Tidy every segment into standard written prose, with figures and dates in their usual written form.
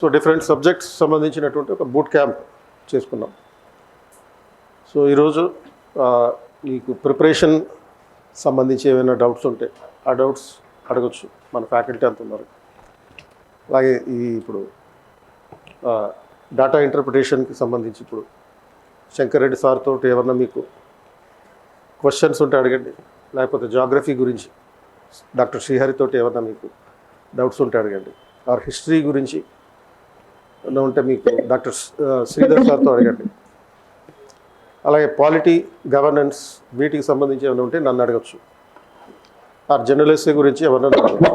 So different subjects సంబంధించినటువంటి ఒక boot camp చేసుకున్నాం. సో ఈరోజు మీకు ప్రిపరేషన్ సంబంధించి ఏమైనా డౌట్స్ ఉంటే ఆ డౌట్స్ అడగచ్చు. మన ఫ్యాకల్టీ అంత ఉన్నారు. అలాగే ఇప్పుడు డేటా ఇంటర్ప్రిటేషన్కి సంబంధించి ఇప్పుడు శంకర్ రెడ్డి సార్ తోటి ఏమన్నా మీకు క్వశ్చన్స్ ఉంటే అడగండి. లేకపోతే జాగ్రఫీ గురించి డాక్టర్ శ్రీహరితోటి ఏమన్నా మీకు డౌట్స్ ఉంటే అడగండి. ఆర్ హిస్టరీ గురించి ఏమన్నా ఉంటే మీకు డాక్టర్ శ్రీధర్ సార్తో అడగండి. అలాగే పాలిటీ, గవర్నెన్స్ వీటికి సంబంధించి ఏమైనా ఉంటే నన్ను అడగచ్చు. ఆర్ జర్నలిస్ట్ గురించి ఎవరన్నా అడగచ్చు.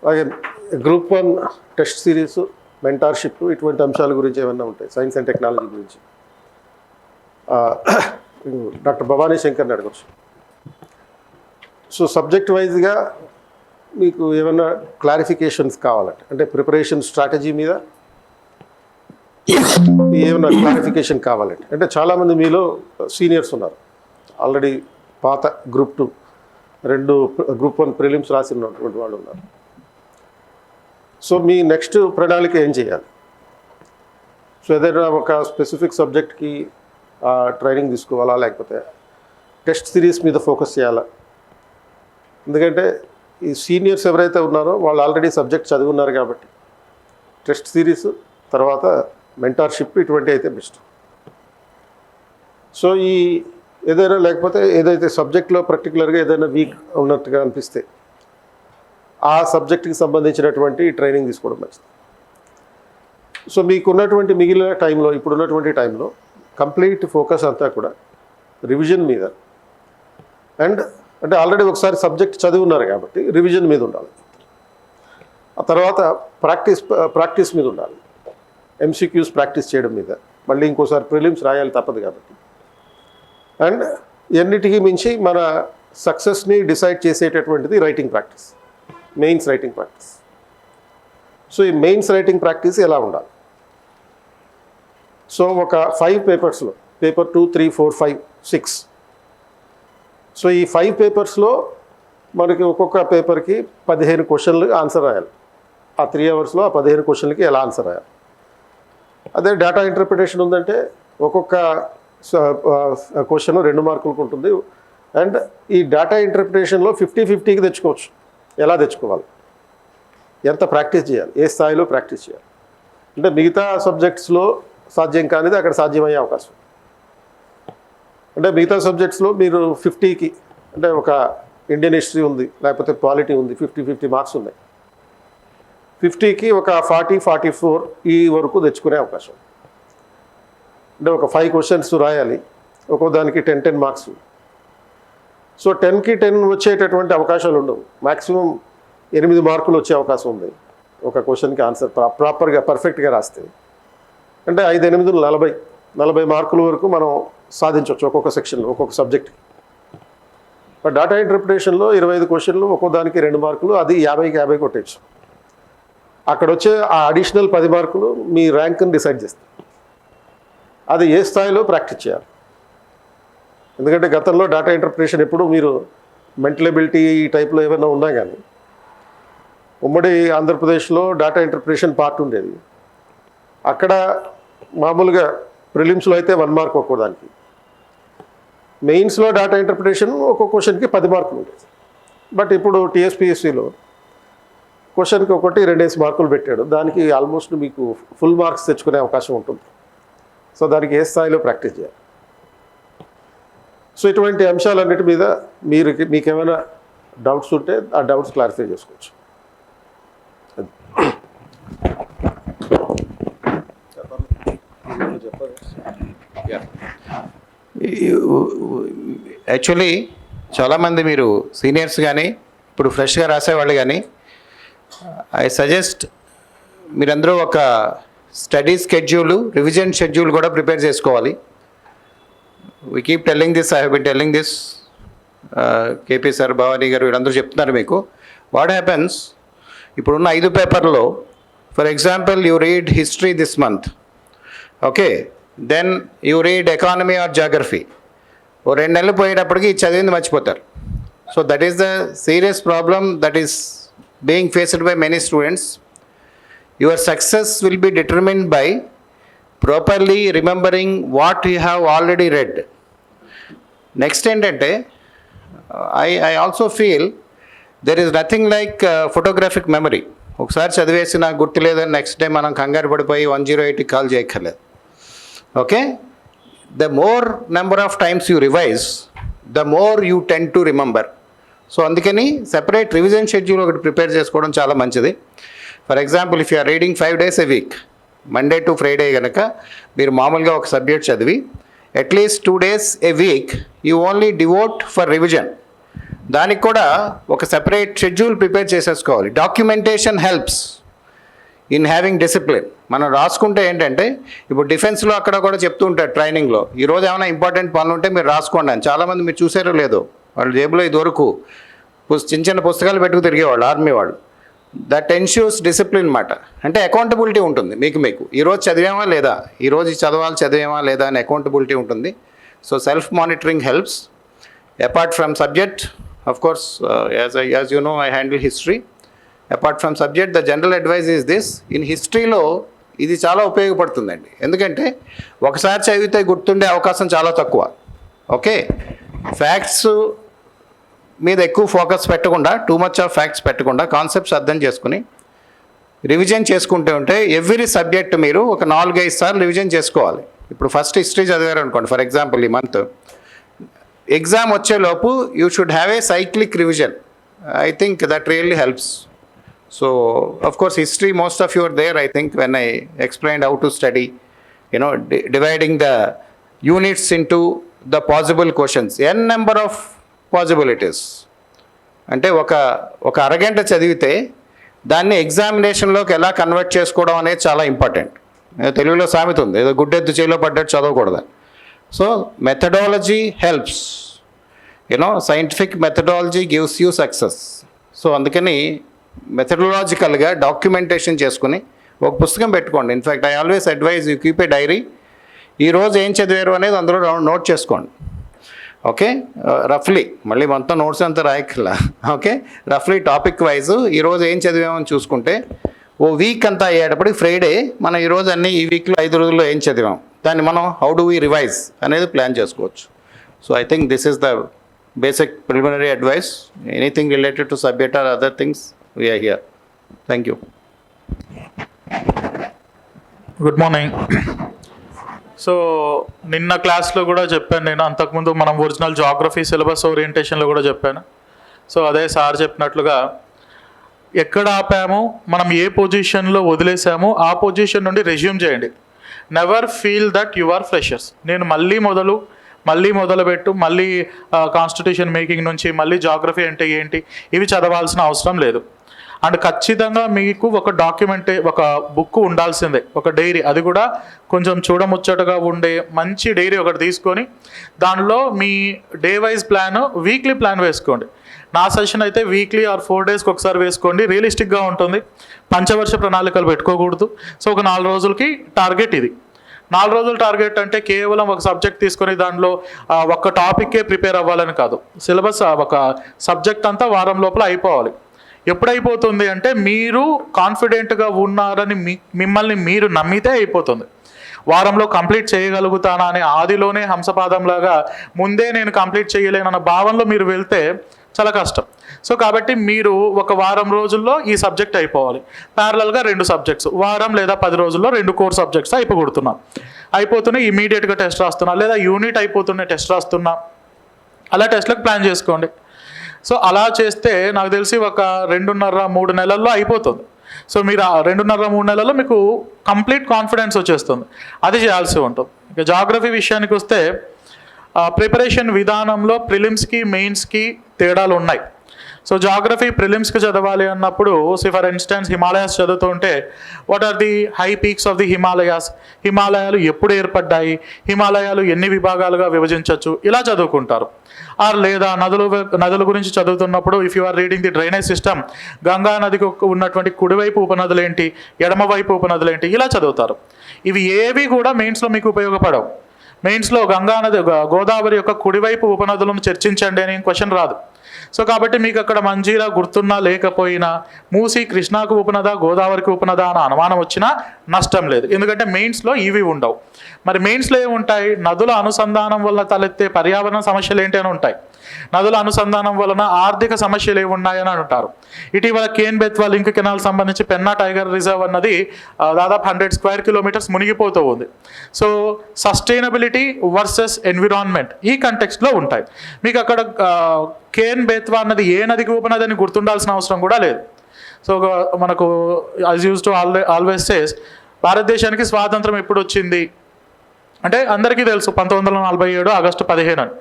అలాగే గ్రూప్ 1 టెస్ట్ సిరీస్, మెంటార్షిప్ ఇటువంటి అంశాల గురించి ఏమైనా ఉంటాయి, సైన్స్ అండ్ టెక్నాలజీ గురించి డాక్టర్ భవానీ శంకర్ని అడగచ్చు. సో సబ్జెక్ట్ వైజ్గా మీకు ఏమైనా క్లారిఫికేషన్స్ కావాలంటే, అంటే ప్రిపరేషన్ స్ట్రాటజీ మీద ఏమైనా క్లారిఫికేషన్ కావాలంటే, అంటే చాలామంది మీలో సీనియర్స్ ఉన్నారు, ఆల్రెడీ పాత గ్రూప్ 2, 2 గ్రూప్ 1 ప్రిలిమ్స్ రాసినటువంటి వాళ్ళు ఉన్నారు. సో మీ నెక్స్ట్ ప్రణాళిక ఏం చేయాలి? సో ఏదైనా ఒక స్పెసిఫిక్ సబ్జెక్ట్కి ట్రైనింగ్ తీసుకోవాలా, లేకపోతే టెస్ట్ సిరీస్ మీద ఫోకస్ చేయాలా? ఎందుకంటే ఈ సీనియర్స్ ఎవరైతే ఉన్నారో వాళ్ళు ఆల్రెడీ సబ్జెక్ట్ చదివి ఉన్నారు కాబట్టి టెస్ట్ సిరీస్ తర్వాత మెంటార్షిప్ ఇటువంటి అయితే బెస్ట్. సో ఏదైనా లేకపోతే ఏదైతే సబ్జెక్ట్లో పర్టికులర్గా ఏదైనా వీక్ ఉన్నట్టుగా అనిపిస్తే ఆ సబ్జెక్ట్కి సంబంధించినటువంటి ట్రైనింగ్ తీసుకోవడం మంచిది. సో మీకున్నటువంటి మిగిలిన టైంలో, ఇప్పుడున్నటువంటి టైంలో కంప్లీట్ ఫోకస్ అంతా కూడా రివిజన్ మీద, అండ్ అంటే ఆల్రెడీ ఒకసారి సబ్జెక్ట్ చదివి ఉన్నారు కాబట్టి రివిజన్ మీద ఉండాలి. ఆ తర్వాత ప్రాక్టీస్ మీద ఉండాలి. ఎంసీక్యూస్ ప్రాక్టీస్ చేయడం మీద, మళ్ళీ ఇంకోసారి ప్రిలిమ్స్ రాయాలి తప్పదు కాబట్టి. అండ్ ఎన్నిటికీ మించి మన సక్సెస్ని డిసైడ్ చేసేటటువంటిది writing practice, mains writing practice. So ఈ మెయిన్స్ రైటింగ్ ప్రాక్టీస్ ఎలా ఉండాలి? సో ఒక 5 పేపర్స్లో, పేపర్ 2, 3, 4, 5, 6. సో ఈ 5 పేపర్స్లో మనకి ఒక్కొక్క పేపర్కి 15 క్వశ్చన్లు ఆన్సర్ రాయాలి. ఆ 3 అవర్స్లో ఆ 15 క్వశ్చన్లకి ఎలా ఆన్సర్ రాయాలి? అదే డేటా ఇంటర్ప్రిటేషన్ ఉందంటే ఒక్కొక్క క్వశ్చన్ 2 మార్కులకు ఉంటుంది. అండ్ ఈ డేటా ఇంటర్ప్రిటేషన్లో 50-50కి తెచ్చుకోవచ్చు. ఎలా తెచ్చుకోవాలి, ఎంత ప్రాక్టీస్ చేయాలి, ఏ స్థాయిలో ప్రాక్టీస్ చేయాలి, అంటే మిగతా సబ్జెక్ట్స్లో సాధ్యం కానిది అక్కడ సాధ్యమయ్యే అవకాశం. అంటే మిగతా సబ్జెక్ట్స్లో మీరు 50కి, అంటే ఒక ఇండియన్ హిస్టరీ ఉంది, లేకపోతే పాలిటీ ఉంది, 50-50 మార్క్స్ ఉన్నాయి. 50కి ఒక 40-44 ఈ వరకు తెచ్చుకునే అవకాశం. అంటే ఒక 5 క్వశ్చన్స్ రాయాలి, ఒక్కో దానికి 10 మార్క్స్. సో 10కి 10 వచ్చేటటువంటి అవకాశాలు ఉండవు. మ్యాక్సిమం 8 మార్కులు వచ్చే అవకాశం ఉంది ఒక క్వశ్చన్కి ఆన్సర్ ప్రాపర్గా పర్ఫెక్ట్గా రాస్తే. అంటే 5-8 40 మార్కుల వరకు మనం సాధించవచ్చు ఒక్కొక్క సెక్షన్లో, ఒక్కొక్క సబ్జెక్ట్కి. బట్ డేటా ఇంటర్ప్రిటేషన్లో 25 క్వశ్చన్లు, ఒక్కో దానికి 2 మార్కులు, అది 50కి 50 కొట్టేయచ్చు. అక్కడ వచ్చే ఆ అడిషనల్ 10 మార్కులు మీ ర్యాంక్ని డిసైడ్ చేస్తాయి. అది ఏ స్థాయిలో ప్రాక్టీస్ చేయాలి? ఎందుకంటే గతంలో డేటా ఇంటర్ప్రిటేషన్ ఎప్పుడు మీరు మెంటల్ ఎబిలిటీ ఈ టైప్లో ఏమైనా ఉన్నా కానీ, ఉమ్మడి ఆంధ్రప్రదేశ్లో డేటా ఇంటర్ప్రిటేషన్ పార్ట్ ఉండేది. అక్కడ మామూలుగా ప్రిలిమ్స్లో అయితే 1 మార్క్ ఒక్కో దానికి, మెయిన్స్లో డేటా ఇంటర్ప్రిటేషన్ ఒక్కొక్క క్వశ్చన్కి 10 మార్కులు ఉండేది. బట్ ఇప్పుడు టీఎస్పీఎస్సీలో క్వశ్చన్కి ఒకటి 2 మార్కులు పెట్టాడు. దానికి ఆల్మోస్ట్ మీకు ఫుల్ మార్క్స్ తెచ్చుకునే అవకాశం ఉంటుంది. సో దానికి ఏ స్థాయిలో ప్రాక్టీస్ చేయాలి? సో ఇటువంటి అంశాలన్నిటి మీద మీకేమైనా డౌట్స్ ఉంటే ఆ డౌట్స్ క్లారిఫై చేసుకోవచ్చు. యాక్చువల్లీ చాలామంది మీరు సీనియర్స్ కానీ ఇప్పుడు ఫ్రెష్గా రాసేవాళ్ళు కానీ, ఐ సజెస్ట్ మీరందరూ ఒక స్టడీ స్కెడ్యూల్, రివిజన్ షెడ్యూల్ కూడా ప్రిపేర్ చేసుకోవాలి. We keep telling this, I have been telling this, KP sir, Bhavani garu వీళ్ళందరూ చెప్తున్నారు మీకు. వాట్ హ్యాపెన్స్, ఇప్పుడున్న 5 పేపర్లో for example you read history this month, okay, then you read economy or geography. ఓ 2 నెలలు పోయేటప్పటికి చదివింది మర్చిపోతారు. So that is the serious problem that is being faced by many students. Your success will be determined by properly remembering what you have already read. Next ఏంటంటే I also feel there is nothing like photographic memory. ఒకసారి చదివేసి నాకు గుర్తు లేదని next day మనం కంగారు పడిపోయి 108కి కాల్ చేయక్కర్లేదు. Okay, the more number of times you revise the more you tend to remember. So అందుకని సెపరేట్ రివిజన్ షెడ్యూల్ ఒకటి ప్రిపేర్ చేసుకోవడం చాలా మంచిది. For example, if you are reading 5 days a week, Monday to Friday కనుక మీరు మామూలుగా ఒక subject చదివి at least 2 days a week you only devote for revision. దానికి కూడా ఒక సెపరేట్ షెడ్యూల్ ప్రిపేర్ చేసేసుకోవాలి. Documentation helps in having discipline. మనం రాసుకుంటే ఏంటంటే, ఇప్పుడు డిఫెన్స్లో అక్కడ కూడా చెప్తూ ఉంటారు ట్రైనింగ్లో, ఈరోజు ఏమైనా ఇంపార్టెంట్ పనులు ఉంటే మీరు రాసుకోండి అని. చాలామంది మీరు చూసారో లేదో, వాళ్ళ జేబులో ఇదివరకు చిన్న చిన్న పుస్తకాలు పెట్టుకు తిరిగేవాళ్ళు ఆర్మీ వాళ్ళు. దట్ ఎన్ష్యూర్స్ డిసిప్లిన్ మాట. అంటే అకౌంటబిలిటీ ఉంటుంది మీకు ఈరోజు చదివేమా లేదా, ఈరోజు చదివేమా లేదా అని అకౌంటబిలిటీ ఉంటుంది. So self monitoring helps. Apart from subject, of course, as you know, I handle history. Apart from subject, the general advice is this: in historyలో ఇది చాలా ఉపయోగపడుతుందండి. ఎందుకంటే ఒకసారి చదివితే గుర్తుండే అవకాశం చాలా తక్కువ. ఓకే, ఫ్యాక్ట్స్ మీద ఎక్కువ ఫోకస్ పెట్టకుండా, టూ మచ్ ఆఫ్ ఫ్యాక్ట్స్ పెట్టకుండా కాన్సెప్ట్స్ అర్థం చేసుకుని రివిజన్ చేసుకుంటూ ఉంటే ఎవ్రీ సబ్జెక్ట్ మీరు ఒక 4-5 సార్లు రివిజన్ చేసుకోవాలి. ఇప్పుడు ఫస్ట్ హిస్టరీ చదివారు అనుకోండి, ఫర్ ఎగ్జాంపుల్ ఈ మంత్ ఎగ్జామ్ వచ్చేలోపు you should have a cyclic revision. I think that really helps. So of course history most of your there, I think when I explained how to study, you know, dividing the units into the possible questions, n number of possibilities. అంటే ఒక అరగంట చదివితే దాన్ని ఎగ్జామినేషన్లోకి ఎలా convert చేసుకోవడం అనేది చాలా important. తెలుగులో సామెత ఉంది, ఏదో గుడ్డెద్దు చేలో పడ్డట్టు చదవకూడదని. So methodology helps, scientific methodology gives you success. So అందుకని మెథడలాజికల్గా డాక్యుమెంటేషన్ చేసుకుని ఒక పుస్తకం పెట్టుకోండి. In fact I always advise you keep a diary. ఈరోజు ఏం చదివారు అనేది అందులో నోట్ చేసుకోండి. ఓకే, రఫ్లీ, మళ్ళీ మొత్తం నోట్స్ అంతా రాయక్కర్లా. ఓకే, రఫ్లీ టాపిక్ వైజ్ ఈరోజు ఏం చదివామని చూసుకుంటే ఓ వీక్ అంతా అయ్యేటప్పటికి ఫ్రైడే మనం ఈరోజు అన్నీ ఈ వీక్లో 5 రోజుల్లో ఏం చదివాం, దాన్ని మనం హౌ డు వీ రివైజ్ అనేది ప్లాన్ చేసుకోవచ్చు. So I think this is the basic preliminary advice. Anything related to subject or other things we're here. Thank you. Good morning. So నిన్న క్లాస్లో కూడా చెప్పాను నేను, అంతకుముందు మనం ఒరిజినల్ జాగ్రఫీ సిలబస్ ఓరియంటేషన్లో కూడా చెప్పాను. సో అదే సార్ చెప్పినట్లుగా ఎక్కడ ఆపామో, మనం ఏ పొజిషన్లో వదిలేసామో ఆ పొజిషన్ నుండి రెజ్యూమ్ చేయండి. Never feel that you are freshers. నేను మళ్ళీ మొదలుపెట్టు, మళ్ళీ కాన్స్టిట్యూషన్ మేకింగ్ నుంచి మళ్ళీ జాగ్రఫీ అంటే ఏంటి ఇవి చదవాల్సిన అవసరం లేదు. అండ్ ఖచ్చితంగా మీకు ఒక బుక్ ఉండాల్సిందే, ఒక డైరీ, అది కూడా కొంచెం చూడముచ్చటగా ఉండే మంచి డైరీ ఒకటి తీసుకొని దానిలో మీ day wise plan, weekly plan వేసుకోండి. నా సజెషన్ అయితే వీక్లీ ఆర్ 4 daysకి ఒకసారి వేసుకోండి, రియలిస్టిక్గా ఉంటుంది. పంచవర్ష ప్రణాళికలు పెట్టుకోకూడదు. సో ఒక 4 రోజులకి టార్గెట్ ఇది. 4 రోజుల టార్గెట్ అంటే కేవలం ఒక సబ్జెక్ట్ తీసుకొని దానిలో ఒక టాపిక్కే ప్రిపేర్ అవ్వాలని కాదు. సిలబస్ ఒక సబ్జెక్ట్ అంతా వారం లోపల అయిపోవాలి. ఎప్పుడైపోతుంది అంటే మీరు కాన్ఫిడెంట్గా ఉన్నారని మిమ్మల్ని మీరు నమ్మితే అయిపోతుంది. వారంలో కంప్లీట్ చేయగలుగుతానా అనే ఆదిలోనే హంసపాదంలాగా ముందే నేను కంప్లీట్ చేయలేనన్న భావనలో మీరు వెళ్తే చాలా కష్టం. సో కాబట్టి మీరు ఒక వారం రోజుల్లో ఈ సబ్జెక్ట్ అయిపోవాలి. ప్యారలల్గా 2 సబ్జెక్ట్స్ వారం లేదా 10 రోజుల్లో 2 కోర్ సబ్జెక్ట్స్ అయిపోతున్నాయి. ఇమీడియట్గా టెస్ట్ రాస్తున్నా, లేదా యూనిట్ అయిపోతున్నాయి టెస్ట్ రాస్తున్నా, అలా టెస్ట్లకు ప్లాన్ చేసుకోండి. సో అలా చేస్తే నాకు తెలిసి ఒక 2.5-3 నెలల్లో అయిపోతుంది. సో మీరు 2.5-3 నెలల్లో మీకు కంప్లీట్ కాన్ఫిడెన్స్ వచ్చేస్తుంది. అది చేయాల్సి ఉంటుంది. ఇక జాగ్రఫీ విషయానికి వస్తే ప్రిపరేషన్ విధానంలో ప్రిలిమ్స్కి మెయిన్స్కి తేడాలు ఉన్నాయి. సో జాగ్రఫీ ప్రిలిమ్స్కి చదవాలి అన్నప్పుడు ఫర్ ఇన్స్టెన్స్ హిమాలయాస్ చదువుతుంటే what are the high peaks of the Himalayas, హిమాలయాలు ఎప్పుడు ఏర్పడ్డాయి, హిమాలయాలు ఎన్ని విభాగాలుగా విభజించవచ్చు, ఇలా చదువుకుంటారు. లేదా నదుల గురించి చదువుతున్నప్పుడు if you are reading the drainage system, Ganga నదికి ఉన్నటువంటి కుడివైపు ఉపనదులు ఏంటి, ఎడమవైపు ఉపనదులు ఏంటి, ఇలా చదువుతారు. ఇవి ఏవి కూడా మెయిన్స్లో మీకు ఉపయోగపడవు. మెయిన్స్లో గోదావరి యొక్క కుడివైపు ఉపనదులను చర్చించండి అని క్వశ్చన్ రాదు. సో కాబట్టి మీకు అక్కడ మంజీరా గుర్తున్నా లేకపోయినా మూసి కృష్ణాకు ఉపనదా గోదావరికి ఉపనదా అన్న అనుమానం వచ్చినా నష్టం లేదు, ఎందుకంటే మెయిన్స్లో ఇవి ఉండవు. మరి మెయిన్స్లో ఏముంటాయి? నదుల అనుసంధానం వల్ల తలెత్తే పర్యావరణ సమస్యలు ఏంటి అని ఉంటాయి, నదుల అనుసంధానం వలన ఆర్థిక సమస్యలు ఏమి ఉన్నాయని అంటారు. ఇటీవల కేన్ బెత్వా లింక్ కెనాల్ సంబంధించి పెన్నా టైగర్ రిజర్వ్ అన్నది దాదాపు 100 స్క్వేర్ కిలోమీటర్స్ మునిగిపోతూ ఉంది. సో సస్టైనబిలిటీ వర్సెస్ ఎన్విరాన్మెంట్ ఈ కంటెక్స్ట్లో ఉంటాయి. మీకు అక్కడ కేన్ బెత్వా అన్నది ఏ నదికి ఉపనది అని గుర్తుండాల్సిన అవసరం కూడా లేదు. సో మనకు as use to always says భారతదేశానికి స్వాతంత్రం ఎప్పుడు వచ్చింది అంటే అందరికీ తెలుసు 1947 ఆగస్టు 15 అని.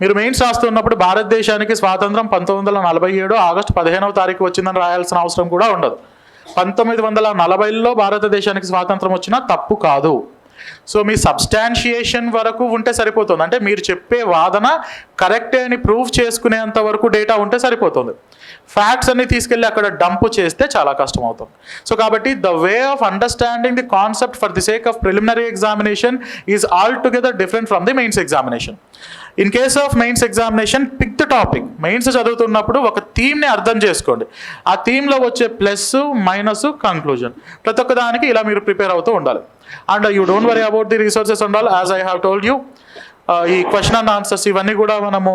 మీరు మెయిన్స్ రాస్తున్నప్పుడు భారతదేశానికి స్వాతంత్రం 1947 ఆగస్టు 15వ తారీఖు వచ్చిందని రాయాల్సిన అవసరం కూడా ఉండదు. 1940లో భారతదేశానికి స్వాతంత్రం వచ్చినా తప్పు కాదు. సో మీ సబ్స్టాన్షియేషన్ వరకు ఉంటే సరిపోతుంది, అంటే మీరు చెప్పే వాదన కరెక్టే అని ప్రూవ్ చేసుకునేంత వరకు డేటా ఉంటే సరిపోతుంది. ఫ్యాక్ట్స్ అన్ని తీసుకెళ్ళి అక్కడ డంప్ చేస్తే చాలా కష్టం అవుతుంది. సో కాబట్టి the way of understanding the concept for the sake of preliminary examination is all together different from the mains examination. In case of mains examination pick the topic. Mains చదువుతున్నప్పుడు ఒక థీమ్ని అర్థం చేసుకోండి, ఆ థీమ్లో వచ్చే ప్లస్ మైనస్ కంక్లూజన్ ప్రతి ఒక్క దానికి ఇలా మీరు ప్రిపేర్ అవుతూ ఉండాలి. And you don't worry about the resources and all, as I have told you. ఈ క్వశ్చన్ అండ్ ఆన్సర్స్ ఇవన్నీ కూడా మనము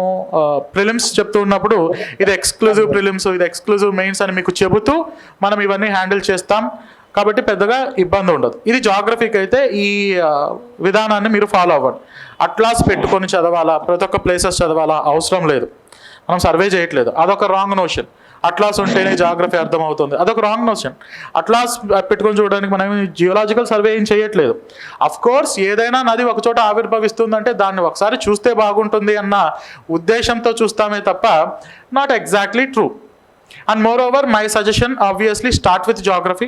ప్రిలిమ్స్ చెప్తూ ఉన్నప్పుడు ఇది ఎక్స్క్లూజివ్ ప్రిలిమ్స్, ఇది ఎక్స్క్లూజివ్ మెయిన్స్ అని మీకు చెబుతూ మనం ఇవన్నీ హ్యాండిల్ చేస్తాం, కాబట్టి పెద్దగా ఇబ్బంది ఉండదు. ఇది జాగ్రఫీకి అయితే ఈ విధానాన్ని మీరు ఫాలో అవ్వండి. అట్లాస్ పెట్టుకొని చదవాలా, ప్రతి ఒక్క ప్లేసెస్ చదవాలా అవసరం లేదు, మనం సర్వే చేయట్లేదు, అదొక రాంగ్ నోషన్. అట్లాస్ ఉంటేనే జాగ్రఫీ అర్థమవుతుంది, అదొక రాంగ్ నోషన్. అట్లాస్ పెట్టుకొని చూడడానికి మనం జియోలాజికల్ సర్వే ఏం చేయట్లేదు. అఫ్ కోర్స్ ఏదైనా నది ఒక చోట ఆవిర్భవిస్తుందంటే దాన్ని ఒకసారి చూస్తే బాగుంటుంది అన్న ఉద్దేశంతో చూస్తామే తప్ప not exactly true. And more over my suggestion obviously start with geography.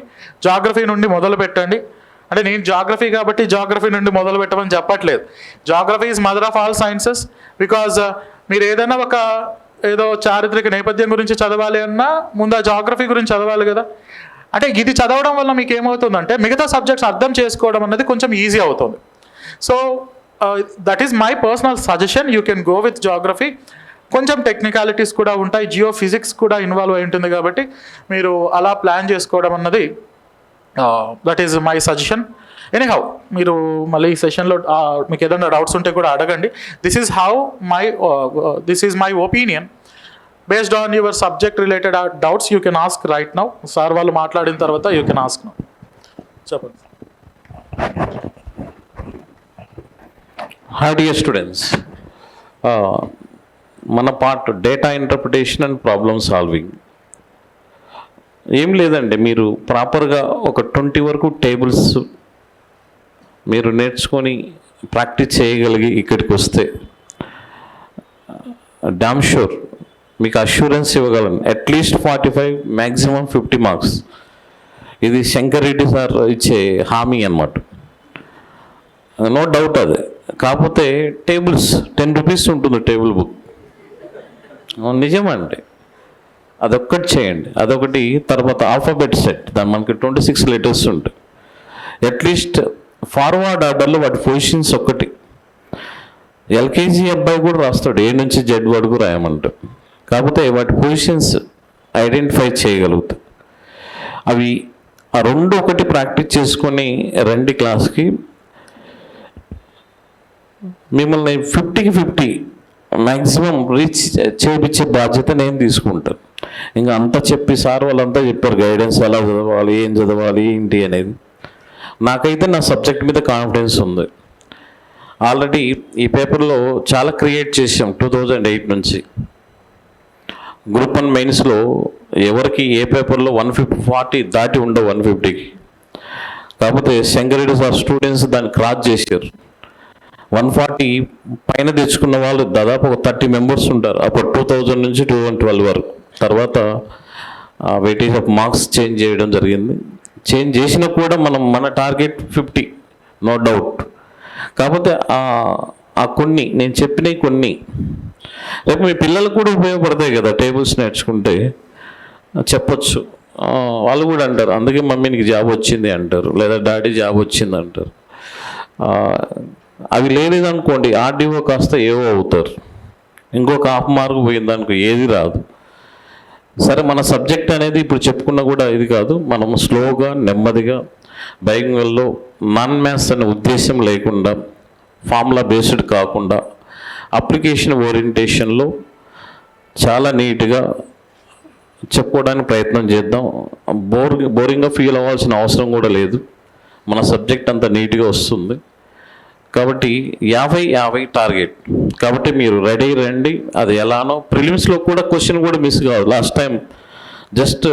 Geography నుండి మొదలు పెట్టండి. అంటే నేను జాగ్రఫీ కాబట్టి జాగ్రఫీ నుండి మొదలు పెట్టమని చెప్పట్లేదు. Geography is mother of all sciences. Because మీరు ఏదైనా ఒక ఏదో చారిత్రక నేపథ్యం గురించి చదవాలి అన్నా ముందు ఆ జాగ్రఫీ గురించి చదవాలి కదా. అంటే ఇది చదవడం వల్ల మీకు ఏమవుతుందంటే మిగతా సబ్జెక్ట్స్ అర్థం చేసుకోవడం అనేది కొంచెం ఈజీ అవుతుంది. So that is my personal suggestion. You can go with geography. కొంచెం టెక్నికాలిటీస్ కూడా ఉంటాయి, జియో ఫిజిక్స్ కూడా ఇన్వాల్వ్ అయి ఉంటుంది, కాబట్టి మీరు అలా ప్లాన్ చేసుకోవడం అన్నది that is my suggestion. Anyhow మీరు మళ్ళీ ఈ సెషన్లో మీకు ఏదైనా డౌట్స్ ఉంటే కూడా అడగండి. This is my opinion based on your subject related doubts you can ask right now. Sir వాళ్ళు మాట్లాడిన తర్వాత యూ కెన్ ఆస్క్ నౌ. చెప్పండి. Hi dear students, మన part data interpretation and problem solving. ఏం లేదండి, మీరు ప్రాపర్గా ఒక 20 వరకు టేబుల్స్ మీరు నేర్చుకొని ప్రాక్టీస్ చేయగలిగి ఇక్కడికి వస్తే డామ్ షూర్ మీకు అష్యూరెన్స్ ఇవ్వగలను. At least 45, maximum 50 marks. ఇది శంకర్ రెడ్డి సార్ ఇచ్చే హామీ అన్నమాట, నో డౌట్ అది. కాకపోతే టేబుల్స్ 10 రూపీస్ ఉంటుంది టేబుల్ బుక్, నిజమండి. అదొక్కటి చేయండి, అదొకటి. తర్వాత ఆల్ఫాబెట్ సెట్, దాని మనకి 26 లెటర్స్ ఉంటాయి. అట్లీస్ట్ ఫార్వర్డ్ ఆర్డర్లో వాటి పొజిషన్స్ ఒక్కటి. ఎల్కేజీ అబ్బాయి కూడా రాస్తాడు A నుంచి Z వరకు రాయమంటాడు. కాకపోతే వాటి పొజిషన్స్ ఐడెంటిఫై చేయగలుగుతాయి. అవి ఆ రెండు ఒకటి ప్రాక్టీస్ చేసుకొని రండి క్లాస్కి. మిమ్మల్ని 50కి 50 మ్యాక్సిమం రీచ్ చేయించే బాధ్యత నేను తీసుకుంటాను. ఇంకా అంతా చెప్పి సార్ వాళ్ళంతా చెప్పారు గైడెన్స్ ఎలా చదవాలి, ఏం చదవాలి, ఏంటి అనేది. నాకైతే నా సబ్జెక్ట్ మీద కాన్ఫిడెన్స్ ఉంది. ఆల్రెడీ ఈ పేపర్లో చాలా క్రియేట్ చేసాం 2008 నుంచి. గ్రూప్ 1 మెయిన్స్లో ఎవరికి ఏ పేపర్లో 140 దాటి ఉండవు 150కి. కాకపోతే శంకరెడ్డి సార్ స్టూడెంట్స్ దాన్ని క్రాస్ చేశారు. 140 పైన తెచ్చుకున్న వాళ్ళు దాదాపు ఒక 30 మెంబర్స్ ఉంటారు. అప్పుడు 2000 నుంచి 2012 వరకు. తర్వాత వెయిటేజ్ ఆఫ్ మార్క్స్ చేంజ్ చేయడం జరిగింది. చేంజ్ చేసినా కూడా మన టార్గెట్ 50, నో డౌట్. కాకపోతే ఆ కొన్ని నేను చెప్పినవి కొన్ని రేపు మీ పిల్లలకు కూడా ఉపయోగపడతాయి కదా. టేబుల్స్ నేర్చుకుంటే చెప్పొచ్చు. వాళ్ళు కూడా అంటారు, అందుకే మమ్మీ నీకు జాబ్ వచ్చింది అంటారు, లేదా డాడీ జాబ్ వచ్చింది అంటారు. అవి లేదనుకోండి ఆర్డీఓ కాస్త ఏవో అవుతారు. ఇంకొక హాఫ్ మార్క్ పోయింది దానికి ఏది రాదు. సరే, మన సబ్జెక్ట్ అనేది ఇప్పుడు చెప్పుకున్నా కూడా ఇది కాదు. మనం స్లోగా నెమ్మదిగా బైలింగ్వల్లో నాన్ మ్యాథ్స్ అనే ఉద్దేశం లేకుండా, ఫార్ములా బేస్డ్ కాకుండా అప్లికేషన్ ఓరియంటేషన్లో చాలా నీట్గా చెప్పుకోవడానికి ప్రయత్నం చేద్దాం. బోరింగ్గా ఫీల్ అవ్వాల్సిన అవసరం కూడా లేదు. మన సబ్జెక్ట్ అంతా నీట్గా వస్తుంది. కాబట్టి 50-50 టార్గెట్. కాబట్టి మీరు రెడీ రండి. అది ఎలానో ప్రిలిమ్స్లో కూడా క్వశ్చన్ కూడా మిస్ కాదు. లాస్ట్ టైం జస్ట్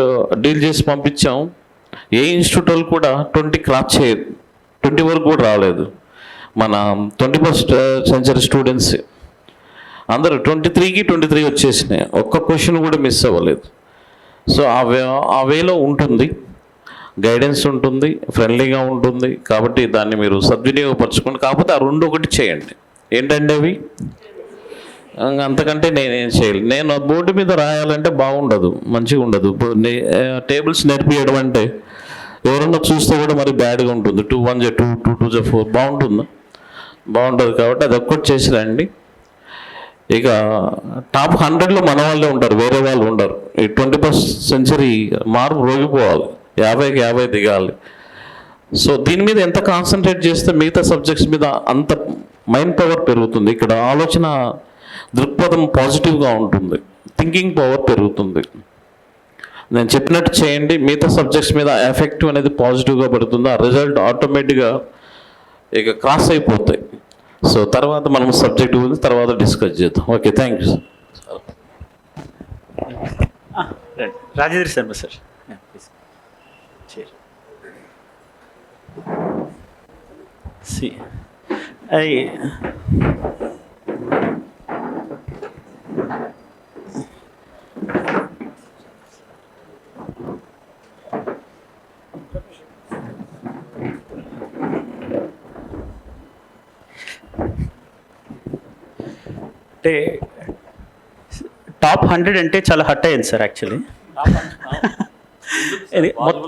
డీల్ చేసి పంపించాం. ఏ ఇన్స్టిట్యూట్ వాళ్ళు కూడా 20 క్రాస్ చేయదు, 20 వరకు కూడా రాలేదు. మన 21st సెంచరీ స్టూడెంట్స్ అందరూ 23కి 23 వచ్చేసినాయి. ఒక్క క్వశ్చన్ కూడా మిస్ అవ్వలేదు. సో ఆ వేలో ఉంటుంది, గైడెన్స్ ఉంటుంది, ఫ్రెండ్లీగా ఉంటుంది. కాబట్టి దాన్ని మీరు సద్వినియోగపరచుకోండి. కాకపోతే ఆ 2 ఒకటి చేయండి. ఏంటంటే అవి అంతకంటే నేనేం చేయలేదు. నేను బోర్డు మీద రాయాలంటే బాగుండదు, మంచిగా ఉండదు. టేబుల్స్ నేర్పియడం అంటే ఎవరన్నా చూస్తే కూడా మరి బ్యాడ్గా ఉంటుంది. 2 1 2 2 2 4 బాగుంటుంది. కాబట్టి అది ఒక్కటి చేసి రండి. ఇక టాప్ 100లో మన వాళ్ళే ఉంటారు, వేరే వాళ్ళు ఉండరు. ఈ 21st సెంచరీ మార్పు రోగిపోవాలి, 50కి 50 దిగాలి. సో దీని మీద ఎంత కాన్సన్ట్రేట్ చేస్తే మిగతా సబ్జెక్ట్స్ మీద అంత మైండ్ పవర్ పెరుగుతుంది. ఇక్కడ ఆలోచన దృక్పథం పాజిటివ్గా ఉంటుంది, థింకింగ్ పవర్ పెరుగుతుంది. నేను చెప్పినట్టు చేయండి, మిగతా సబ్జెక్ట్స్ మీద ఎఫెక్టివ్ అనేది పాజిటివ్గా పడుతుంది. ఆ రిజల్ట్ ఆటోమేటిక్గా ఇక క్రాస్ అయిపోతాయి. సో తర్వాత మనం సబ్జెక్ట్ గురించి తర్వాత డిస్కస్ చేద్దాం. Okay, thank you sir. Rajendra Sharma sir. అంటే టాప్ 100 అంటే చాలా హట్ అయ్యింది సార్. యాక్చువల్లీ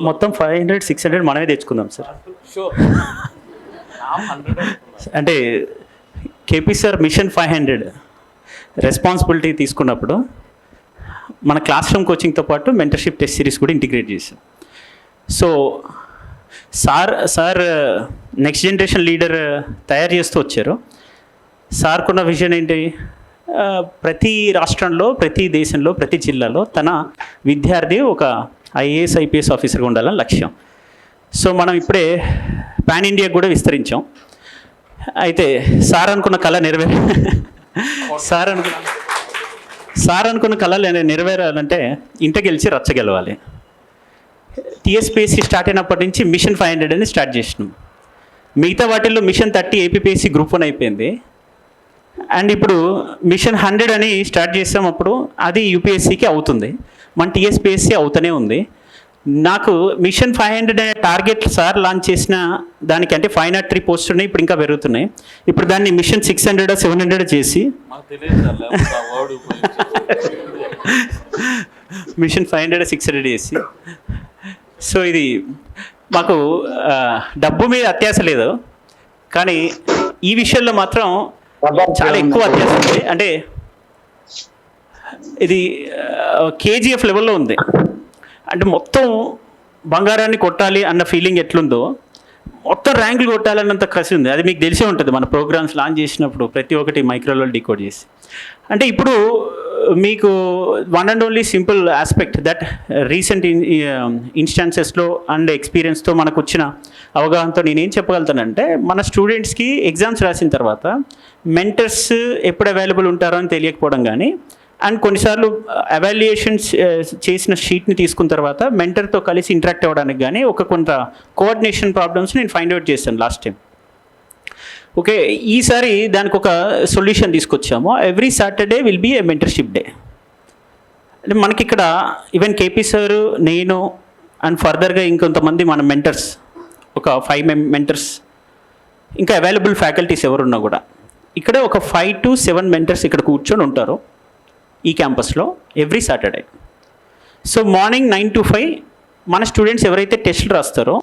మొత్తం 500 600 మనమే తెచ్చుకుందాం సార్. అంటే కేపీ సార్ మిషన్ 500 రెస్పాన్సిబిలిటీ తీసుకున్నప్పుడు మన క్లాస్ రూమ్ కోచింగ్తో పాటు మెంటర్షిప్ టెస్ట్ సిరీస్ కూడా ఇంటిగ్రేట్ చేశాం. So sir next generation leader తయారు చేస్తూ వచ్చారు. సార్కున్న విజన్ ఏంటి? ప్రతి రాష్ట్రంలో, ప్రతి దేశంలో, ప్రతి జిల్లాలో తన విద్యార్థి ఒక ఐఏఎస్ ఐపీఎస్ ఆఫీసర్గా ఉండాలని లక్ష్యం. సో మనం ఇప్పుడే పాన్ ఇండియా కూడా విస్తరించాం. అయితే సార్ అనుకున్న కళ నెరవేరాలంటే ఇంట గెలిచి రచ్చ గెలవాలి. టీఎస్పీఎస్సీ స్టార్ట్ అయినప్పటి నుంచి మిషన్ 500 అని స్టార్ట్ చేసినాం. మిగతా వాటిల్లో మిషన్ 30 ఏపీపీఎస్సీ గ్రూప్ 1 అయిపోయింది. అండ్ ఇప్పుడు మిషన్ 100 అని స్టార్ట్ చేసాం. అప్పుడు అది యూపీఎస్సీకి అవుతుంది, మన టీఎస్పీఎస్సీ అవుతూనే ఉంది. నాకు మిషన్ 500 అనే టార్గెట్ సార్ లాంచ్ చేసిన దానికి అంటే 503 పోస్టులు ఉన్నాయి, ఇప్పుడు ఇంకా పెరుగుతున్నాయి. ఇప్పుడు దాన్ని మిషన్ 600 700 చేసి మిషన్ 500 600 చేసి, సో ఇది మాకు డబ్బు మీద అత్యాశ లేదు, కానీ ఈ విషయంలో మాత్రం చాలా ఎక్కువ అత్యాశ ఉంది. అంటే ఇది కేజీఎఫ్ లెవెల్లో ఉంది. అంటే మొత్తం బంగారాన్ని కొట్టాలి అన్న ఫీలింగ్ ఎట్లుందో, మొత్తం ర్యాంకులు కొట్టాలన్నంత కసి ఉంది. అది మీకు తెలిసే ఉంటుంది, మన ప్రోగ్రామ్స్ లాంచ్ చేసినప్పుడు ప్రతి ఒక్కటి మైక్రోలో డీకోడ్ చేసి. అంటే ఇప్పుడు మీకు one and only simple aspect that recent ఇన్స్టాన్సెస్లో అండ్ ఎక్స్పీరియన్స్తో మనకు వచ్చిన అవగాహనతో నేనేం చెప్పగలుగుతానంటే, మన స్టూడెంట్స్కి ఎగ్జామ్స్ రాసిన తర్వాత మెంటర్స్ ఎప్పుడు అవైలబుల్ ఉంటారో అని తెలియకపోవడం కానీ, అండ్ కొన్నిసార్లు ఎవాల్యుయేషన్స్ చేసిన షీట్ని తీసుకున్న తర్వాత మెంటర్తో కలిసి ఇంటరాక్ట్ అవ్వడానికి కానీ కొంత కోఆర్డినేషన్ ప్రాబ్లమ్స్ నేను ఫైండ్ అవుట్ చేశాను లాస్ట్ టైం. ఓకే, ఈసారి దానికి ఒక సొల్యూషన్ తీసుకొచ్చాము. Every Saturday will be a mentorship day. అంటే మనకి ఇక్కడ ఈవెన్ కేపీ సార్, నేను అండ్ ఫర్దర్గా ఇంకొంతమంది మన మెంటర్స్, ఒక 5 మెంటర్స్, ఇంకా అవైలబుల్ ఫ్యాకల్టీస్ ఎవరున్నా కూడా ఇక్కడ ఒక 5 to 7 మెంటర్స్ ఇక్కడ కూర్చొని ఉంటారు ఈ క్యాంపస్లో every Saturday. So morning 9 to 5 మన స్టూడెంట్స్ ఎవరైతే టెస్టులు రాస్తారో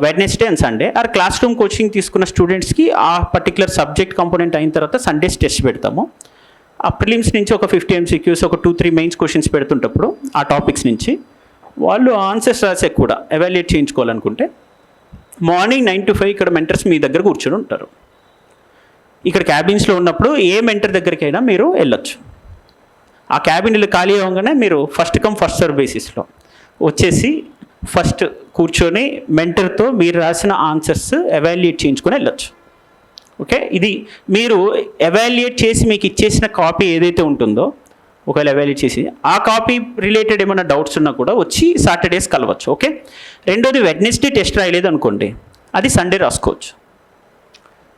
Wednesday and Sunday, or classroom coaching తీసుకున్న స్టూడెంట్స్కి ఆ పర్టికులర్ సబ్జెక్ట్ కాంపోనెంట్ అయిన తర్వాత సండేస్ టెస్ట్ పెడతాము. ఆ ప్రిలిమ్స్ నుంచి ఒక 50 MCQs, ఒక 2-3 మెయిన్స్ క్వశ్చన్స్ పెడుతుంటప్పుడు ఆ టాపిక్స్ నుంచి వాళ్ళు ఆన్సర్స్ రాసే కూడా ఎవాల్యుయేట్ చేయించుకోవాలనుకుంటే మార్నింగ్ 9 to 5 ఇక్కడ మెంటర్స్ మీ దగ్గర కూర్చొని ఉంటారు. ఇక్కడ క్యాబిన్స్లో ఉన్నప్పుడు ఏ మెంటర్ దగ్గరికైనా మీరు వెళ్ళొచ్చు. ఆ క్యాబిన్లు ఖాళీ అవ్వగానే మీరు ఫస్ట్ కమ్ ఫస్ట్ సర్వ్ బేసిస్లో వచ్చేసి ఫస్ట్ కూర్చొని మెంటర్తో మీరు రాసిన ఆన్సర్స్ ఎవాల్యుయేట్ చేయించుకొని వెళ్ళొచ్చు. ఓకే, ఇది మీరు ఎవాల్యుయేట్ చేసి మీకు ఇచ్చేసిన కాపీ ఏదైతే ఉంటుందో ఒకవేళ ఎవాల్యుయేట్ చేసి ఆ కాపీ రిలేటెడ్ ఏమైనా డౌట్స్ ఉన్నా కూడా వచ్చి సాటర్డేస్ కలవచ్చు. ఓకే, రెండోది వెడ్నెస్డే టెస్ట్ రాయలేదు అనుకోండి, అది సండే రాసుకోవచ్చు.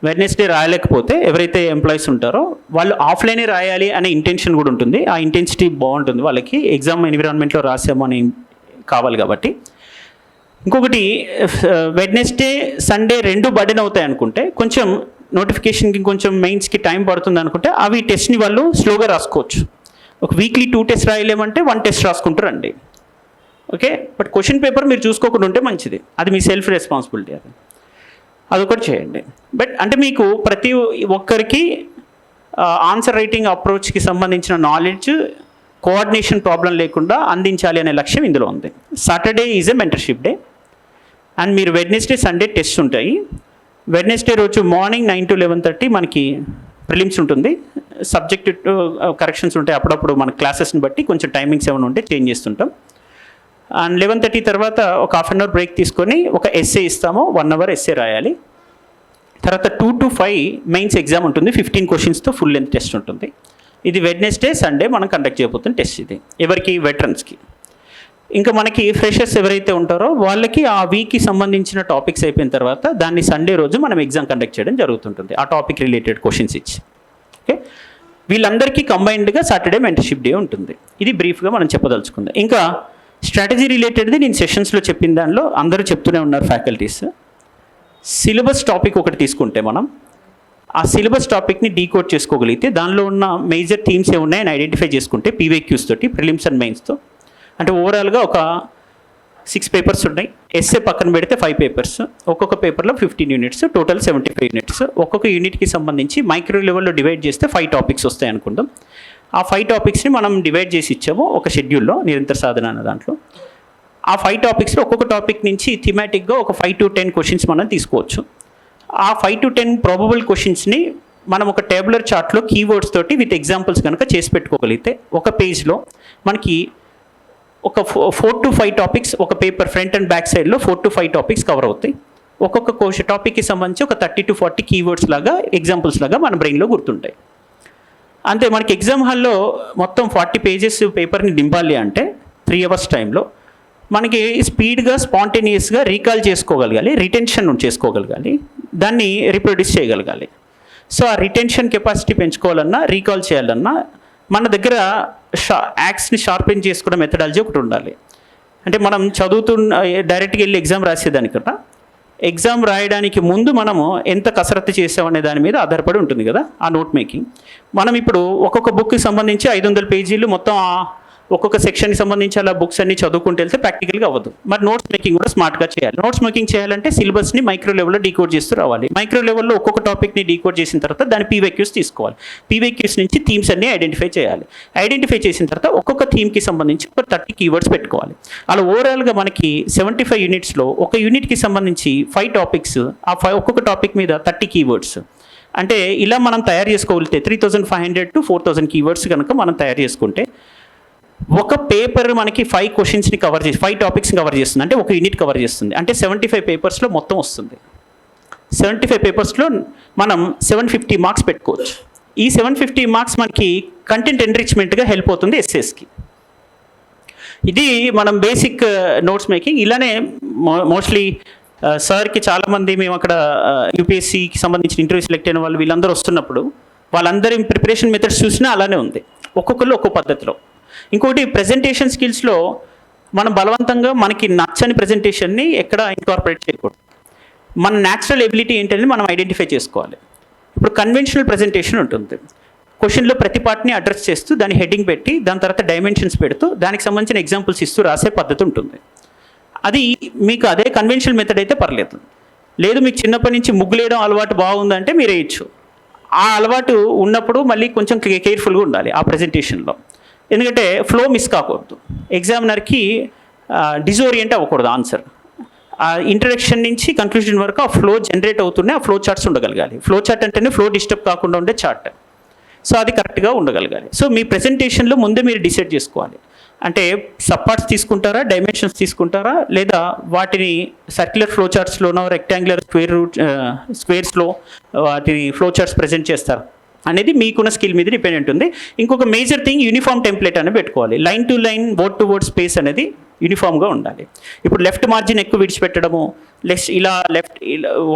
వెడ్నెస్డే రాయలేకపోతే ఎవరైతే ఎంప్లాయీస్ ఉంటారో వాళ్ళు ఆఫ్లైనే రాయాలి అనే ఇంటెన్షన్ కూడా ఉంటుంది. ఆ ఇంటెన్సిటీ బాగుంటుంది వాళ్ళకి, ఎగ్జామ్ ఎన్విరాన్మెంట్లో రాసాము అని కావాలి కాబట్టి. ఇంకొకటి వెడ్నెస్డే సండే 2 బర్డెన్ అవుతాయి అనుకుంటే కొంచెం నోటిఫికేషన్కి కొంచెం మెయిన్స్కి టైం పడుతుంది అనుకుంటే అవి టెస్ట్ని వాళ్ళు స్లోగా రాసుకోవచ్చు. ఒక వీక్లీ 2 టెస్ట్ రాయలేమంటే 1 టెస్ట్ రాసుకుంటారండి. ఓకే, బట్ క్వశ్చన్ పేపర్ మీరు చూసుకోకుండా ఉంటే మంచిది, అది మీ సెల్ఫ్ రెస్పాన్సిబిలిటీ, అదొకటి చేయండి. బట్ అంటే మీకు ప్రతి ఒక్కరికి ఆన్సర్ రైటింగ్ అప్రోచ్కి సంబంధించిన నాలెడ్జ్ కోఆర్డినేషన్ ప్రాబ్లం లేకుండా అందించాలి అనే లక్ష్యం ఇందులో ఉంది. Saturday is a mentorship day and మీరు వెడ్నెస్డే సండే టెస్ట్ ఉంటాయి. వెడ్నెస్డే రోజు మార్నింగ్ 9 to 11:30 మనకి ప్రిలిమ్స్ ఉంటుంది. సబ్జెక్ట్ కరెక్షన్స్ ఉంటాయి, అప్పుడప్పుడు మన క్లాసెస్ని బట్టి కొంచెం టైమింగ్స్ ఏమైనా ఉంటే చేంజ్ చేస్తుంటాం. అండ్ 11:30 తర్వాత ఒక 1/2 hour బ్రేక్ తీసుకొని ఒక ఎస్ఏ ఇస్తాము, 1 hour ఎస్ఏ రాయాలి. తర్వాత 2 to 5 మెయిన్స్ ఎగ్జామ్ ఉంటుంది, 15 questions ఫుల్ లెంత్ టెస్ట్ ఉంటుంది. ఇది వెడ్నెస్డే సండే మనం కండక్ట్ చేయబోతున్న టెస్ట్. ఇది ఎవరికి? వెటరన్స్కి. ఇంకా మనకి ఫ్రెషర్స్ ఎవరైతే ఉంటారో వాళ్ళకి ఆ వీక్కి సంబంధించిన టాపిక్స్ అయిపోయిన తర్వాత దాన్ని సండే రోజు మనం ఎగ్జామ్ కండక్ట్ చేయడం జరుగుతుంటుంది, ఆ టాపిక్ రిలేటెడ్ క్వశ్చన్స్ ఇచ్చి. ఓకే, వీళ్ళందరికీ కంబైన్డ్గా సాటర్డే మెంటర్షిప్ డే ఉంటుంది. ఇది బ్రీఫ్గా మనం చెప్పదలుచుకుంది. ఇంకా స్ట్రాటజీ రిలేటెడ్ది నేను సెషన్స్లో చెప్పిన దానిలో అందరూ చెప్తూనే ఉన్నారు ఫ్యాకల్టీస్. సిలబస్ టాపిక్ ఒకటి తీసుకుంటే మనం ఆ సిలబస్ టాపిక్ని డీకోడ్ చేసుకోగలిగితే దానిలో ఉన్న మేజర్ థీమ్స్ ఏమున్నాయని ఐడెంటిఫై చేసుకుంటే పీవైక్యూస్ తోటి, ప్రిలిమ్స్ అండ్ మెయిన్స్తో, అంటే ఓవరాల్గా ఒక 6 పేపర్స్ ఉన్నాయి. ఎస్ఏ పక్కన పెడితే 5 పేపర్స్, ఒక్కొక్క పేపర్లో 15 units, టోటల్ 75 units. ఒక్కొక్క యూనిట్కి సంబంధించి మైక్రో లెవెల్లో డివైడ్ చేస్తే 5 topics వస్తాయి అనుకుందాం. ఆ 5 topicsని మనం డివైడ్ చేసి ఇచ్చాము ఒక షెడ్యూల్లో, నిరంతర సాధన అన్న దాంట్లో. ఆ 5 topicsలో ఒక్కొక్క టాపిక్ నుంచి థీమాటిక్గా ఒక 5 to 10 questions మనం తీసుకోవచ్చు. ఆ 5 to 10 ప్రాబబుల్ క్వశ్చన్స్ని మనం ఒక టేబులర్ చార్ట్లో కీవర్డ్స్ తోటి విత్ ఎగ్జాంపుల్స్ కనుక చేసి పెట్టుకోగలిగితే ఒక పేజ్లో మనకి ఒక 4 to 5 topics ఒక పేపర్ ఫ్రంట్ అండ్ బ్యాక్ సైడ్లో 4 to 5 topics కవర్ అవుతాయి. ఒక్కొక్క టాపిక్కి సంబంధించి ఒక 30 to 40 కీవర్డ్స్ లాగా, ఎగ్జాంపుల్స్ లాగా మన బ్రెయిన్లో గుర్తుంటాయి. అంతే, మనకి ఎగ్జామ్ హాల్లో మొత్తం 40 pages పేపర్ని నింపాలి అంటే 3 hours టైంలో మనకి స్పీడ్గా స్పాంటేనియస్గా రీకాల్ చేసుకోగలగాలి, రిటెన్షన్ చేసుకోగలగాలి, దాన్ని రీప్రొడ్యూస్ చేయగలగాలి. సో ఆ రిటెన్షన్ కెపాసిటీ పెంచుకోవాలన్నా, రీకాల్ చేయాలన్నా మన దగ్గర యాక్ట్స్ని షార్పెన్ చేసుకునే మెథడాలజీ ఒకటి ఉండాలి. అంటే మనం డైరెక్ట్గా వెళ్ళి ఎగ్జామ్ రాసేదానికన్నా ఎగ్జామ్ రాయడానికి ముందు మనము ఎంత కసరత్తు చేసామనే దాని మీద ఆధారపడి ఉంటుంది కదా ఆ నోట్ మేకింగ్. మనం ఇప్పుడు ఒక్కొక్క బుక్కి సంబంధించి 500 pages మొత్తం ఒక్కొక్క సెక్షన్కి సంబంధించి అలా బుక్స్ అన్ని చదువుకుంటూ వెళ్తే ప్రాక్టికల్గా అవ్వదు. మరి నోట్స్ మేకింగ్ కూడా స్మార్ట్గా చేయాలి. నోట్స్ మేకింగ్ చేయాలంటే సిలబస్ని మైక్రో లెవెల్లో డీకోడ్ చేస్తూ రావాలి. మైక్రో లెవెల్లో ఒక్కొక్క టాపిక్ని డీకోడ్ చేసిన తర్వాత దాని పీవైక్యూస్ తీసుకోవాలి. పీవైక్యూస్ నుంచి థీమ్స్ అన్ని ఐడెంటిఫై చేయాలి. ఐడెంటిఫై చేసిన తర్వాత ఒక్కొక్క థీమ్కి సంబంధించి ఒక 30 keywords పెట్టుకోవాలి. అలా ఓవరాల్గా మనకి 75 unitsలో ఒక యూనిట్కి సంబంధించి 5 topics, ఆ ఒక్కొక్క టాపిక్ మీద 30 keywords. అంటే ఇలా మనం తయారు చేసుకోగలిగితే 3500 to 4000 keywords కనుక మనం తయారు చేసుకుంటే ఒక పేపర్ మనకి 5 questionsని కవర్ చేసి 5 topicsని కవర్ చేస్తుంది, అంటే ఒక యూనిట్ కవర్ చేస్తుంది. అంటే 75 papersలో మొత్తం వస్తుంది. 75 papersలో మనం 750 marks పెట్టుకోవచ్చు. ఈ 750 marks మనకి కంటెంట్ ఎన్రిచ్మెంట్గా హెల్ప్ అవుతుంది ఎస్ఎస్కి. ఇది మనం బేసిక్ నోట్స్ మేకింగ్. ఇలానే మోస్ట్లీ సార్కి చాలామంది మేము అక్కడ యూపీఎస్సీకి సంబంధించిన ఇంటర్వ్యూ సెలెక్ట్ అయిన వాళ్ళు వీళ్ళందరూ వస్తున్నప్పుడు వాళ్ళందరి ప్రిపరేషన్ మెథడ్స్ చూసినా అలానే ఉంది, ఒక్కొక్కరు ఒక్కో పద్ధతిలో. ఇంకోటి ప్రెజెంటేషన్ స్కిల్స్లో మనం బలవంతంగా మనకి నచ్చని ప్రెజెంటేషన్ని ఎక్కడ ఇన్కార్పొరేట్ చేయకూడదు. మన న్యాచురల్ ఎబిలిటీ ఏంటనేది మనం ఐడెంటిఫై చేసుకోవాలి. ఇప్పుడు కన్వెన్షనల్ ప్రెజెంటేషన్ ఉంటుంది, క్వశ్చన్లో ప్రతి పార్ట్ని అడ్రస్ చేస్తూ దాని హెడ్డింగ్ పెట్టి దాని తర్వాత డైమెన్షన్స్ పెడుతూ దానికి సంబంధించిన ఎగ్జాంపుల్స్ ఇస్తూ రాసే పద్ధతి ఉంటుంది. అది మీకు అదే కన్వెన్షనల్ మెథడ్ అయితే పర్లేదు. లేదు మీకు చిన్నప్పటి నుంచి ముగ్గులేయడం అలవాటు బాగుందంటే మీరు వేయచ్చు. ఆ అలవాటు ఉన్నప్పుడు మళ్ళీ కొంచెం కేర్ఫుల్గా ఉండాలి ఆ ప్రజెంటేషన్లో, ఎందుకంటే ఫ్లో మిస్ కాకూడదు. ఎగ్జామినర్కి డిజోరియంట్ అవ్వకూడదు ఆన్సర్. ఆ ఇంట్రడక్షన్ నుంచి కంక్లూజన్ వరకు ఆ ఫ్లో జనరేట్ అవుతూనే ఆ ఫ్లో చార్ట్స్ ఉండగలగాలి. ఫ్లో చార్ట్ అంటేనే ఫ్లో డిస్టర్బ్ కాకుండా ఉండే చార్ట్. సో అది కరెక్ట్గా ఉండగలగాలి. సో మీ ప్రెజెంటేషన్లో ముందే మీరు డిసైడ్ చేసుకోవాలి, అంటే సబ్ పార్ట్స్ తీసుకుంటారా, డైమెన్షన్స్ తీసుకుంటారా, లేదా వాటిని సర్క్యులర్ ఫ్లో చార్ట్స్లోనో రెక్టాంగులర్ స్క్వేర్స్లో వాటిని ఫ్లో చార్ట్స్ ప్రజెంట్ చేస్తారు అనేది మీకున్న స్కిల్ మీద డిపెండెంట్ ఉంది. ఇంకొక మేజర్ థింగ్ యూనిఫామ్ టెంప్లెట్ అని పెట్టుకోవాలి. Line to line, word to word space అనేది యూనిఫామ్గా ఉండాలి. ఇప్పుడు లెఫ్ట్ మార్జిన్ ఎక్కువ విడిచిపెట్టడము, ఇలా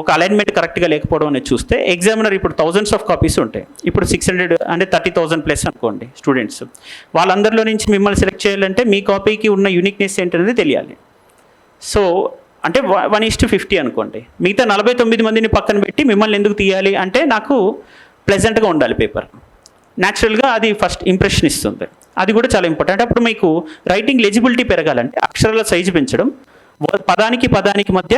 ఒక అలైన్మెంట్ కరెక్ట్గా లేకపోవడం అనేది చూస్తే ఎగ్జామినర్ ఇప్పుడు థౌజండ్స్ ఆఫ్ కాపీస్ ఉంటాయి. ఇప్పుడు 600 అంటే 30,000 ప్లస్ అనుకోండి స్టూడెంట్స్. వాళ్ళందరిలో నుంచి మిమ్మల్ని సెలెక్ట్ చేయాలంటే మీ కాపీకి ఉన్న యూనిక్నెస్ ఏంటనేది తెలియాలి. సో అంటే 1:50 అనుకోండి. మిగతా 49 మందిని పక్కన పెట్టి మిమ్మల్ని ఎందుకు తీయాలి అంటే నాకు ప్లెజెంట్గా ఉండాలి పేపర్. న్యాచురల్గా అది ఫస్ట్ ఇంప్రెషన్ ఇస్తుంది. అది కూడా చాలా ఇంపార్టెంట్. అప్పుడు మీకు రైటింగ్ లెజిబిలిటీ పెరగాలంటే అక్షరాల సైజు పెంచడం, పదానికి మధ్య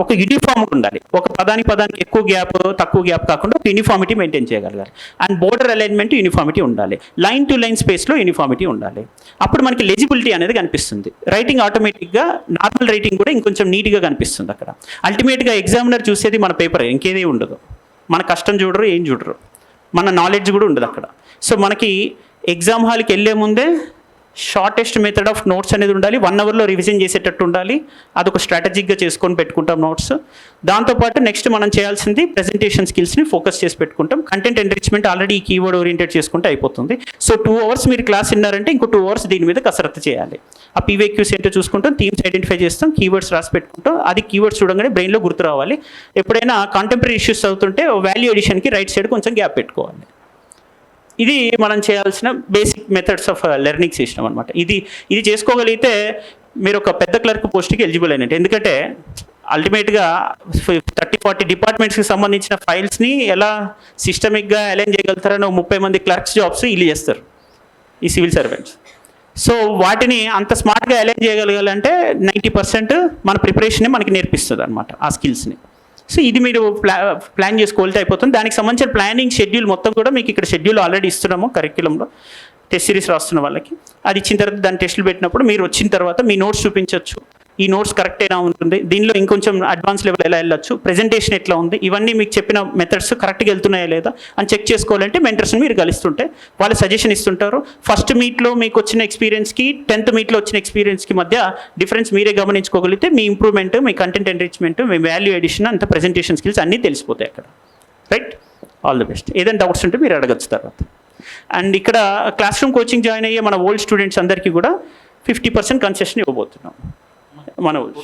ఒక యూనిఫామ్ ఉండాలి. ఒక పదానికి ఎక్కువ గ్యాప్ తక్కువ గ్యాప్ కాకుండా ఒక యూనిఫామిటీ మెయింటైన్ చేయగలగాలి. అండ్ బోర్డర్ అలైన్మెంట్ యూనిఫామిటీ ఉండాలి. లైన్ టు లైన్ స్పేస్లో యూనిఫామిటీ ఉండాలి. అప్పుడు మనకి లెజిబిలిటీ అనేది కనిపిస్తుంది. రైటింగ్ ఆటోమేటిక్గా నార్మల్ రైటింగ్ కూడా ఇంకొంచెం నీట్గా కనిపిస్తుంది అక్కడ. అల్టిమేట్గా ఎగ్జామినర్ చూసేది మన పేపర్, ఇంకేదే ఉండదు. మన కష్టం చూడరు, ఏం చూడరు, మన నాలెడ్జ్ కూడా ఉండదు అక్కడ. సో మనకి ఎగ్జామ్ హాల్కి వెళ్ళే ముందే షార్టెస్ట్ మెథడ్ ఆఫ్ నోట్స్ అనేది ఉండాలి. 1 అవర్లో రివిజన్ చేసేటట్టు ఉండాలి. అదొక స్ట్రాటజిక్గా చేసుకొని పెట్టుకుంటాం నోట్స్. దాంతోపాటు నెక్స్ట్ మనం చేయాల్సింది ప్రెజెంటేషన్ స్కిల్స్ని ఫోకస్ చేసి పెట్టుకుంటాం. కంటెంట్ ఎన్రిచ్మెంట్ ఆల్రెడీ ఈ కీవర్డ్ ఓరియంటెడ్ చేసుకుంటే అయిపోతుంది. సో 2 అవర్స్ మీరు క్లాస్ విన్నారంటే ఇంకో 2 అవర్స్ దీని మీద కసరత్తు చేయాలి. ఆ పీవైక్యూస్ ఏంటో చూసుకుంటాం, థీమ్స్ ఐడెంటిఫై చేస్తాం, కీవర్డ్స్ రాసి పెట్టుకుంటాం. అది కీవర్డ్స్ చూడగానే బ్రెయిన్లో గుర్తు రావాలి. ఎప్పుడైనా కాంటెంపరీ ఇష్యూస్ అవుతుంటే వాల్యూ ఎడిషన్కి రైట్ సైడ్ కొంచెం గ్యాప్ పెట్టుకోవాలి. ఇది మనం చేయాల్సిన basic methods of learning system అనమాట. ఇది చేసుకోగలిగితే మీరు ఒక పెద్ద క్లర్క్ పోస్ట్కి ఎలిజిబుల్ అయినట్టు. ఎందుకంటే అల్టిమేట్గా 30-40 డిపార్ట్మెంట్స్కి సంబంధించిన ఫైల్స్ని ఎలా సిస్టమిక్గా అలైన్ చేయగలుగుతారని 30 మంది క్లర్క్స్ జాబ్స్ వీళ్ళు చేస్తారు, ఈ సివిల్ సర్వెంట్స్. సో వాటిని అంత స్మార్ట్గా అలైన్ చేయగలగాలంటే 90% మన ప్రిపరేషనే మనకి నేర్పిస్తుంది అనమాట ఆ స్కిల్స్ని. సో ఇది మీరు ప్లాన్ చేసుకోవాలంటే అయిపోతుంది. దానికి సంబంధించిన ప్లానింగ్ షెడ్యూల్ మొత్తం కూడా మీకు ఇక్కడ షెడ్యూల్ ఆల్రెడీ ఇస్తున్నాము కరిక్యులంలో. టెస్ట్ సిరీస్ రాస్తున్న వాళ్ళకి అది ఇచ్చిన తర్వాత దాన్ని టెస్టులు పెట్టినప్పుడు మీరు వచ్చిన తర్వాత మీ నోట్స్ చూపించవచ్చు. ఈ నోట్స్ కరెక్ట్ అయినా ఉంటుంది, దీనిలో ఇంకొంచెం అడ్వాన్స్ లెవెల్ ఎలా వెళ్ళొచ్చు, ప్రెజెంటేషన్ ఎట్లా ఉంది, ఇవన్నీ మీకు చెప్పిన మెథడ్స్ కరెక్ట్గా వెళ్తున్నాయా లేదా అని చెక్ చేసుకోవాలంటే మెంటర్స్ని మీరు కలుస్తుంటే వాళ్ళు సజెషన్ ఇస్తుంటారు. ఫస్ట్ మీట్లో మీకు వచ్చిన ఎక్స్పీరియన్స్కి 10th మీట్లో వచ్చిన ఎక్స్పీరియన్స్కి మధ్య డిఫరెన్స్ మీరే గమనించుకోగలిగితే మీ ఇంప్రూవ్మెంట్, మీ కంటెంట్ ఎన్రిచ్మెంట్, మీ వాల్యూ ఎడిషన్, అంత ప్రెజెంటేషన్ స్కిల్స్ అన్నీ తెలిసిపోతాయి అక్కడ. Right, all the best. ఏదైనా డౌట్స్ ఉంటే మీరు అడగచ్చు తర్వాత. అండ్ ఇక్కడ క్లాస్ రూమ్ కోచింగ్ జాయిన్ అయ్యే మన ఓల్డ్ స్టూడెంట్స్ అందరికీ కూడా 50% కన్సెషన్ ఇవ్వబోతున్నాం మన ఓల్డ్.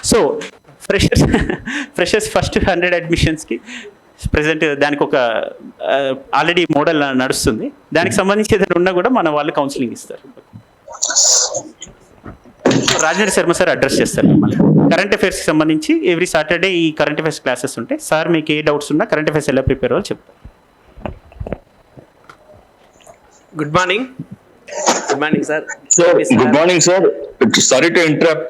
సో ఫ్రెషర్స్ ఫస్ట్ 100 అడ్మిషన్స్కి ప్రెసెంట్ దానికి ఒక ఆల్రెడీ మోడల్ నడుస్తుంది. దానికి సంబంధించి ఏదైనా ఉన్నా కూడా మన వాళ్ళు కౌన్సిలింగ్ ఇస్తారు. రాజేంద్ర శర్మ సార్ అడ్రస్ చేస్తారు మిమ్మల్ని. కరెంట్ అఫైర్స్కి సంబంధించి ఎవ్రీ సాటర్డే ఈ కరెంట్ అఫైర్స్ క్లాసెస్ ఉంటాయి. సార్ మీకు ఏ డౌట్స్ ఉన్నా కరెంట్ అఫైర్స్ ఎలా ప్రిపేర్ అవ్వాలో చెప్తారు. Good morning. Good morning sir. Good morning, sir. Sorry to interrupt.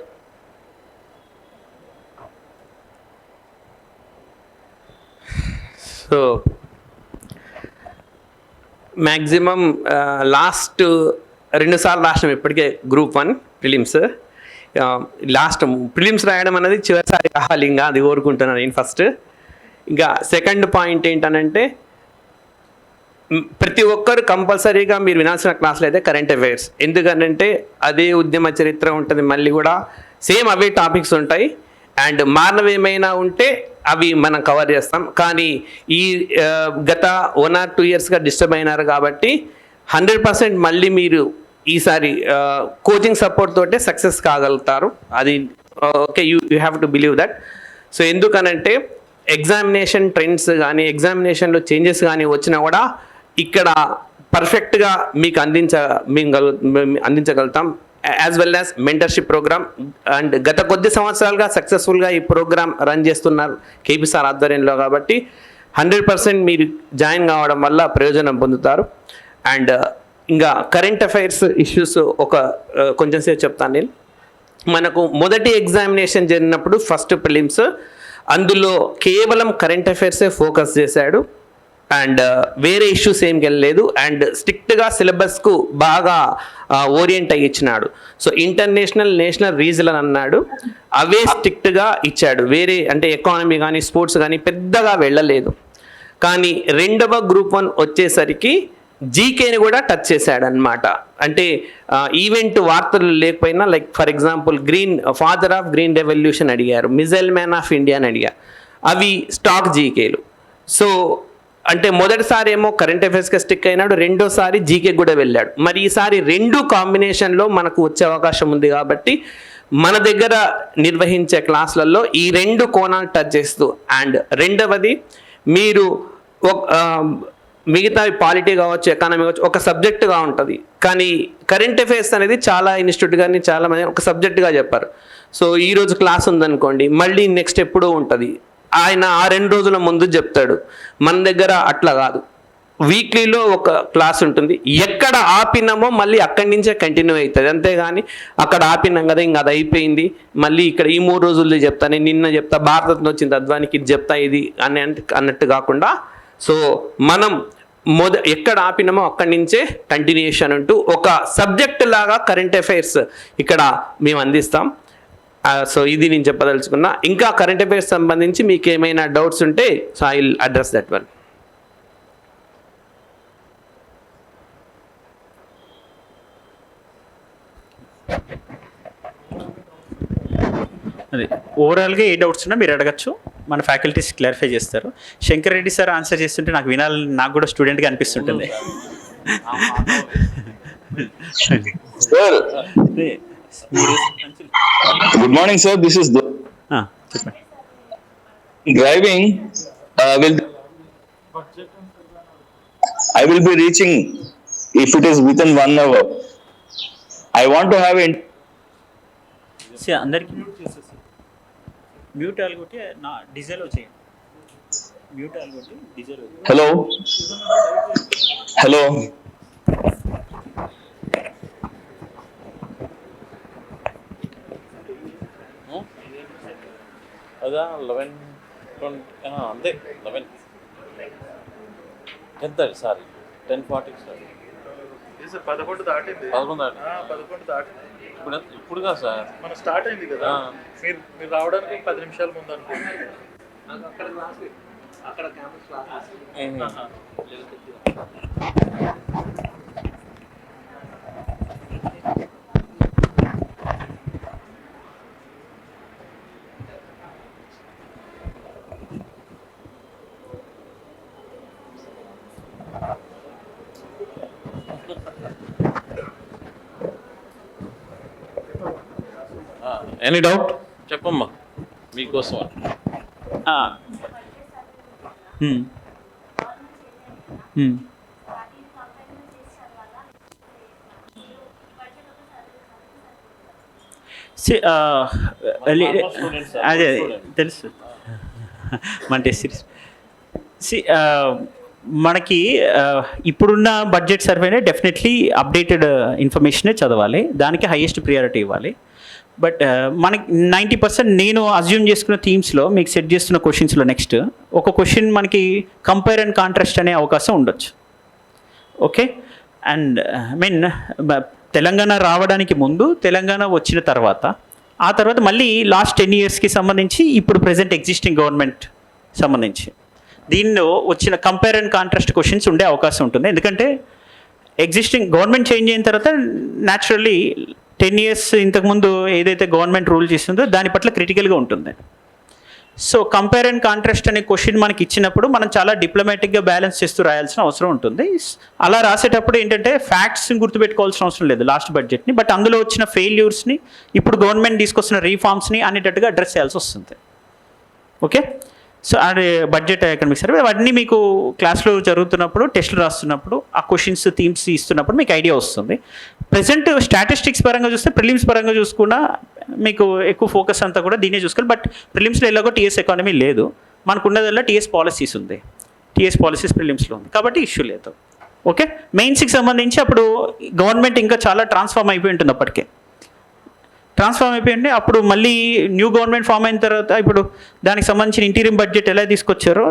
So maximum last 2 సార్లు రాసినాం ఇప్పటికే గ్రూప్ 1 ప్రిలిమ్స్. లాస్ట్ ప్రిలిమ్స్ రాయడం అనేది చివరిసారి కావాలి, ఇంకా అది కోరుకుంటున్నాను నేను ఫస్ట్. ఇంకా సెకండ్ పాయింట్ ఏంటనంటే ప్రతి ఒక్కరు కంపల్సరీగా మీరు వినాల్సిన క్లాసులు అయితే కరెంట్ అఫైర్స్. ఎందుకంటే అదే ఉద్యమ చరిత్ర ఉంటుంది, మళ్ళీ కూడా సేమ్ అవే టాపిక్స్ ఉంటాయి. అండ్ మారినవి ఏమైనా ఉంటే అవి మనం కవర్ చేస్తాం. కానీ ఈ గత 1 or 2 yearsగా డిస్టర్బ్ అయినారు కాబట్టి 100% మళ్ళీ మీరు ఈసారి కోచింగ్ సపోర్ట్ తోటే సక్సెస్ కాగలుగుతారు. అది okay, you have to believe that. So ఎందుకనంటే ఎగ్జామినేషన్ ట్రెండ్స్ కానీ ఎగ్జామినేషన్లో చేంజెస్ కానీ వచ్చినా కూడా ఇక్కడ పర్ఫెక్ట్గా మీకు అందించగలుగుతాం. As well as mentorship programme. And గత కొద్ది సంవత్సరాలుగా సక్సెస్ఫుల్గా ఈ ప్రోగ్రామ్ రన్ చేస్తున్నారు కేపీ సార్ ఆధ్వర్యంలో. కాబట్టి 100% మీరు జాయిన్ కావడం వల్ల ప్రయోజనం పొందుతారు. అండ్ ఇంకా కరెంట్ అఫైర్స్ ఇష్యూస్ కొంచెం సేపు చెప్తాను నేను. మనకు మొదటి ఎగ్జామినేషన్ జరిగినప్పుడు ఫస్ట్ ప్రిలిమ్స్ అందులో కేవలం కరెంట్ అఫైర్సే ఫోకస్ చేశాడు అండ్ వేరే ఇష్యూస్ ఏం వెళ్ళలేదు అండ్ స్ట్రిక్ట్గా సిలబస్కు బాగా ఓరియంట్ అయ్యి ఇచ్చినాడు. సో ఇంటర్నేషనల్, నేషనల్, రీజనల్ అన్నాడు, అవే స్ట్రిక్ట్గా ఇచ్చాడు. వేరే అంటే ఎకానమీ కానీ స్పోర్ట్స్ కానీ పెద్దగా వెళ్ళలేదు. కానీ రెండవ గ్రూప్ 1 వచ్చేసరికి జీకేని కూడా టచ్ చేశాడు అనమాట. అంటే ఈవెంట్ వార్తలు లేకపోయినా like for example father of green revolution అడిగారు, మిజైల్ మ్యాన్ ఆఫ్ ఇండియా అని అడిగారు, అవి స్టాక్ జీకేలు. సో అంటే మొదటిసారి ఏమో కరెంట్ అఫైర్స్కి స్టిక్ అయినాడు, రెండోసారి జీకే కూడా వెళ్ళాడు. మరి ఈసారి 2 కాంబినేషన్లో మనకు వచ్చే అవకాశం ఉంది కాబట్టి మన దగ్గర నిర్వహించే క్లాసులలో ఈ 2 కోణాలు టచ్ చేస్తూ అండ్ రెండవది మీరు మిగతా పాలిటీ కావచ్చు, ఎకానమీ కావచ్చు, ఒక సబ్జెక్టుగా ఉంటుంది. కానీ కరెంట్ అఫైర్స్ అనేది చాలా ఇన్స్టిట్యూట్ కానీ చాలా మంది ఒక సబ్జెక్టుగా చెప్పారు. సో ఈరోజు క్లాస్ ఉందనుకోండి, మళ్ళీ నెక్స్ట్ ఎప్పుడూ ఉంటుంది, ఆయన ఆ 2 రోజుల ముందు చెప్తాడు. మన దగ్గర అట్లా కాదు, వీక్లీలో ఒక క్లాస్ ఉంటుంది, ఎక్కడ ఆపినామో మళ్ళీ అక్కడి నుంచే కంటిన్యూ అవుతుంది. అంతేగాని అక్కడ ఆపినాం కదా ఇంకా అది అయిపోయింది, మళ్ళీ ఇక్కడ ఈ 3 రోజుల్లో చెప్తా, నేను నిన్న చెప్తా, భారతరత్న వచ్చింది అద్వానికి ఇది చెప్తా, ఇది అన్నట్టు కాకుండా సో మనం ఎక్కడ ఆపినామో అక్కడి నుంచే కంటిన్యూషన్ అంటూ ఒక సబ్జెక్ట్ లాగా కరెంట్ అఫైర్స్ ఇక్కడ మేము అందిస్తాం. సో ఇది నేను చెప్పదలుచుకున్నా. ఇంకా కరెంట్ అఫైర్స్ సంబంధించి మీకు ఏమైనా డౌట్స్ ఉంటే so I will address that one. అదే ఓవరాల్గా ఏ డౌట్స్ ఉన్నా మీరు అడగచ్చు, మన ఫ్యాకల్టీస్ క్లారిఫై చేస్తారు. శంకర్ రెడ్డి సార్ ఆన్సర్ చేస్తుంటే నాకు వినాలని నాకు కూడా స్టూడెంట్గా అనిపిస్తుంటుంది. Sir, good morning, sir. This is చెప్పండి. driving. I will be reaching if it is within 1 hour. I want to have అందరికీ మ్యూట్ చేసేసి మ్యూట్ ఆల్గొట్టి నా డిజైల్ వచ్చేయండి. మ్యూట్ ఆల్గొట్టి డిజైల్. Hello. Hello. అదా 11:20 అంతే 11 10:30 సారీ 10:40 సార్ 11 దాటింది. 11 11 దాటింది. ఇప్పుడుగా సార్ మనం స్టార్ట్ అయింది కదా, మీరు రావడానికి 10 నిమిషాల ముందు అనుకోండి. అక్కడ క్యాంపస్ క్లాస్ ఎనీ డౌట్ చెప్పమ్మా మీకోసం. అదే తెలుసు మన టెస్ట్ సిరీస్. మనకి ఇప్పుడున్న బడ్జెట్ సర్వేనే డెఫినెట్లీ అప్డేటెడ్ ఇన్ఫర్మేషనే చదవాలి, దానికి హైయెస్ట్ ప్రియారిటీ ఇవ్వాలి. బట్ మనకి 90% నేను అజ్యూమ్ చేసుకున్న థీమ్స్లో మీకు సెట్ చేస్తున్న క్వశ్చన్స్లో నెక్స్ట్ ఒక క్వశ్చన్ మనకి కంపేర్ అండ్ కాంట్రాస్ట్ అనే అవకాశం ఉండొచ్చు. ఓకే, అండ్ తెలంగాణ రావడానికి ముందు, తెలంగాణ వచ్చిన తర్వాత, ఆ తర్వాత మళ్ళీ లాస్ట్ 10 yearsకి సంబంధించి ఇప్పుడు ప్రజెంట్ ఎగ్జిస్టింగ్ గవర్నమెంట్ సంబంధించి దీనిలో వచ్చిన కంపేర్ అండ్ కాంట్రాస్ట్ క్వశ్చన్స్ ఉండే అవకాశం ఉంటుంది. ఎందుకంటే ఎగ్జిస్టింగ్ గవర్నమెంట్ చేంజ్ అయిన తర్వాత న్యాచురల్లీ 10 years ఇంతకుముందు ఏదైతే గవర్నమెంట్ రూల్ చేస్తుందో దాని పట్ల క్రిటికల్గా ఉంటుంది. సో కంపేర్ అండ్ కాంట్రాస్ట్ అనే క్వశ్చన్ మనకి ఇచ్చినప్పుడు మనం చాలా డిప్లొమాటిక్గా బ్యాలెన్స్ చేస్తూ రాయాల్సిన అవసరం ఉంటుంది. అలా రాసేటప్పుడు ఏంటంటే ఫ్యాక్ట్స్ని గుర్తుపెట్టుకోవాల్సిన అవసరం లేదు లాస్ట్ బడ్జెట్ని, బట్ అందులో వచ్చిన ఫెయిల్యూర్స్ని, ఇప్పుడు గవర్నమెంట్ తీసుకొస్తున్న రీఫార్మ్స్ని అనేటట్టుగా అడ్రస్ చేయాల్సి వస్తుంది. ఓకే, సో అది బడ్జెట్ ఎకనామిక్ సర్వే, అవన్నీ మీకు క్లాస్లో జరుగుతున్నప్పుడు, టెస్టులు రాస్తున్నప్పుడు, ఆ క్వశ్చన్స్ థీమ్స్ ఇస్తున్నప్పుడు మీకు ఐడియా వస్తుంది. ప్రజెంట్ స్టాటిస్టిక్స్ పరంగా చూస్తే, ప్రిలిమ్స్ పరంగా చూసుకున్నా మీకు ఎక్కువ ఫోకస్ అంతా కూడా దీనే చూసుకోవాలి. బట్ ప్రిలిమ్స్లో ఎలాగో టీఎస్ ఎకానమీ లేదు, మనకు ఉన్నదల్లా టీఎస్ పాలసీస్ ఉంది, టీఎస్ పాలసీస్ ప్రిలిమ్స్లో ఉంది కాబట్టి ఇష్యూ లేదు. ఓకే, మెయిన్స్కి సంబంధించి అప్పుడు గవర్నమెంట్ ఇంకా చాలా ట్రాన్స్ఫార్మ్ అయిపోయి ఉంటుంది అప్పటికే. ట్రాన్స్ఫార్మ్ అయిపోయింది. అప్పుడు మళ్ళీ న్యూ గవర్నమెంట్ ఫామ్ అయిన తర్వాత ఇప్పుడు దానికి సంబంధించిన ఇంటీరియం బడ్జెట్ ఎలా తీసుకొచ్చారో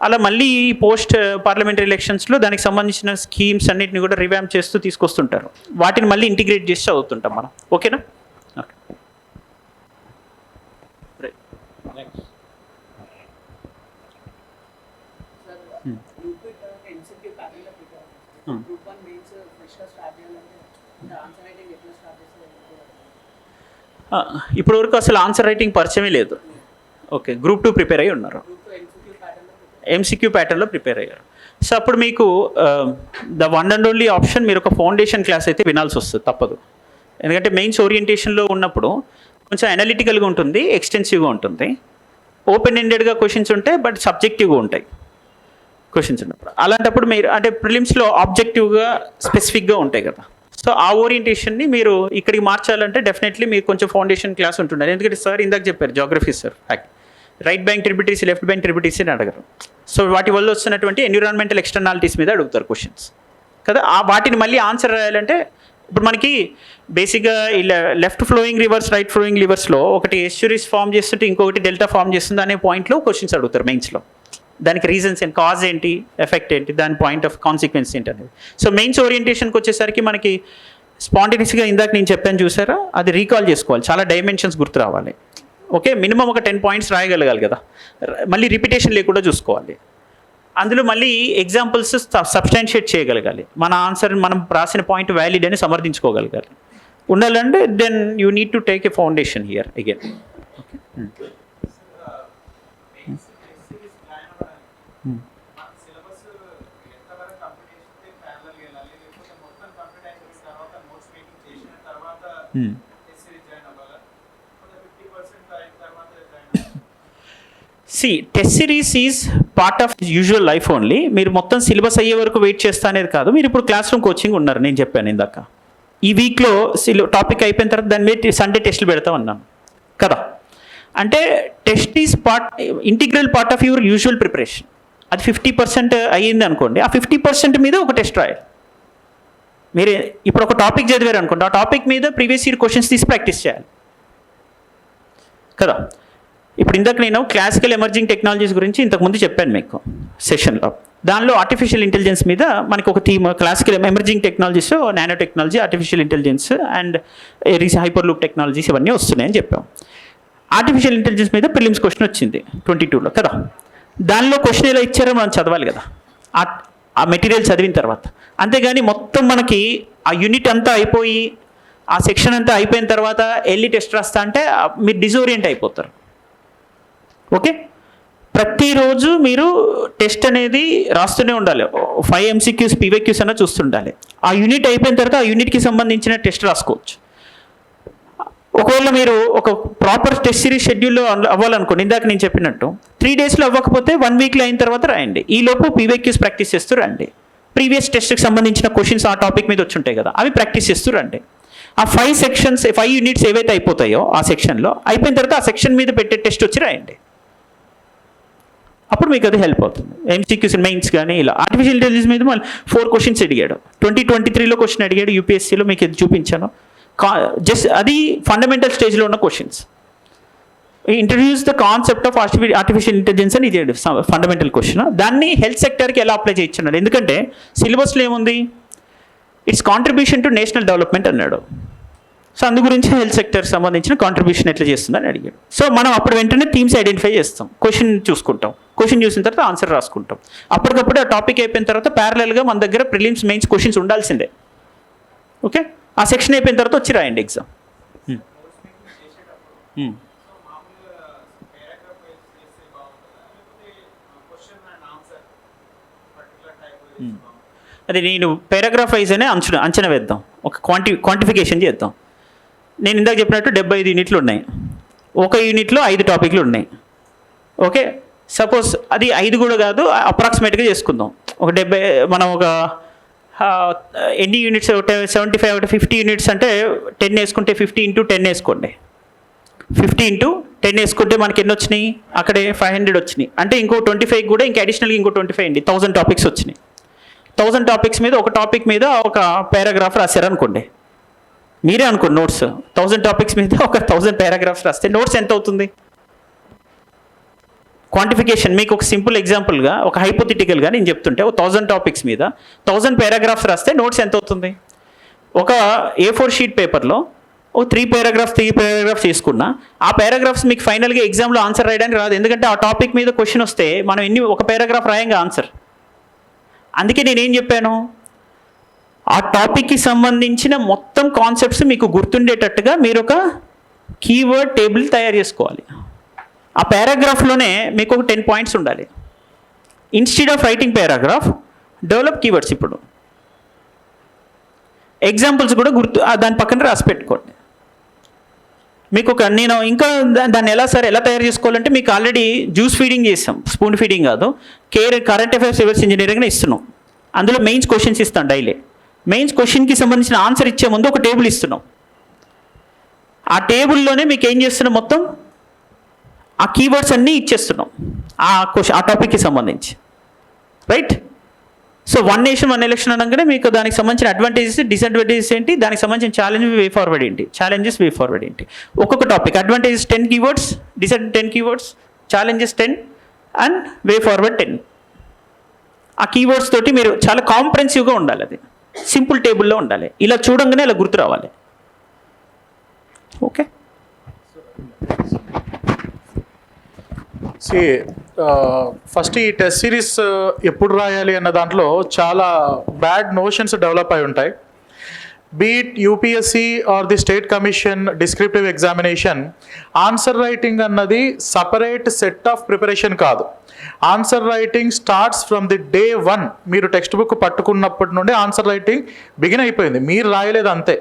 అలా మళ్ళీ పోస్ట్ పార్లమెంటరీ ఎలక్షన్స్లో దానికి సంబంధించిన స్కీమ్స్ అన్నిటిని కూడా రివ్యాంప్ చేస్తూ తీసుకొస్తుంటారు. వాటిని మళ్ళీ ఇంటిగ్రేట్ చేసి చదువుతుంటాం మనం. ఓకేనా? ఇప్పటి వరకు అసలు ఆన్సర్ రైటింగ్ పరిచయమే లేదు. ఓకే, గ్రూప్ 2 ప్రిపేర్ అయ్యి ఉన్నారు, ఎంసీక్యూ ప్యాటర్న్లో ప్రిపేర్ అయ్యారు. సో అప్పుడు మీకు the one and only option మీరు ఒక ఫౌండేషన్ క్లాస్ అయితే వినాల్సి వస్తుంది, తప్పదు. ఎందుకంటే మెయిన్స్ ఓరియంటేషన్లో ఉన్నప్పుడు కొంచెం అనలిటికల్గా ఉంటుంది, ఎక్స్టెన్సివ్గా ఉంటుంది, ఓపెన్ ఎండెడ్గా క్వశ్చన్స్ ఉంటాయి, బట్ సబ్జెక్టివ్గా ఉంటాయి క్వశ్చన్స్ ఉన్నప్పుడు. అలాంటప్పుడు మీరు అంటే ప్రిలిమ్స్లో ఆబ్జెక్టివ్గా స్పెసిఫిక్గా ఉంటాయి కదా. సో ఆ ఓరియంటేషన్ని మీరు ఇక్కడికి మార్చాలంటే డెఫినెట్లీ మీకు కొంచెం ఫౌండేషన్ క్లాస్ ఉంటుండాలి. ఎందుకంటే సార్ ఇందాక చెప్పారు geography sir, right bank tributaries, left bank tributaries అని అడగరు. సో వాటి వల్ల వస్తున్నటువంటి ఎన్విరాన్మెంటల్ ఎక్స్టర్నాలిటీస్ మీద అడుగుతారు క్వశ్చన్స్ కదా. వాటిని మళ్ళీ ఆన్సర్ రాయాలంటే ఇప్పుడు మనకి బేసిక్గా ఇలా left flowing reverse, right flowing రివర్స్లో ఒకటి ఎస్యూరీస్ ఫామ్ చేస్తుంటే ఇంకొకటి డెల్టా ఫామ్ చేస్తుంది అనే పాయింట్లో క్వశ్చన్స్ అడుగుతారు మెయిన్స్లో. దానికి రీజన్స్ ఏంటి, కాజ్ ఏంటి, ఎఫెక్ట్ ఏంటి, దాని పాయింట్ ఆఫ్ కాన్సిక్వెన్స్ ఏంటి అనేది. సో మెయిన్స్ ఓరియంటేషన్కి వచ్చేసరికి మనకి స్పాంటేనియస్గా ఇందాక నేను చెప్పాను చూసారా, అది రీకాల్ చేసుకోవాలి, చాలా డైమెన్షన్స్ గుర్తు రావాలి. ఓకే, మినిమం ఒక 10 పాయింట్స్ రాయగలగాలి కదా, మళ్ళీ రిపిటేషన్ లేకుండా చూసుకోవాలి. అందులో మళ్ళీ ఎగ్జాంపుల్స్ సబ్స్టాన్షియేట్ చేయగలగాలి, మన ఆన్సర్ మనం రాసిన పాయింట్ వ్యాలిడ్ అని సమర్థించుకోగలగాలి ఉండాలంటే then you need to take a foundation here again. Okay, test series is part of usual life only. మీరు మొత్తం సిలబస్ అయ్యే వరకు వెయిట్ చేస్తా అనేది కాదు. మీరు ఇప్పుడు క్లాస్ రూమ్ కోచింగ్ ఉన్నారు, నేను చెప్పాను ఇందాక. ఈ వీక్లో టాపిక్ అయిపోయిన తర్వాత దాని మీద సండే టెస్ట్లు పెడతాం అన్నాను కదా. అంటే test is integral part of your usual preparation. అది 50% అయ్యింది అనుకోండి, ఆ 50% మీద ఒక టెస్ట్ రాయాలి. మీరు ఇప్పుడు ఒక టాపిక్ చదివారు అనుకోండి, ఆ టాపిక్ మీద ప్రీవియస్ ఇయర్ క్వశ్చన్స్ తీసి ప్రాక్టీస్ చేయాలి కదా. ఇప్పుడు ఇందాక నేను క్లాసికల్ ఎమర్జింగ్ టెక్నాలజీస్ గురించి ఇంతకుముందు చెప్పాను మీకు సెషన్లో. దానిలో ఆర్టిఫిషియల్ ఇంటెలిజెన్స్ మీద మనకి ఒక theme, classical emerging technologies, nano technology, artificial intelligence and hyper loop technologies ఇవన్నీ వస్తున్నాయని చెప్పాం. ఆర్టిఫిషియల్ ఇంటెలిజెన్స్ మీద ప్రిలిమ్స్ క్వశ్చన్ వచ్చింది 22లో కదా. దానిలో క్వశ్చన్ ఎలా ఇచ్చారో మనం చదవాలి కదా ఆ మెటీరియల్ చదివిన తర్వాత. అంతేగాని మొత్తం మనకి ఆ యూనిట్ అంతా అయిపోయి ఆ సెక్షన్ అంతా అయిపోయిన తర్వాత వెళ్ళి టెస్ట్ రాస్తా అంటే మీరు డిజోరియంట్ అయిపోతారు. ఓకే, ప్రతిరోజు మీరు టెస్ట్ అనేది రాస్తూనే ఉండాలి. 5 MCQs PYQs అన్న చూస్తుండాలి. ఆ యూనిట్ అయిపోయిన తర్వాత ఆ యూనిట్కి సంబంధించిన టెస్ట్ రాసుకోవచ్చు. ఒకవేళ మీరు ఒక ప్రాపర్ టెస్ట్ సిరీస్ షెడ్యూల్లో అవ్వాలనుకోండి, ఇందాక నేను చెప్పినట్టు 3 డేస్లో అవ్వకపోతే 1 వీక్లో అయిన తర్వాత రాయండి. ఈలోపు PYQs ప్రాక్టీస్ చేస్తూ రండి. ప్రీవియస్ టెస్ట్కి సంబంధించిన క్వశ్చన్స్ ఆ టాపిక్ మీద వచ్చి ఉంటాయి కదా, అవి ప్రాక్టీస్ చేస్తూ రండి. ఆ 5 యూనిట్స్ ఏవైతే అయిపోతాయో ఆ సెక్షన్లో అయిపోయిన తర్వాత ఆ సెక్షన్ మీద పెట్టే టెస్ట్ వచ్చి రాయండి. అప్పుడు మీకు అది హెల్ప్ అవుతుంది. MCQs మెయిన్స్ కానీ ఇలా. ఆర్టిఫిషియల్ ఇంటెలిజెన్స్ మీద మళ్ళీ 4 క్వశ్చన్స్ అడిగాడు. 2023లో క్వశ్చన్ అడిగాడు UPSCలో, మీకు ఇది చూపించాను. జస్ట్ అది ఫండమెంటల్ స్టేజ్లో ఉన్న questions. Introduce the concept of artificial intelligence అని ఇది ఫండమెంటల్ క్వశ్చన్. దాన్ని హెల్త్ సెక్టర్కి ఎలా అప్లై చేయించున్నాడు, ఎందుకంటే సిలబస్లో ఏముంది, it's contribution to national development అన్నాడు. సో అందు గురించి హెల్త్ సెక్టర్కి సంబంధించిన కాంట్రిబ్యూషన్ ఎట్లా చేస్తుందని అడిగాడు. సో మనం అప్పుడు వెంటనే థీమ్స్ ఐడెంటిఫై చేస్తాం, క్వశ్చన్ చూసుకుంటాం, క్వశ్చన్ చూసిన తర్వాత ఆన్సర్ రాసుకుంటాం. అప్పటికప్పుడు ఆ టాపిక్ అయిపోయిన తర్వాత ప్యారలల్గా మన దగ్గర ప్రిలిమ్స్ మెయిన్స్ క్వశ్చన్స్ ఉండాల్సిందే. ఓకే, ఆ సెక్షన్ అయిపోయిన తర్వాత వచ్చి రాయండి ఎగ్జామ్. అది నేను పారాగ్రాఫ్ వైజ్ అనే అంచనా వేద్దాం, ఒక క్వాంటిఫికేషన్ చేద్దాం. నేను ఇందాక చెప్పినట్టు 75 యూనిట్లు ఉన్నాయి, ఒక యూనిట్లో 5 టాపిక్లు ఉన్నాయి. ఓకే, సపోజ్ అది 5 కూడా కాదు, అప్రాక్సిమేట్గా చేసుకుందాం. ఒక 70, మనం ఒక ఎన్ని యూనిట్స్, 75, 50 యూనిట్స్ అంటే 10 వేసుకుంటే 50 × 10 వేసుకోండి. 50 × 10 వేసుకుంటే మనకి ఎన్ని వచ్చినాయి, అక్కడే 500 వచ్చినాయి. అంటే ఇంకో 25 కూడా ఇంకా అడిషనల్గా ఇంకో 25 అండి, 1000 టాపిక్స్ వచ్చినాయి. 1000 టాపిక్స్ మీద ఒక టాపిక్ మీద ఒక పారాగ్రాఫ్ రాశారనుకోండి, మీరే అనుకోండి, నోట్స్ 1000 టాపిక్స్ మీద ఒక 1000 పారాగ్రాఫ్స్ రాస్తే నోట్స్ ఎంత అవుతుంది? క్వాంటిఫికేషన్ మీకు ఒక సింపుల్ ఎగ్జాంపుల్గా, ఒక హైపోథెటికల్గా నేను చెప్తుంటే, ఒక 1000 టాపిక్స్ మీద 1000 పారాగ్రాఫ్స్ రాస్తే నోట్స్ ఎంత అవుతుంది? ఒక A4 షీట్ పేపర్లో ఓ 3 పారాగ్రాఫ్స్ తీసుకున్నా, ఆ పారాగ్రాఫ్స్ మీకు ఫైనల్గా ఎగ్జామ్లో ఆన్సర్ రాయడానికి రాదు. ఎందుకంటే ఆ టాపిక్ మీద క్వశ్చన్ వస్తే మనం ఒక పారాగ్రాఫ్ రాయంగా ఆన్సర్. అందుకే నేనేం చెప్పాను, ఆ టాపిక్కి సంబంధించిన మొత్తం కాన్సెప్ట్స్ మీకు గుర్తుండేటట్టుగా మీరు ఒక కీవర్డ్ టేబుల్ తయారు చేసుకోవాలి. ఆ పారాగ్రాఫ్లోనే మీకు ఒక 10 పాయింట్స్ ఉండాలి. Instead of writing paragraph, develop keywords. ఇప్పుడు ఎగ్జాంపుల్స్ కూడా దాని పక్కన రాసి పెట్టుకోండి. మీకు నేను ఇంకా దాన్ని ఎలా తయారు చేసుకోవాలంటే, మీకు ఆల్రెడీ జ్యూస్ ఫీడింగ్ చేస్తాం, స్పూన్ ఫీడింగ్ కాదు, కరెంట్ అఫైర్స్ రివర్స్ ఇంజనీరింగ్ ఇస్తున్నాం. అందులో మెయిన్స్ క్వశ్చన్స్ ఇస్తాం డైలీ. మెయిన్స్ క్వశ్చన్కి సంబంధించిన ఆన్సర్ ఇచ్చే ముందు ఒక టేబుల్ ఇస్తున్నాం. ఆ టేబుల్లోనే మీకు ఏం చేస్తున్నాం, మొత్తం ఆ కీవర్డ్స్ అన్నీ ఇచ్చేస్తున్నాం ఆ టాపిక్కి సంబంధించి, రైట్? సో 1 నేషన్ 1 ఎలక్షన్ అనగానే మీకు దానికి సంబంధించిన అడ్వాంటేజెస్, డిసడ్వాంటేజెస్ ఏంటి, దానికి సంబంధించిన ఛాలెంజ్, వే ఫార్వర్డ్ ఏంటి, ఛాలెంజెస్, వే ఫార్వర్డ్ ఏంటి, ఒక్కొక్క topic. Advantages 10 keywords, 10 keywords, challenges 10 and way forward 10. ఆ కీవర్డ్స్ తోటి మీరు చాలా కాంప్రహెన్సివ్గా ఉండాలి. అది సింపుల్ టేబుల్లో ఉండాలి. ఇలా చూడంగానే అలా గుర్తు రావాలి. ఓకే. ఫస్ట్ ఈ టెస్ట్ సిరీస్ ఎప్పుడు రాయాలి అన్న దాంట్లో చాలా బ్యాడ్ నోషన్స్ డెవలప్ అయి ఉంటాయి. Be it UPSC or the state commission descriptive examination, answer writing అన్నది సపరేట్ సెట్ ఆఫ్ ప్రిపరేషన్ కాదు. Answer writing starts from the day 1. మీరు టెక్స్ట్ బుక్ పట్టుకున్నప్పటి నుండి ఆన్సర్ రైటింగ్ బిగిన్ అయిపోయింది, మీరు రాయలేదు అంతే.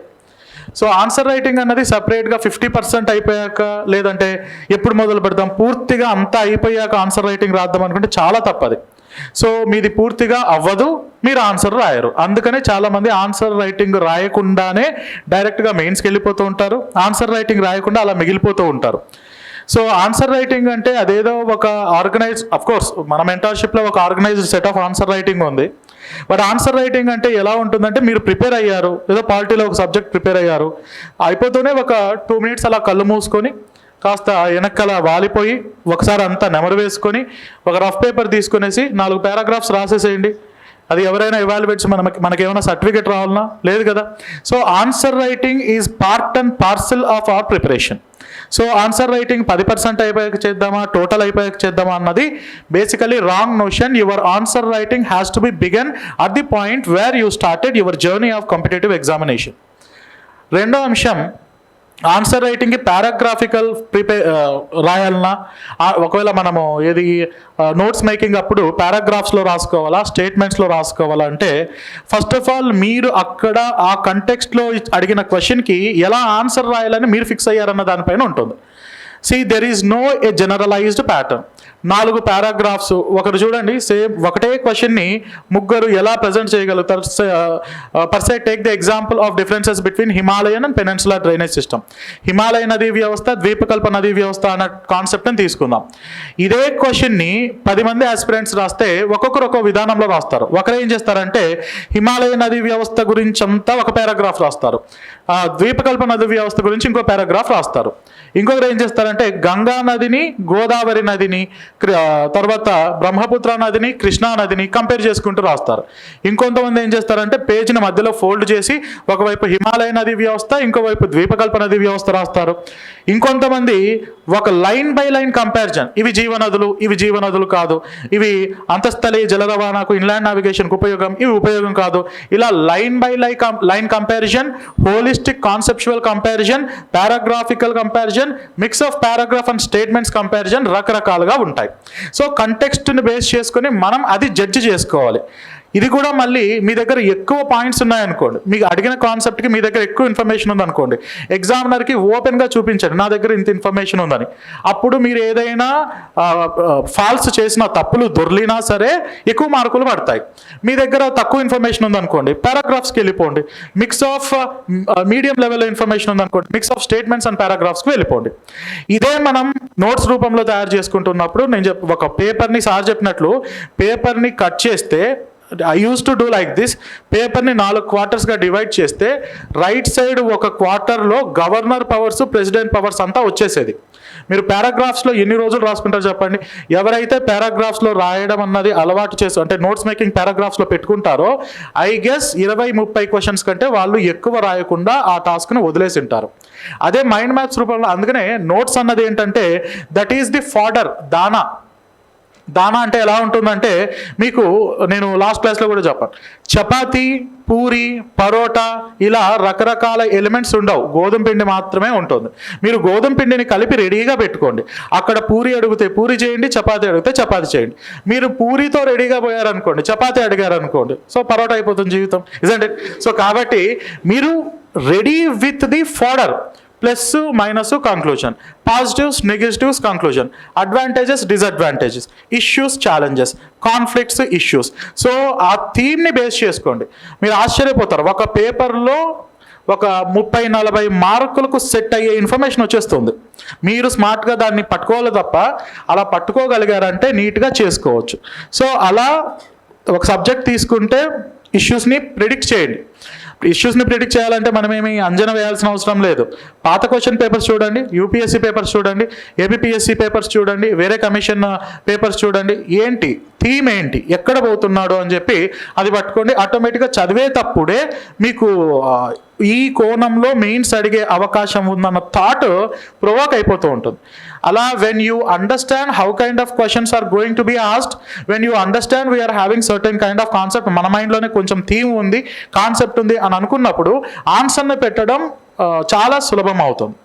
సో ఆన్సర్ రైటింగ్ అన్నది సపరేట్గా 50% అయిపోయాక, లేదంటే ఎప్పుడు మొదలు పెడతాం, పూర్తిగా అంతా అయిపోయాక ఆన్సర్ రైటింగ్ రాద్దాం అనుకుంటే చాలా తప్పది. సో మీది పూర్తిగా అవ్వదు, మీరు ఆన్సర్ రాయరు. అందుకనే చాలామంది ఆన్సర్ రైటింగ్ రాయకుండానే డైరెక్ట్గా మెయిన్స్కి వెళ్ళిపోతూ ఉంటారు, ఆన్సర్ రైటింగ్ రాయకుండా అలా మిగిలిపోతూ ఉంటారు. సో ఆన్సర్ రైటింగ్ అంటే అదేదో ఒక కోర్స్ మన మెంటర్షిప్లో ఒక organised set of answer writing ఉంది. బట్ ఆన్సర్ రైటింగ్ అంటే ఎలా ఉంటుందంటే, మీరు ప్రిపేర్ అయ్యారు, ఏదో పాలిటీలో ఒక సబ్జెక్ట్ ప్రిపేర్ అయ్యారు, అయిపోతూనే ఒక 2 minutes అలా కళ్ళు మూసుకొని కాస్త వెనక్కల వాలిపోయి ఒకసారి అంతా నెమరు వేసుకొని ఒక రఫ్ పేపర్ తీసుకునేసి 4 పారాగ్రాఫ్స్ రాసేసేయండి. అది ఎవరైనా ఎవాల్యుయేట్స్ మనకేమైనా సర్టిఫికేట్ రావాలన్నా? లేదు కదా. So answer writing is part and parcel of our preparation. So answer writing 10% అయిపోయాక చేద్దామా, టోటల్ అయిపోయాక చేద్దామా అన్నది basically wrong notion. Your answer writing has to be begin at the point where you started your journey of competitive examination. రెండో అంశం, answer రైటింగ్కి పారాగ్రాఫికల్ రాయాలన్నా, ఒకవేళ మనము ఏది నోట్స్ మేకింగ్ అప్పుడు పారాగ్రాఫ్స్లో రాసుకోవాలా, స్టేట్మెంట్స్లో రాసుకోవాలా అంటే, ఫస్ట్ ఆఫ్ ఆల్ మీరు అక్కడ ఆ కంటెక్స్ట్లో అడిగిన క్వశ్చన్కి ఎలా ఆన్సర్ రాయాలని మీరు ఫిక్స్ అయ్యారన్న దానిపైన ఉంటుంది. there is no a generalized pattern. 4 paragraphs, ఒకరు చూడండి సేమ్ ఒకటే క్వశ్చన్ని ముగ్గురు ఎలా ప్రజెంట్ చేయగలుగుతారు. Per se take the example of differences between Himalayan and peninsular drainage system. Himalaya నదీ వ్యవస్థ, ద్వీపకల్ప నదీ వ్యవస్థ అన్న కాన్సెప్ట్ని తీసుకుందాం. ఇదే క్వశ్చన్ని 10 మంది ఆస్పిరెంట్స్ రాస్తే ఒక్కొక్కరు ఒక్కో విధానంలో రాస్తారు. ఒకరు ఏం చేస్తారంటే హిమాలయ నదీ వ్యవస్థ గురించి అంతా ఒక పారాగ్రాఫ్ రాస్తారు, ద్వీపకల్ప నదీ వ్యవస్థ గురించి ఇంకో పారాగ్రాఫ్ రాస్తారు. ఇంకొకరు ఏం చేస్తారంటే గంగా నదిని, గోదావరి నదిని, తర్వాత బ్రహ్మపుత్ర నదిని, కృష్ణా నదిని కంపేర్ చేసుకుంటూ రాస్తారు. ఇంకొంతమంది ఏం చేస్తారంటే పేజీని మధ్యలో ఫోల్డ్ చేసి ఒకవైపు హిమాలయ నది వ్యవస్థ, ఇంకోవైపు ద్వీపకల్ప నది వ్యవస్థ రాస్తారు. ఇంకొంతమంది ఒక లైన్ బై లైన్ కంపారిజన్, ఇవి జీవనదులు, ఇవి జీవనదులు కాదు, ఇవి అంతస్థలీయ జల రవాణాకు, ఇన్లాండ్ నావిగేషన్కు ఉపయోగం, ఇవి ఉపయోగం కాదు, ఇలా line by line comparison, holistic conceptual comparison, paragraphical comparison, mix of paragraph and statements comparison రకరకాలుగా ఉంటాయి. సో కంటెక్స్ట్ని బేస్ చేసుకొని మనం అది జడ్జి చేసుకోవాలి. ఇది కూడా మళ్ళీ మీ దగ్గర ఎక్కువ పాయింట్స్ ఉన్నాయనుకోండి, మీకు అడిగిన కాన్సెప్ట్కి మీ దగ్గర ఎక్కువ ఇన్ఫర్మేషన్ ఉందనుకోండి, ఎగ్జామినర్కి ఓపెన్గా చూపించండి నా దగ్గర ఇంత ఇన్ఫర్మేషన్ ఉందని. అప్పుడు మీరు ఏదైనా ఫాల్స్ చేసిన, తప్పులు దొర్లినా సరే ఎక్కువ మార్కులు పడతాయి. మీ దగ్గర తక్కువ ఇన్ఫర్మేషన్ ఉందనుకోండి, పారాగ్రాఫ్స్కి వెళ్ళిపోండి. మిక్స్ ఆఫ్ మీడియం లెవెల్లో ఇన్ఫర్మేషన్ ఉందనుకోండి, మిక్స్ ఆఫ్ స్టేట్మెంట్స్ అండ్ పారాగ్రాఫ్స్కి వెళ్ళిపోండి. ఇదే మనం నోట్స్ రూపంలో తయారు చేసుకుంటున్నప్పుడు నేను ఒక పేపర్ని సార్ చెప్పినట్లు పేపర్ని కట్ చేస్తే I use to do like this. పేపర్ని 4 క్వార్టర్స్గా డివైడ్ చేస్తే రైట్ సైడ్ ఒక క్వార్టర్లో గవర్నర్ పవర్స్, ప్రెసిడెంట్ పవర్స్ అంతా వచ్చేసేది. మీరు పారాగ్రాఫ్స్లో ఎన్ని రోజులు రాసుకుంటారు చెప్పండి? ఎవరైతే పారాగ్రాఫ్స్లో రాయడం అన్నది అలవాటు చేసి అంటే నోట్స్ మేకింగ్ పారాగ్రాఫ్స్లో పెట్టుకుంటారో ఐ గెస్ 20-30 క్వశ్చన్స్ కంటే వాళ్ళు ఎక్కువ రాయకుండా ఆ టాస్క్ని వదిలేసి ఉంటారు. అదే మైండ్ మ్యాప్స్ రూపంలో, అందుకనే నోట్స్ అన్నది ఏంటంటే దట్ ఈస్ ది ఫాడర్, దానా అంటే ఎలా ఉంటుందంటే మీకు నేను లాస్ట్ క్లాస్లో కూడా చెప్పాను, చపాతీ, పూరి, పరోటా ఇలా రకరకాల ఎలిమెంట్స్ ఉండవు, గోధుమ పిండి మాత్రమే ఉంటుంది. మీరు గోధుమ పిండిని కలిపి రెడీగా పెట్టుకోండి. అక్కడ పూరి అడిగితే పూరి చేయండి, చపాతీ అడిగితే చపాతీ చేయండి. మీరు పూరితో రెడీగా పోయారనుకోండి, చపాతీ అడిగారు అనుకోండి, సో పరోటా అయిపోతుంది జీవితం, ఇజంట్ ఇట్? సో కాబట్టి మీరు ready with the fodder, plus minus conclusion, positives negatives conclusion, advantages disadvantages, issues challenges, conflicts issues. So ఆ థీమ్ని బేస్ చేసుకోండి. మీరు ఆశ్చర్యపోతారు, ఒక పేపర్లో ఒక 30-40 మార్కులకు సెట్ అయ్యే ఇన్ఫర్మేషన్ వచ్చేస్తుంది. మీరు స్మార్ట్గా దాన్ని పట్టుకోవాలి తప్ప, అలా పట్టుకోగలిగారంటే నీట్గా చేసుకోవచ్చు. సో అలా ఒక సబ్జెక్ట్ తీసుకుంటే ఇష్యూస్ని ప్రిడిక్ట్ చేయండి. ఇష్యూస్ని ప్రిడిక్ట్ చేయాలంటే మనమేమి అంచనా వేయాల్సిన అవసరం లేదు. పాత క్వశ్చన్ పేపర్స్ చూడండి, యూపీఎస్సీ పేపర్స్ చూడండి, ఏబిపిఎస్సి పేపర్స్ చూడండి, వేరే కమిషన్ పేపర్స్ చూడండి, ఏంటి థీమ్ ఏంటి, ఎక్కడ పోతున్నాడు అని చెప్పి అది పట్టుకోండి. ఆటోమేటిక్గా చదివేటప్పుడే మీకు ఈ కోణంలో మెయిన్స్ అడిగే అవకాశం ఉందన్న థాట్ ప్రొవోక్ అయిపోతూ ఉంటుంది. అలా when you understand how kind of questions are going to be asked, when you understand we are having certain kind of concept, మన మైండ్లోనే కొంచెం థీమ్ ఉంది, కాన్సెప్ట్ ఉంది అని అనుకున్నప్పుడు ఆన్సర్ని పెట్టడం చాలా సులభం అవుతుంది.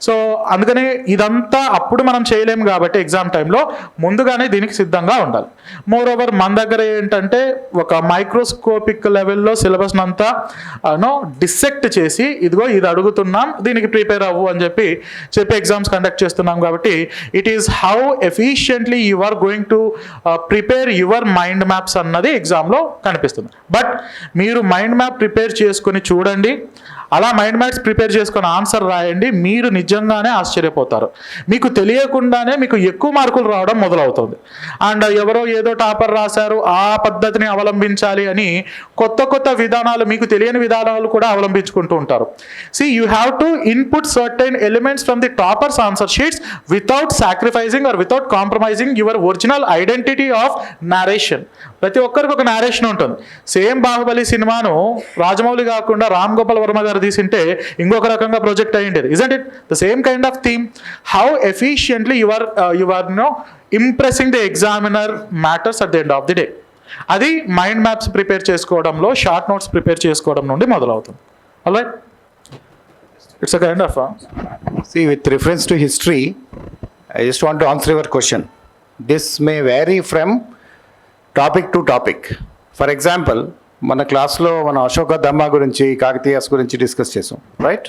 సో అందుకనే ఇదంతా అప్పుడు మనం చేయలేము కాబట్టి ఎగ్జామ్ టైంలో ముందుగానే దీనికి సిద్ధంగా ఉండాలి. మోర్ ఓవర్ మన దగ్గర ఏంటంటే ఒక మైక్రోస్కోపిక్ లెవెల్లో సిలబస్ని అంతా డిసెక్ట్ చేసి ఇదిగో ఇది అడుగుతున్నాం దీనికి ప్రిపేర్ అవ్వు అని చెప్పి ఎగ్జామ్స్ కండక్ట్ చేస్తున్నాం కాబట్టి it is how efficiently you are going to prepare your mind maps అన్నది ఎగ్జామ్లో కనిపిస్తుంది. బట్ మీరు మైండ్ మ్యాప్ ప్రిపేర్ చేసుకొని చూడండి, అలా మైండ్ మ్యాప్స్ ప్రిపేర్ చేసుకొని ఆన్సర్ రాయండి, మీరు నిజంగానే ఆశ్చర్యపోతారు. మీకు తెలియకుండానే మీకు ఎక్కువ మార్కులు రావడం మొదలవుతుంది. అండ్ ఎవరో ఏదో టాపర్ రాశారు ఆ పద్ధతిని అవలంబించాలి అని కొత్త విధానాలు, మీకు తెలియని విధానాలు కూడా అవలంబించుకుంటూ ఉంటారు. See, you have to input certain elements from the topper's answer sheets without sacrificing or without compromising your original identity of narration. ప్రతి ఒక్కరికి ఒక నేరేషన్ ఉంటుంది. సేమ్ బాహుబలి సినిమాను రాజమౌళి కాకుండా రామ్ గోపాల్ వర్మ గారు తీసింటే ఇంకొక రకంగా ప్రొజెక్ట్ అయ్యిండేది. Isn't it? The same kind of theme. How efficiently you are impressing the examiner matters at the end of the day. అది మైండ్ మ్యాప్స్ ప్రిపేర్ చేసుకోవడంలో, షార్ట్ నోట్స్ ప్రిపేర్ చేసుకోవడం నుండి మొదలవుతుంది. Alright, it's a kind of See, with reference to history, I just want to answer your question. This may vary from topic to topic. For example, మన క్లాస్లో మన అశోక ధర్మ గురించి, కాకతీయాస్ గురించి డిస్కస్ చేసాం, రైట్?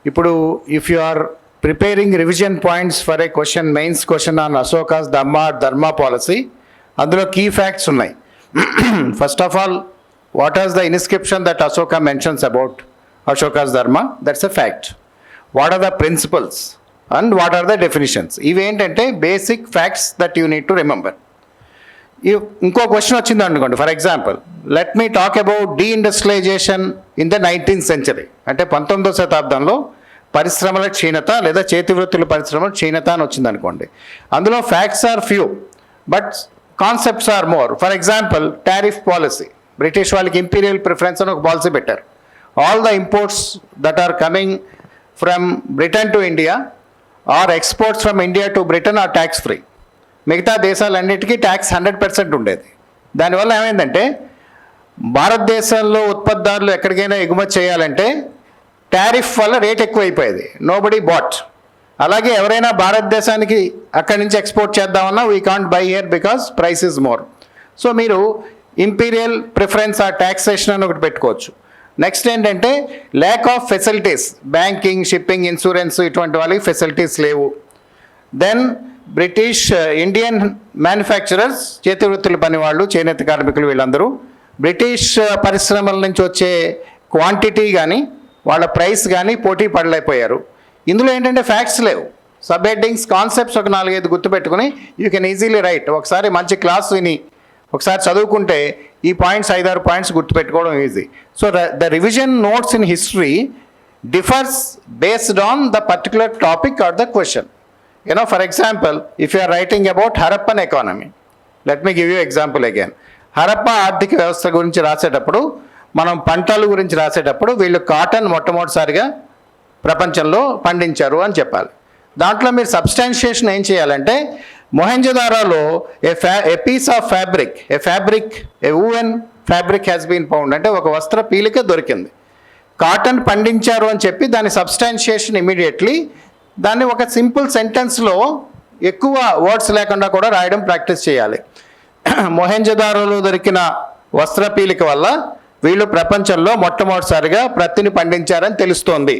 ఇప్పుడు if you are preparing revision points for a question, mains question on Ashoka's Dharma policy, అందులో key facts ఉన్నాయి. First of all, what is the inscription that Ashoka mentions about Ashoka's Dharma? That's a fact. What are the principles and what are the definitions? ఇవేంటంటే basic facts that you need to remember. ఇంకో question వచ్చింది అనుకోండి, for example, let me talk about deindustrialization in the 19th century. అంటే 19వ శతాబ్దంలో పరిశ్రమల క్షీణత లేదా చేతి వృత్తుల పరిశ్రమల క్షీణత అని వచ్చింది అనుకోండి. అందులో facts are few but concepts are more. For example, tariff policy. British వాళ్ళకి ఇంపీరియల్ ప్రిఫరెన్స్ అని ఒక పాలసీ పెట్టారు. All the imports that are coming from Britain to India or exports from India to Britain are tax free. మిగతా దేశాలన్నిటికీ tax 100% ఉండేది. దానివల్ల ఏమైందంటే భారతదేశంలో ఉత్పత్తిదారులు ఎక్కడికైనా ఎగుమతి చేయాలంటే టారిఫ్ వల్ల రేట్ ఎక్కువైపోయేది. Nobody bat. అలాగే ఎవరైనా భారతదేశానికి అక్కడి నుంచి ఎక్స్పోర్ట్ చేద్దామన్నా we can't by here because price is more. So మీరు ఇంపీరియల్ ప్రిఫరెన్స్ ఆ ట్యాక్సేషన్ అని ఒకటి పెట్టుకోవచ్చు. నెక్స్ట్ ఏంటంటే lack of facilities. Banking, shipping, insurance ఇటువంటి వాళ్ళకి ఫెసిలిటీస్ లేవు. దెన్ బ్రిటిష్ ఇండియన్ మ్యానుఫ్యాక్చరర్స్, చేతి వృత్తుల పని వాళ్ళు, చేనేత కార్మికులు, వీళ్ళందరూ బ్రిటిష్ పరిశ్రమల నుంచి వచ్చే క్వాంటిటీ కానీ వాళ్ళ ప్రైస్ కానీ పోటీ పడలేకపోయారు. ఇందులో ఏంటంటే ఫ్యాక్ట్స్ లేవు. సబ్ హెడ్డింగ్స్, కాన్సెప్ట్స్ ఒక 4-5 గుర్తుపెట్టుకుని యూ కెన్ ఈజీలీ రైట్. ఒకసారి మంచి క్లాస్ విని ఒకసారి చదువుకుంటే ఈ పాయింట్స్ 5-6 పాయింట్స్ గుర్తుపెట్టుకోవడం easy. So the revision notes in history differs based on the particular topic or the question. You know, for example, if you are writing about Harappan economy, let me give you example again. Harappa ఆర్థిక వ్యవస్థ గురించి రాసేటప్పుడు, మనం పంటల గురించి రాసేటప్పుడు వీళ్ళు cotton మొట్టమొదటిసారిగా ప్రపంచంలో పండించారు అని చెప్పాలి. దాంట్లో మీరు సబ్స్టాన్షియేషన్ ఏం చేయాలంటే, మొహెంజోదారోలో a piece of fabric a woven fabric has been found, అంటే ఒక వస్త్ర పీలిక దొరికింది, కాటన్ పండించారు అని చెప్పి దాని సబ్స్టాన్షియేషన్ ఇమీడియట్లీ దాన్ని ఒక సింపుల్ సెంటెన్స్లో ఎక్కువ వర్డ్స్ లేకుండా కూడా రాయడం ప్రాక్టీస్ చేయాలి. మొహెంజోదారోలో దొరికిన వస్త్ర పీలిక వల్ల వీళ్ళు ప్రపంచంలో మొట్టమొదటిసారిగా ప్రత్తిని పండించారని తెలుస్తోంది.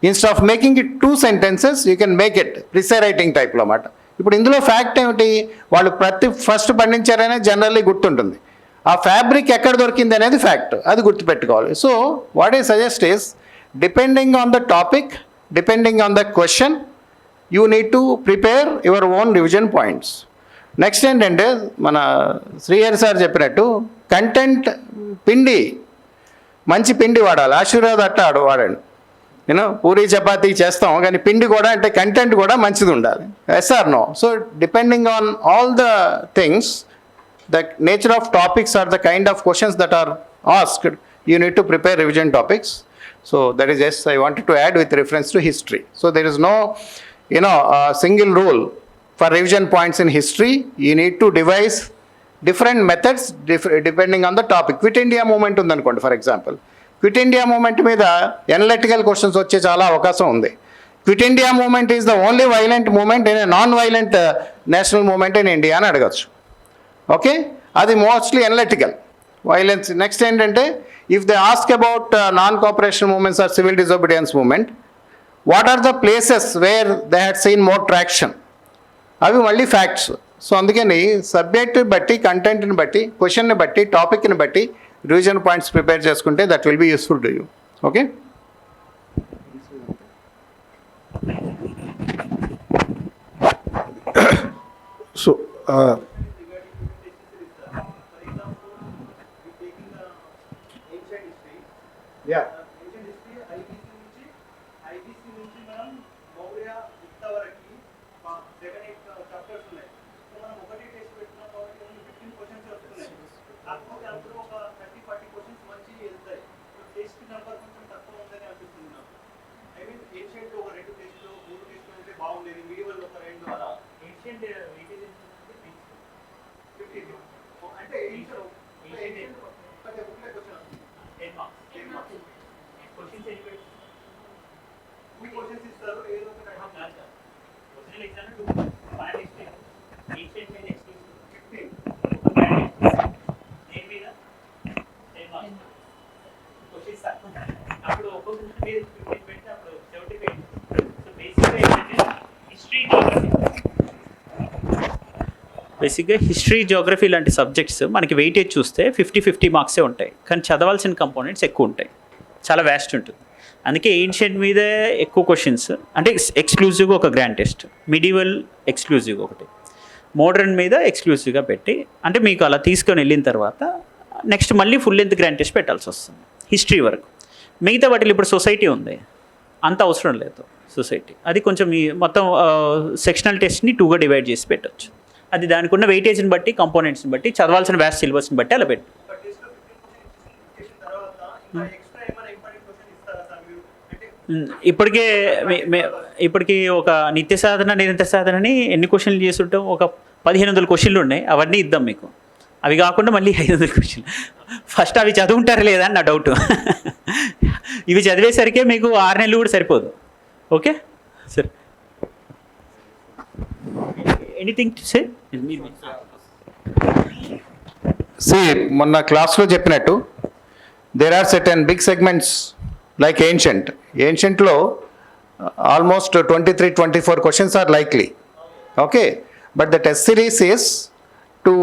Instead of making it 2 sentences you can make it precis writing టైప్లో అన్నమాట. ఇప్పుడు ఇందులో ఫ్యాక్ట్ ఏమిటి, వాళ్ళు ప్రతి ఫస్ట్ పండించారనే జనరల్లీ గుర్తుంటుంది, ఆ ఫ్యాబ్రిక్ ఎక్కడ దొరికింది అనేది ఫ్యాక్ట్, అది గుర్తుపెట్టుకోవాలి. So what I suggest is, depending on the topic, depending on the question, you need to prepare your own revision points. Next ఏంటంటే, మన శ్రీహరి సార్ చెప్పినట్టు కంటెంట్, పిండి, మంచి పిండి వాడాలి. ఆశీర్వాద్ అట్లా వాడండి. యూనో, పూరి చపాతీ చేస్తాం కానీ పిండి కూడా, అంటే కంటెంట్ కూడా మంచిది ఉండాలి. Yes or no? So depending on all the things, the nature of topics or the kind of questions that are asked, you need to prepare revision topics. So that is, yes, I wanted to add with reference to history. So there is no, single rule for revision points in history. You need to devise different methods depending on the topic. Quit India movement undanukondi, for example, Quit India movement మీద analytical questions వచ్చే చాలా అవకాశం ఉంది. Quit India movement is the only violent movement in a non-violent national movement in India అని అడగచ్చు. Okay, అది mostly analytical violence. Next ఏంటంటే, if they ask about non cooperation movements or civil disobedience movement, what are the places where they had seen more traction, అవి మళ్ళీ facts. So అందుకని subject బట్టి, కంటెంట్ని బట్టి, క్వశ్చన్ని బట్టి, టాపిక్ని బట్టి రివిజన్ పాయింట్స్ ప్రిపేర్ చేసుకుంటే that will be useful to you. Okay, so yeah. బేసిక్గా హిస్టరీ, జియోగ్రఫీ లాంటి సబ్జెక్ట్స్ మనకి వెయిటేజ్ చూస్తే 50-50 మార్క్సే ఉంటాయి, కానీ చదవాల్సిన కంపోనెంట్స్ ఎక్కువ ఉంటాయి, చాలా వ్యాస్ట్ ఉంటుంది. అందుకే ఏన్షియంట్ మీదే ఎక్కువ క్వశ్చన్స్, అంటే ఎక్స్క్లూజివ్గా ఒక గ్రాండ్ టెస్ట్, మిడివల్ ఎక్స్క్లూజివ్ ఒకటి, మోడర్న్ మీద ఎక్స్క్లూజివ్గా పెట్టి, అంటే మీకు అలా తీసుకొని వెళ్ళిన తర్వాత నెక్స్ట్ మళ్ళీ ఫుల్ లెంత్ గ్రాండ్ టెస్ట్ పెట్టాల్సి వస్తుంది హిస్టరీ వరకు. మిగతా వాటిలో ఇప్పుడు సొసైటీ ఉంది, అంత అవసరం లేదు సొసైటీ, అది కొంచెం మొత్తం సెక్షనల్ టెస్ట్ని 2గా డివైడ్ చేసి పెట్టచ్చు. అది దానికి ఉన్న వెయిటేజ్ని బట్టి, కంపోనెంట్స్ని బట్టి, చదవాల్సిన వ్యాస్ట్ సిలబస్ని బట్టి అలా పెట్టు. ఇప్పటికీ ఒక నిత్య సాధన, నిరంతర సాధనని ఎన్ని క్వశ్చన్లు చేస్తుంటాం, ఒక 1500 క్వశ్చన్లు ఉన్నాయి, అవన్నీ ఇద్దాం మీకు. అవి కాకుండా మళ్ళీ 500 క్వశ్చన్లు. ఫస్ట్ అవి చదువుంటారా లేదా అని నా డౌట్. ఇవి చదివేసరికే మీకు 6 నెలలు కూడా సరిపోదు. ఓకే సరే, ఎనీథింగ్ టు సే? మొన్న క్లాస్లో చెప్పినట్టు there are certain big segments like ఏన్షియంట్లో almost 23-24 questions are likely. Okay, but the test series is to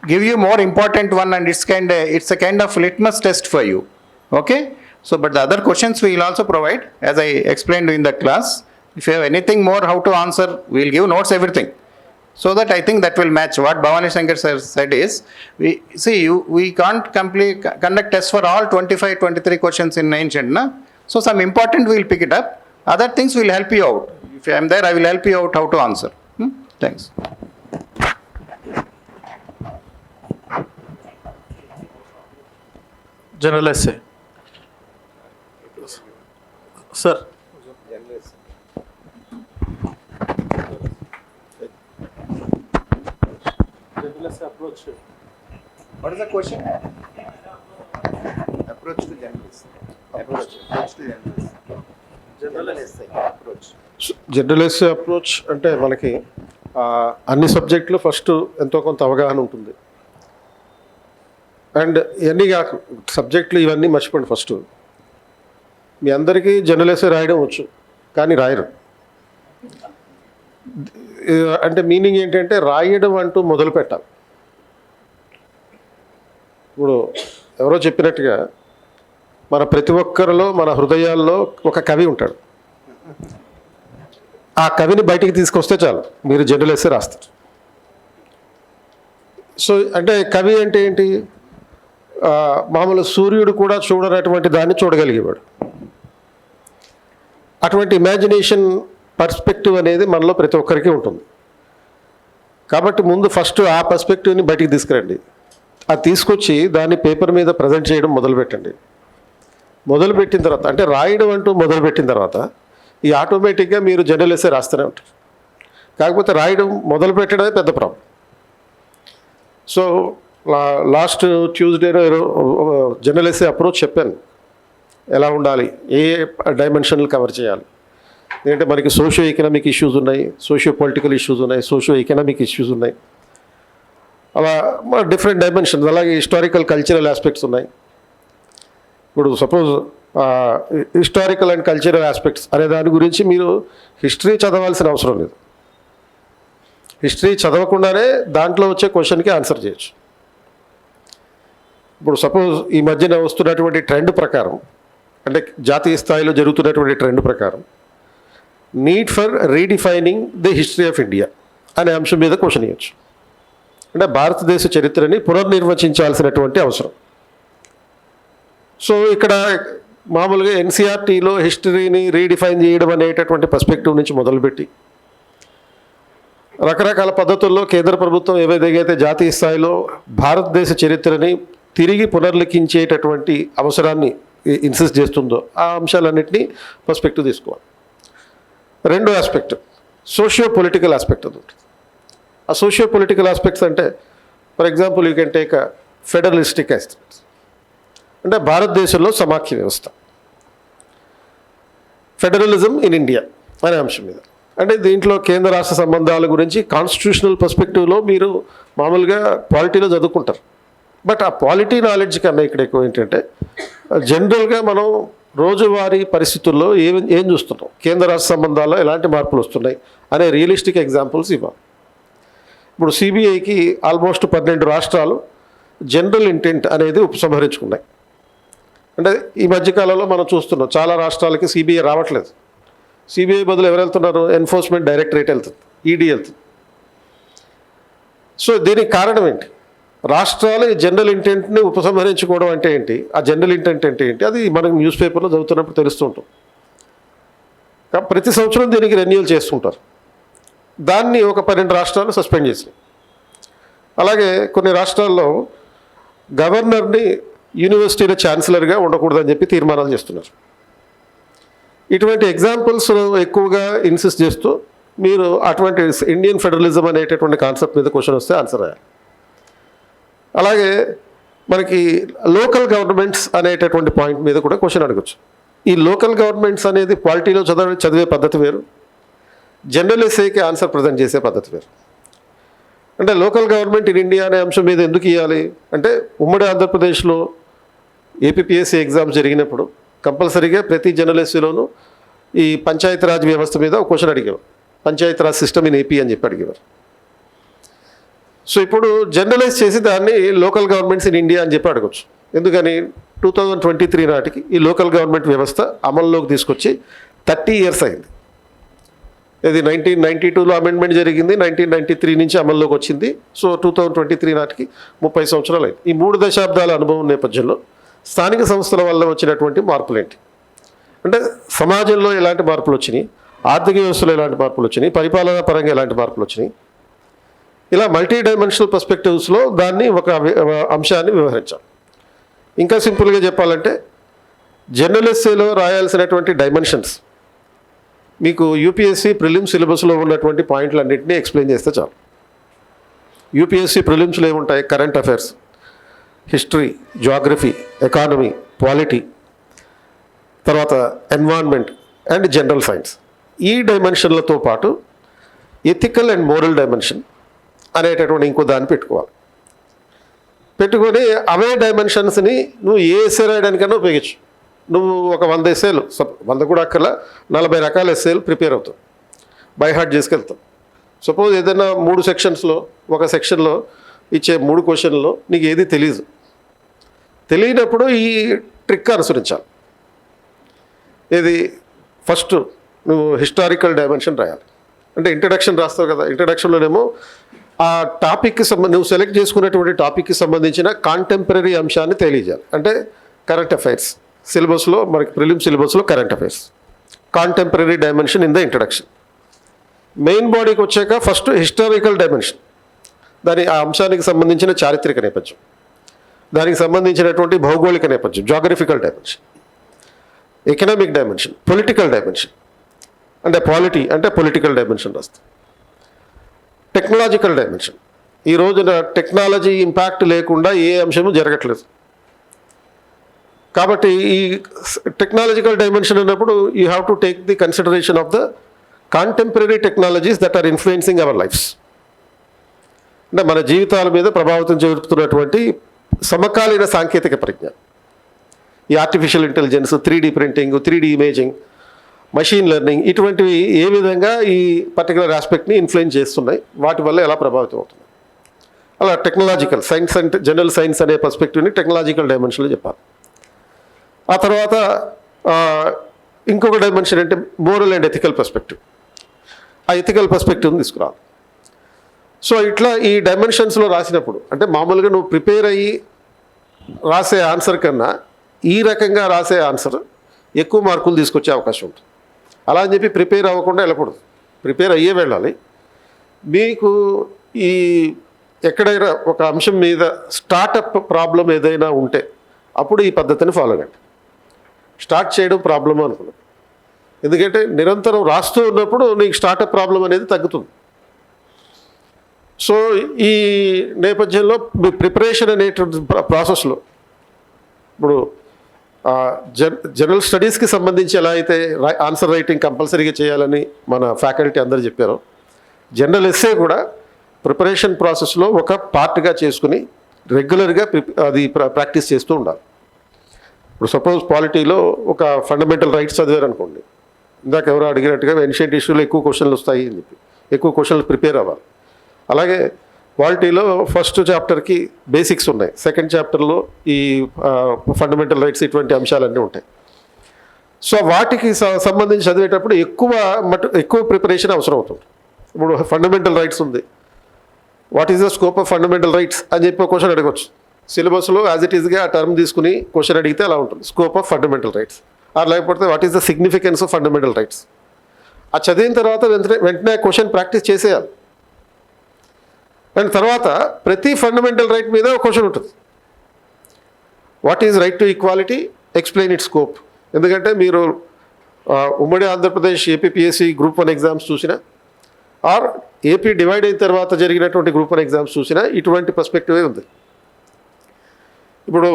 give you more important one, and it's a kind of litmus test for you. Okay, so but the other questions we will also provide, as I explained in the class. If you have anything more how to answer, we will give notes, everything. So that I think that will match what Bhavani Shankar sir said is, we can't conduct tests for all 25, 23 questions in ancient, na? So some important we'll pick it up. Other things will help you out. If I am there, I will help you out how to answer. Thanks. General essay. Sir. What is the question? Approach to journalists. Approach to journalists. Approach. General essay approach అంటే మనకి అన్ని సబ్జెక్టులు first ఎంతో కొంత అవగాహన ఉంటుంది. And ఇవన్నీ కాక సబ్జెక్టులు ఇవన్నీ మర్చిపోండి. ఫస్ట్ మీ అందరికీ జనరల్ ఎస్సే రాయడం వచ్చు, కానీ రాయరు. అంటే మీనింగ్ ఏంటంటే రాయడం అంటూ మొదలు పెట్టాలి. ఇప్పుడు ఎవరో చెప్పినట్టుగా మన ప్రతి ఒక్కరిలో మన హృదయాల్లో ఒక కవి ఉంటాడు. ఆ కవిని బయటికి తీసుకొస్తే చాలు, మీరు జనరల్ ఎస్సే రాస్తారు. సో అంటే కవి అంటే ఏంటి? మామూలు సూర్యుడు కూడా చూడనటువంటి దాన్ని చూడగలిగేవాడు. అటువంటి ఇమాజినేషన్ పర్స్పెక్టివ్ అనేది మనలో ప్రతి ఒక్కరికి ఉంటుంది. కాబట్టి ముందు ఫస్ట్ ఆ పర్స్పెక్టివ్ని బయటికి తీసుకురండి. అది తీసుకొచ్చి దాన్ని పేపర్ మీద ప్రజెంట్ చేయడం మొదలుపెట్టండి. మొదలుపెట్టిన తర్వాత అంటే రాయడం అంటూ మొదలుపెట్టిన తర్వాత ఈ ఆటోమేటిక్గా మీరు జనరల్ ఎస్సే రాస్తూనే ఉంటారు. కాకపోతే రాయడం మొదలు పెట్టడమే పెద్ద ప్రాబ్లం. సో లాస్ట్ ట్యూస్డేలో జనరల్ ఎస్సే అప్రోచ్ చెప్పాను, ఎలా ఉండాలి, ఏ డైమెన్షన్లు కవర్ చేయాలి. ఎందుకంటే మనకి సోషియో ఎకనామిక్ ఇష్యూస్ ఉన్నాయి, సోషియో పొలిటికల్ ఇష్యూస్ ఉన్నాయి, సోషియో ఎకనామిక్ ఇష్యూస్ ఉన్నాయి, అలా డిఫరెంట్ డైమెన్షన్స్. అలాగే హిస్టారికల్ కల్చరల్ ఆస్పెక్ట్స్ ఉన్నాయి. ఇప్పుడు suppose historical and cultural aspects అనే దాని గురించి మీరు హిస్టరీ చదవాల్సిన అవసరం లేదు. హిస్టరీ చదవకుండానే దాంట్లో వచ్చే క్వశ్చన్కి ఆన్సర్ చేయొచ్చు. ఇప్పుడు సపోజ్ ఈ మధ్యన వస్తున్నటువంటి ట్రెండ్ ప్రకారం, అంటే జాతీయ స్థాయిలో జరుగుతున్నటువంటి ట్రెండ్ ప్రకారం, need for redefining the history of India అనే అంశం మీద క్వశ్చన్ ఇవ్వచ్చు. అంటే భారతదేశ చరిత్రని పునర్నిర్వచించాల్సినటువంటి అవసరం. సో ఇక్కడ మామూలుగా ఎన్సీఆర్టీలో హిస్టరీని రీడిఫైన్ చేయడం అనేటటువంటి పర్స్పెక్టివ్ నుంచి మొదలుపెట్టి రకరకాల పద్ధతుల్లో కేంద్ర ప్రభుత్వం ఏదైతే జాతీయ స్థాయిలో భారతదేశ చరిత్రని తిరిగి పునర్లిఖించేటటువంటి అవసరాన్ని ఇన్సిస్ట్ చేస్తుందో ఆ అంశాలన్నింటినీ పర్స్పెక్టివ్ తీసుకోవాలి. రెండో ఆస్పెక్ట్ సోషియో పొలిటికల్ ఆస్పెక్ట్ అది ఉంటుంది. ఆ సోషియో పొలిటికల్ ఆస్పెక్ట్స్ అంటే for example you can take federalistic aspects, అంటే భారతదేశంలో సమాఖ్య వ్యవస్థ, ఫెడరలిజం ఇన్ ఇండియా అనే అంశం మీద. అంటే దీంట్లో కేంద్ర రాష్ట్ర సంబంధాల గురించి కాన్స్టిట్యూషనల్ పర్స్పెక్టివ్లో మీరు మామూలుగా పాలిటీలో చదువుకుంటారు. బట్ ఆ పాలిటీ నాలెడ్జ్ కన్నా ఇక్కడ ఎక్కువ ఏంటంటే జనరల్గా మనం రోజువారీ పరిస్థితుల్లో ఏం చూస్తున్నాం, కేంద్ర రాష్ట్ర సంబంధాల్లో ఎలాంటి మార్పులు వస్తున్నాయి అనే రియలిస్టిక్ ఎగ్జాంపుల్స్ ఇవ్వాలి. ఇప్పుడు సిబిఐకి ఆల్మోస్ట్ 12 రాష్ట్రాలు జనరల్ ఇంటెంట్ అనేది ఉపసంహరించుకున్నాయి. అంటే ఈ మధ్యకాలంలో మనం చూస్తున్నాం చాలా రాష్ట్రాలకి సిబిఐ రావట్లేదు. సిబిఐ బదులు ఎవరు వెళ్తున్నారు? ఎన్ఫోర్స్మెంట్ డైరెక్టరేట్ వెళ్తుంది, ఈడీ వెళ్తుంది. సో దీనికి కారణం ఏంటి? రాష్ట్రాలు జనరల్ ఇంటెంట్ని ఉపసంహరించుకోవడం అంటే ఏంటి, ఆ జనరల్ ఇంటెంట్ అంటే ఏంటి, అది మనకు న్యూస్ పేపర్లో చదువుతున్నప్పుడు తెలుస్తూ ఉంటాం. ప్రతి సంవత్సరం దీనికి రెన్యూవల్ చేస్తుంటారు. దాన్ని ఒక 12 రాష్ట్రాలు సస్పెండ్ చేసినాయి. అలాగే కొన్ని రాష్ట్రాల్లో గవర్నర్ని యూనివర్సిటీల ఛాన్సలర్గా ఉండకూడదని చెప్పి తీర్మానాలు చేస్తున్నారు. ఇటువంటి ఎగ్జాంపుల్స్ ఎక్కువగా ఇన్సిస్ట్ చేస్తూ మీరు అటువంటి ఇండియన్ ఫెడరలిజం అనేటటువంటి కాన్సెప్ట్ మీద క్వశ్చన్ వస్తే ఆన్సర్ అయ్యాలి. అలాగే మనకి లోకల్ గవర్నమెంట్స్ అనేటటువంటి పాయింట్ మీద కూడా క్వశ్చన్ అడగచ్చు. ఈ లోకల్ గవర్నమెంట్స్ అనేది పాలిటీలో చదివే పద్ధతి వేరు, జనరల్ ఎస్ఏకి ఆన్సర్ ప్రజెంట్ చేసే పద్ధతి వేరు. అంటే లోకల్ గవర్నమెంట్ ఇన్ ఇండియా అనే అంశం మీద ఎందుకు ఇవ్వాలి అంటే, ఉమ్మడి ఆంధ్రప్రదేశ్లో ఏపీపీఎస్సీ ఎగ్జామ్స్ జరిగినప్పుడు కంపల్సరీగా ప్రతి జనరల్ ఎస్సీలోనూ ఈ పంచాయతీరాజ్ వ్యవస్థ మీద ఒక క్వశ్చన్ అడిగేవారు. పంచాయతీరాజ్ సిస్టమ్ ఇన్ ఏపీ అని చెప్పి అడిగేవారు. సో ఇప్పుడు జనరలైజ్ చేసి దాన్ని లోకల్ గవర్నమెంట్స్ ఇన్ ఇండియా అని చెప్పి అడగచ్చు. ఎందుకని 2023 నాటికి ఈ లోకల్ గవర్నమెంట్ వ్యవస్థ అమల్లోకి తీసుకొచ్చి 30 years అయింది. ఇది 1992లో అమెండ్మెంట్ జరిగింది, 1993 నుంచి అమల్లోకి వచ్చింది. సో 2023 నాటికి 30 సంవత్సరాలు అయింది. ఈ 3 దశాబ్దాల అనుభవం నేపథ్యంలో స్థానిక సంస్థల వల్ల వచ్చినటువంటి మార్పులు ఏంటి అంటే సమాజంలో ఎలాంటి మార్పులు వచ్చినాయి, ఆర్థిక వ్యవస్థలో ఎలాంటి మార్పులు వచ్చినాయి, పరిపాలనా పరంగా ఎలాంటి మార్పులు వచ్చినాయి, ఇలా మల్టీ డైమెన్షనల్ పర్స్పెక్టివ్స్లో దాన్ని ఒక అంశాన్ని వివరించాలి. ఇంకా సింపుల్గా చెప్పాలంటే జనరల్ ఎస్సేలో రాయాల్సినటువంటి డైమెన్షన్స్ మీకు యూపీఎస్సీ ప్రిలిమ్స్ సిలబస్లో ఉన్నటువంటి పాయింట్లన్నింటినీ ఎక్స్ప్లెయిన్ చేస్తే చాలు. యూపీఎస్సీ ప్రిలిమ్స్లో ఏముంటాయి? Current affairs, history, geography, economy, polity, తర్వాత ఎన్వైర్న్మెంట్ అండ్ జనరల్ సైన్స్. ఈ డైమెన్షన్లతో పాటు ఎథికల్ అండ్ మోరల్ డైమెన్షన్ అనేటటువంటి ఇంకో దాన్ని పెట్టుకొని అవే డైమెన్షన్స్ని నువ్వు ఏ ఎస్సే రాయడానికన్నా ఉపయోగించు. నువ్వు ఒక 100 ఎస్సేలు 100 కూడా అక్కర్లా 40 రకాల ఎస్సేలు ప్రిపేర్ అవుతావు, బై హార్ట్ చేసుకెళ్తావు. సపోజ్ ఏదైనా 3 సెక్షన్స్లో ఒక సెక్షన్లో ఇచ్చే 3 క్వశ్చన్లో నీకు ఏది తెలియనప్పుడు ఈ ట్రిక్ అనుసరించాలి. ఇది ఫస్ట్ నువ్వు హిస్టారికల్ డైమెన్షన్ రాయాలి. అంటే ఇంట్రడక్షన్ రాస్తావు కదా, ఇంట్రడక్షన్లోనేమో ఆ టాపిక్కి నువ్వు సెలెక్ట్ చేసుకున్నటువంటి టాపిక్కి సంబంధించిన కాంటెంపరీ అంశాన్ని తెలియజేయాలి. అంటే కరెంట్ అఫైర్స్ సిలబస్లో మనకి ప్రిలిమ్ సిలబస్లో current affairs, contemporary dimension in the introduction. Main బాడీకి వచ్చాక ఫస్ట్ హిస్టారికల్ డైమెన్షన్, దాని ఆ అంశానికి సంబంధించిన చారిత్రక నేపథ్యం, దానికి సంబంధించినటువంటి భౌగోళిక నేపథ్యం, geographical dimension, economic dimension, political dimension, అంటే పాలిటీ అంటే పొలిటికల్ డైమెన్షన్ రాస్తాం. టెక్నాలజికల్ డైమెన్షన్, ఈ రోజున టెక్నాలజీ ఇంపాక్ట్ లేకుండా ఏ అంశము జరగట్లేదు. కాబట్టి ఈ టెక్నాలజికల్ డైమెన్షన్ అన్నప్పుడు you have to take the consideration of the contemporary technologies that are influencing our lifes. అంటే మన జీవితాల మీద ప్రభావితం చూపుతున్నటువంటి సమకాలీన సాంకేతిక పరిజ్ఞానం, ఈ artificial intelligence, 3D printing, 3D imaging, machine learning, ఇటువంటివి ఏ విధంగా ఈ పర్టికులర్ ఆస్పెక్ట్ని ఇన్ఫ్లుయెన్స్ చేస్తున్నాయి, వాటి వల్ల ఎలా ప్రభావితం అవుతుంది. అలా టెక్నాలజికల్ సైన్స్ అంటే జనరల్ సైన్స్ అనే పర్స్పెక్టివ్ని టెక్నాలజికల్ డైమెన్షన్లో చెప్పాలి. ఆ తర్వాత ఇంకొక డైమెన్షన్ అంటే మోరల్ అండ్ ఎథికల్ పర్స్పెక్టివ్, ఆ ఎథికల్ పర్స్పెక్టివ్ని తీసుకురావాలి. సో ఇట్లా ఈ డైమెన్షన్స్లో రాసినప్పుడు అంటే మామూలుగా నువ్వు ప్రిపేర్ అయ్యి రాసే ఆన్సర్ కన్నా ఈ రకంగా రాసే ఆన్సర్ ఎక్కువ మార్కులు తీసుకొచ్చే అవకాశం ఉంటుంది. అలా అని చెప్పి ప్రిపేర్ అవ్వకుండా వెళ్ళకూడదు, ప్రిపేర్ అయ్యే వెళ్ళాలి. మీకు ఈ ఎక్కడైనా ఒక అంశం మీద స్టార్టప్ ప్రాబ్లం ఏదైనా ఉంటే అప్పుడు ఈ పద్ధతిని ఫాలో కండి. స్టార్ట్ చేయడం ప్రాబ్లమ్ అనుకున్నాం, ఎందుకంటే నిరంతరం రాస్తూ ఉన్నప్పుడు నీకు స్టార్టప్ ప్రాబ్లం అనేది తగ్గుతుంది. సో ఈ నేపథ్యంలో మీ ప్రిపరేషన్ అనేటువంటి ప్రాసెస్లో ఇప్పుడు జనరల్ స్టడీస్కి సంబంధించి ఎలా అయితే ఆన్సర్ రైటింగ్ కంపల్సరీగా చేయాలని మన ఫ్యాకల్టీ అందరూ చెప్పారో, జనరల్ ఎస్సే కూడా ప్రిపరేషన్ ప్రాసెస్లో ఒక పార్ట్గా చేసుకుని రెగ్యులర్గా అది ప్రాక్టీస్ చేస్తూ ఉండాలి. ఇప్పుడు సపోజ్ పాలిటీలో ఒక ఫండమెంటల్ రైట్స్ చదివారు అనుకోండి, ఇందాక ఎవరో అడిగినట్టుగా ఏన్షియంట్ ఇష్యూలో ఎక్కువ క్వశ్చన్లు వస్తాయి అని చెప్పి ఎక్కువ క్వశ్చన్లు ప్రిపేర్ అవ్వాలి. అలాగే పాలిటీలో ఫస్ట్ చాప్టర్కి బేసిక్స్ ఉన్నాయి, సెకండ్ చాప్టర్లో ఈ ఫండమెంటల్ రైట్స్ ఇటువంటి అంశాలన్నీ ఉంటాయి. సో వాటికి సంబంధించి చదివేటప్పుడు ఎక్కువ ప్రిపరేషన్ అవసరం అవుతుంది. ఇప్పుడు ఫండమెంటల్ రైట్స్ ఉంది, what is the scope of fundamental rights అని చెప్పి క్వశ్చన్ అడగవచ్చు. సిలబస్లో యాజ్ ఇట్ ఈస్గా ఆ టర్మ్ తీసుకుని క్వశ్చన్ అడిగితే అలా ఉంటుంది, స్కోప్ ఆఫ్ ఫండమెంటల్ రైట్స్. లేకపోతే what is the significance of fundamental rights. ఆ చదివిన తర్వాత వెంటనే క్వశ్చన్ ప్రాక్టీస్ చేసేయాలి. అండ్ తర్వాత ప్రతి ఫండమెంటల్ రైట్ మీద ఒక క్వశ్చన్ ఉంటుంది, what is right to equality, explain it scope. ఎందుకంటే మీరు ఉమ్మడి ఆంధ్రప్రదేశ్ ఏపీపీఎస్సీ గ్రూప్ 1 ఎగ్జామ్స్ చూసినా ఆర్ ఏపీ డివైడ్ అయిన తర్వాత జరిగినటువంటి గ్రూప్ 1 ఎగ్జామ్స్ చూసినా ఇటువంటి పర్స్పెక్టివే ఉంది. ఇప్పుడు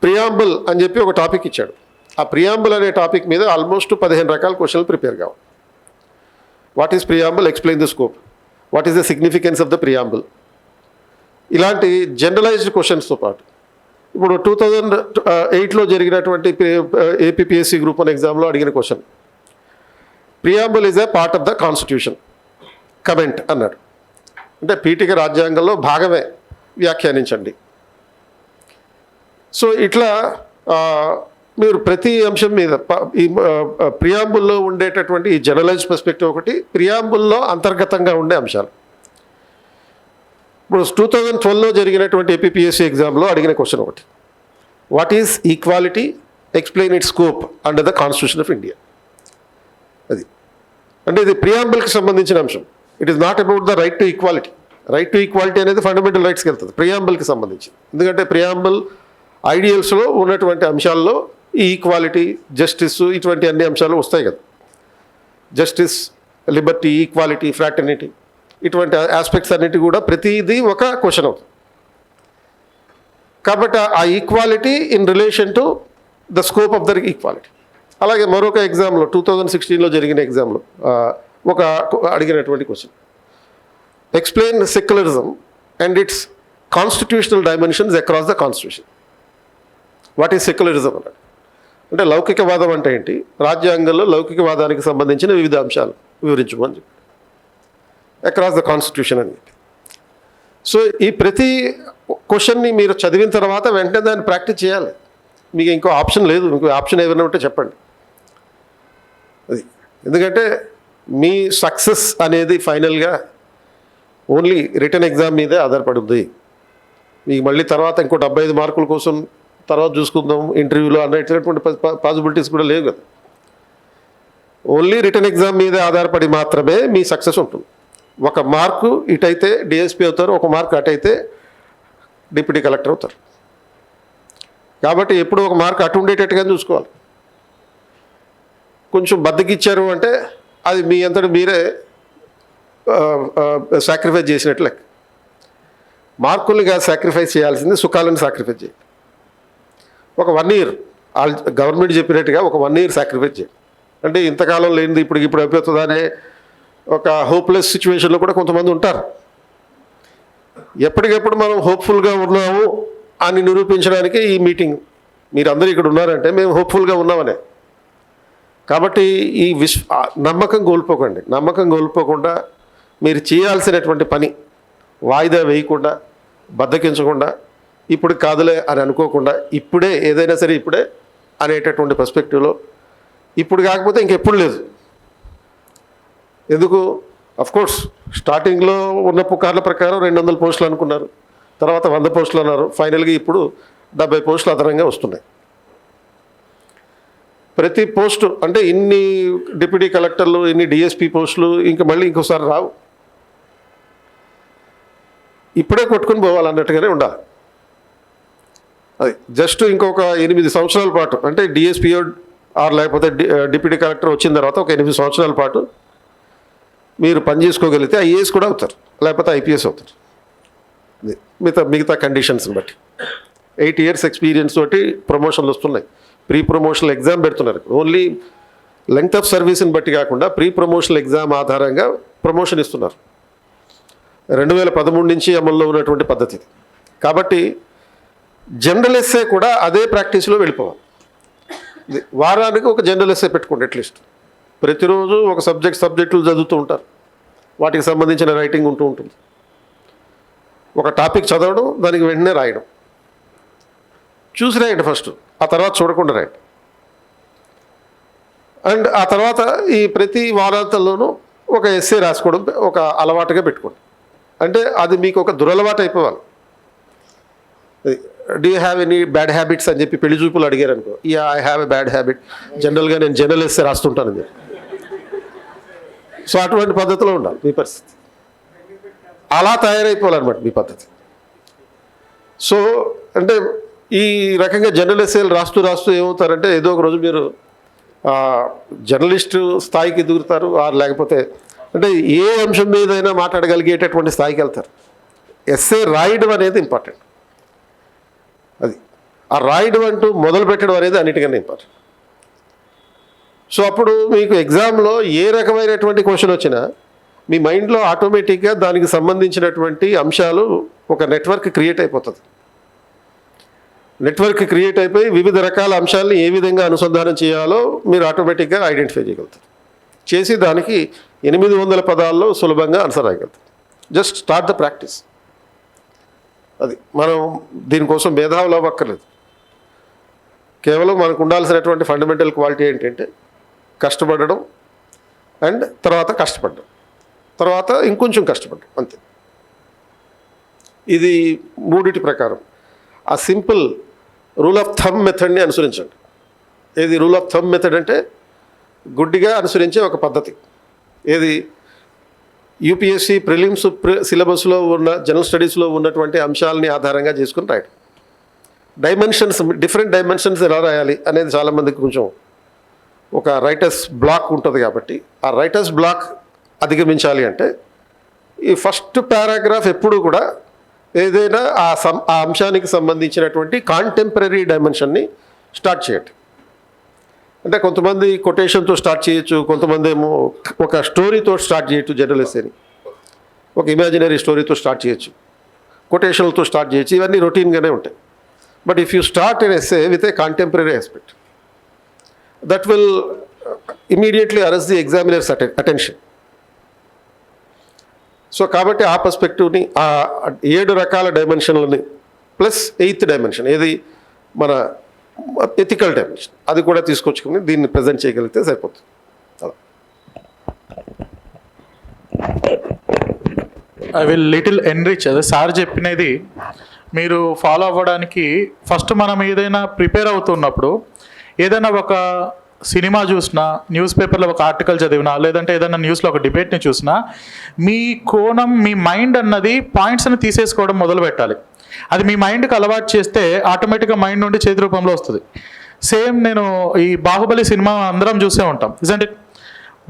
ప్రియాంబుల్ అని చెప్పి ఒక టాపిక్ ఇచ్చాడు, ఆ ప్రియాంబుల్ అనే టాపిక్ మీద ఆల్మోస్ట్ 15 రకాల క్వశ్చన్లు ప్రిపేర్ కావాలి. What is preamble, explain the scope, what is the significance of the preamble, ఇలాంటి జనరలైజ్డ్ క్వశ్చన్స్తో పాటు ఇప్పుడు 2008లో జరిగినటువంటి ఏపీపీఎస్సీ గ్రూప్ 1 ఎగ్జామ్లో అడిగిన question, preamble is a part of the constitution, comment అన్నాడు. అంటే పీఠిక రాజ్యాంగంలో భాగమే, వ్యాఖ్యానించండి. సో ఇట్లా మీరు ప్రతి అంశం మీద ఈ ప్రియాంబుల్లో ఉండేటటువంటి ఈ జనరలైజ్ పర్స్పెక్టివ్ ఒకటి, ప్రియాంబుల్లో అంతర్గతంగా ఉండే అంశాలు. ఇప్పుడు 2012లో జరిగినటువంటి ఏపీపీఎస్సీ ఎగ్జామ్లో అడిగిన క్వశ్చన్ ఒకటి, what is equality, explain it scope under the constitution of India. అది అంటే ఇది ప్రియాంబుల్కి సంబంధించిన అంశం. It is not about the right to equality. Right to equality అనేది ఫండమెంటల్ రైట్స్కి వెళ్తుంది, ప్రియాంబుల్కి సంబంధించి. ఎందుకంటే ప్రియాంబుల్ ఐడియల్స్లో ఉన్నటువంటి అంశాల్లో ఈ ఈక్వాలిటీ, జస్టిస్, ఇటువంటి అన్ని అంశాలు వస్తాయి కదా. జస్టిస్, లిబర్టీ, ఈక్వాలిటీ, ఫ్రాటర్నిటీ, ఇటువంటి ఆస్పెక్ట్స్ అన్నిటి కూడా ప్రతిదీ ఒక క్వశ్చన్ అవుతుంది. కాబట్టి ఆ equality in relation to the scope of the equality. అలాగే మరొక ఎగ్జామ్లో 2016లో జరిగిన ఎగ్జామ్లో ఒక అడిగినటువంటి question, explain secularism and it's constitutional dimensions across the constitution. What is secularism అన్నాడు. అంటే లౌకికవాదం అంటే ఏంటి, రాజ్యాంగంలో లౌకికవాదానికి సంబంధించిన వివిధ అంశాలు వివరించమని చెప్పి అక్రాస్ ద కాన్స్టిట్యూషన్ అని చెప్పి. సో ఈ ప్రతి క్వశ్చన్ని మీరు చదివిన తర్వాత వెంటనే దాన్ని ప్రాక్టీస్ చేయాలి. మీకు ఇంకో ఆప్షన్ లేదు. ఇంకో ఆప్షన్ ఏమైనా ఉంటే చెప్పండి. అది ఎందుకంటే మీ సక్సెస్ అనేది ఫైనల్గా ఓన్లీ రిటర్న్ ఎగ్జామ్ మీదే ఆధారపడి ఉంది. మీకు మళ్ళీ తర్వాత ఇంకో 75 మార్కుల కోసం తర్వాత చూసుకుందాం ఇంటర్వ్యూలో అనేటటువంటి పాసిబిలిటీస్ కూడా లేవు కదా. ఓన్లీ రిటర్న్ ఎగ్జామ్ మీదే ఆధారపడి మాత్రమే మీ సక్సెస్ ఉంటుంది. ఒక మార్కు ఇటైతే డిఎస్పీ అవుతారు, ఒక మార్కు అటైతే డిప్యూటీ కలెక్టర్ అవుతారు. కాబట్టి ఎప్పుడు ఒక మార్కు అటు ఉండేటట్టుగా చూసుకోవాలి. కొంచెం బద్దకిచ్చారు అంటే అది మీ అంతటి మీరే సాక్రిఫైస్ చేసినట్లు లెక్క. మార్కుల్ని కాదు సాక్రిఫైస్ చేయాల్సింది, సుఖాలను సాక్రిఫైస్ చేయాలి. ఒక 1 year గవర్నమెంట్ చెప్పినట్టుగా ఒక 1 year సాక్రిఫైస్ చేయాలి. అంటే ఇంతకాలం లేనిది ఇప్పుడు అయిపోతుందా అనే ఒక హోప్లెస్ సిచ్యువేషన్లో కూడా కొంతమంది ఉంటారు. ఎప్పటికెప్పుడు మనం హోప్ఫుల్గా ఉన్నాము అని నిరూపించడానికి ఈ మీటింగ్. మీరందరూ ఇక్కడ ఉన్నారంటే మేము హోప్ఫుల్గా ఉన్నామనే. కాబట్టి ఈ నమ్మకం కోల్పోకండి. నమ్మకం కోల్పోకుండా మీరు చేయాల్సినటువంటి పని వాయిదా వేయకుండా, బద్దకించకుండా, ఇప్పుడు కాదులే అని అనుకోకుండా, ఇప్పుడే ఏదైనా సరే ఇప్పుడే అనేటటువంటి పర్స్పెక్టివ్లో, ఇప్పుడు కాకపోతే ఇంకెప్పుడు లేదు. ఎందుకు, అఫ్కోర్స్ స్టార్టింగ్లో ఉన్న పుకార్ల ప్రకారం 200 పోస్టులు అనుకున్నారు, తర్వాత 100 పోస్టులు అన్నారు, ఫైనల్గా ఇప్పుడు 70 పోస్టులు అదనంగా వస్తున్నాయి. ప్రతి పోస్టు అంటే ఇన్ని డిప్యూటీ కలెక్టర్లు, ఇన్ని డిఎస్పీ పోస్టులు ఇంకా మళ్ళీ ఇంకోసారి రావు. ఇప్పుడే కొట్టుకుని పోవాలన్నట్టుగానే ఉండాలి. అది జస్ట్ ఇంకొక 8 సంవత్సరాల పాటు, అంటే డిఎస్పీ లేకపోతే డిప్యూటీ కలెక్టర్ వచ్చిన తర్వాత ఒక 8 సంవత్సరాల పాటు మీరు పని చేసుకోగలిగితే ఐఏఎస్ కూడా అవుతారు, లేకపోతే ఐపీఎస్ అవుతారు. మిగతా కండిషన్స్ని బట్టి 8 years ఎక్స్పీరియన్స్ తోటి ప్రమోషన్లు వస్తున్నాయి. ప్రీ ప్రమోషనల్ ఎగ్జామ్ పెడుతున్నారు. ఓన్లీ లెంగ్త్ ఆఫ్ సర్వీస్ని బట్టి కాకుండా ప్రీ ప్రమోషనల్ ఎగ్జామ్ ఆధారంగా ప్రమోషన్ ఇస్తున్నారు. 2013 నుంచి అమల్లో ఉన్నటువంటి పద్ధతి. కాబట్టి జనరల్ ఎస్సే కూడా అదే ప్రాక్టీస్లో వెళ్ళిపోవాలి. వారానికి ఒక జనరల్ ఎస్సే పెట్టుకోండి అట్లీస్ట్. ప్రతిరోజు ఒక సబ్జెక్టులు చదువుతూ ఉంటారు, వాటికి సంబంధించిన రైటింగ్ ఉంటూ ఉంటుంది. ఒక టాపిక్ చదవడం, దానికి వెంటనే రాయడం. చూసి రాయండి ఫస్ట్, ఆ తర్వాత చూడకుండా రాయండి. అండ్ ఆ తర్వాత ఈ ప్రతి వారాంతంలోనూ ఒక ఎస్సే రాసుకోవడం ఒక అలవాటుగా పెట్టుకోండి. అంటే అది మీకు ఒక దురలవాటు అయిపోవాలి. Do you have any bad habits అని చెప్పి పెళ్లి చూపులు అడిగారు అనుకో, I have a bad habit, జనరల్గా నేను జనరల్ ఎస్సే రాస్తుంటానని చెప్పి. సో అటువంటి పద్ధతిలో ఉండాలి మీ పరిస్థితి. అలా తయారైపోవాలన్నమాట మీ పద్ధతి. సో అంటే ఈ రకంగా జనరల్ ఎస్సేలు రాస్తూ ఏమవుతారంటే ఏదో ఒక రోజు మీరు జర్నలిస్టు స్థాయికి ఎదుగుతారు, లేకపోతే అంటే ఏ అంశం మీదైనా మాట్లాడగలిగేటటువంటి స్థాయికి వెళ్తారు. ఎస్సే రాయడం అనేది ఇంపార్టెంట్. అది ఆ రాయడం అంటూ మొదలు పెట్టడం అనేది అన్నిటికన్నా ఇంపార్టెంట్. సో అప్పుడు మీకు ఎగ్జామ్లో ఏ రకమైనటువంటి క్వశ్చన్ వచ్చినా మీ మైండ్లో ఆటోమేటిక్గా దానికి సంబంధించినటువంటి అంశాలు ఒక నెట్వర్క్ క్రియేట్ అయిపోతుంది. నెట్వర్క్ క్రియేట్ అయిపోయి వివిధ రకాల అంశాలని ఏ విధంగా అనుసంధానం చేయాలో మీరు ఆటోమేటిక్గా ఐడెంటిఫై చేయగలుగుతారు. చేసి దానికి 800 పదాల్లో సులభంగా ఆన్సర్ రాయగలుగుతారు. Just start the practice. అది మనం దీనికోసం మేధావులు అవ్వక్కర్లేదు. కేవలం మనకు ఉండాల్సినటువంటి ఫండమెంటల్ క్వాలిటీ ఏంటంటే కష్టపడడం అండ్ తర్వాత కష్టపడడం, తర్వాత ఇంకొంచెం కష్టపడడం, అంతే. ఇది మూడిటి ప్రకారం ఆ సింపుల్ రూల్ ఆఫ్ థంబ్ మెథడ్ని అనుసరించండి. ఏది రూల్ ఆఫ్ థంబ్ మెథడ్ అంటే గుడ్డిగా అనుసరించే ఒక పద్ధతి. ఏది యూపీఎస్సీ ప్రిలిమ్స్ సిలబస్లో ఉన్న జనరల్ స్టడీస్లో ఉన్నటువంటి అంశాలని ఆధారంగా చేసుకుని రాయడం. డైమెన్షన్స్, డిఫరెంట్ డైమెన్షన్స్ ఎలా రాయాలి అనేది చాలామందికి కొంచెం ఒక రైటర్స్ బ్లాక్ ఉంటుంది. కాబట్టి ఆ రైటర్స్ బ్లాక్ అధిగమించాలి అంటే ఈ ఫస్ట్ పారాగ్రాఫ్ ఎప్పుడు కూడా ఏదైనా ఆ అంశానికి సంబంధించినటువంటి కాంటెంపరీ డైమెన్షన్ని స్టార్ట్ చేయండి. అంటే కొంతమంది కొటేషన్తో స్టార్ట్ చేయొచ్చు, కొంతమంది ఏమో ఒక స్టోరీతో స్టార్ట్ చేయొచ్చు, జనరల్ ఎస్సేని ఒక ఇమాజినరీ స్టోరీతో స్టార్ట్ చేయొచ్చు, కొటేషన్లతో స్టార్ట్ చేయొచ్చు, ఇవన్నీ రొటీన్గానే ఉంటాయి. But if you start an essay with a contemporary aspect, that will immediately arrest the examiner's attention. So కాబట్టి ఆ పర్స్పెక్టివ్ని, ఆ 7 రకాల డైమెన్షన్లని ప్లస్ 8th డైమెన్షన్ ఏది మన ఎథికల్ డైమెన్షన్, అది కూడా తీసుకొచ్చుకుని దీన్ని ప్రజెంట్ చేయగలిగితే సరిపోతుంది. అలా ఐ విల్ లిటిల్ ఎన్రిచ్. అదే సార్ చెప్పినది మీరు ఫాలో అవ్వడానికి ఫస్ట్ మనం ఏదైనా ప్రిపేర్ అవుతున్నప్పుడు ఏదైనా ఒక సినిమా చూసినా, న్యూస్ పేపర్లో ఒక ఆర్టికల్ చదివినా, లేదంటే ఏదైనా న్యూస్లో ఒక డిబేట్ని చూసినా మీ కోణం, మీ మైండ్ అన్నది పాయింట్స్ని తీసేసుకోవడం మొదలు పెట్టాలి. అది మీ మైండ్కి అలవాటు చేస్తే ఆటోమేటిక్గా మైండ్ నుండి చేతి రూపంలో వస్తుంది. సేమ్ నేను ఈ బాహుబలి సినిమా అందరం చూసే ఉంటాం, isn't it?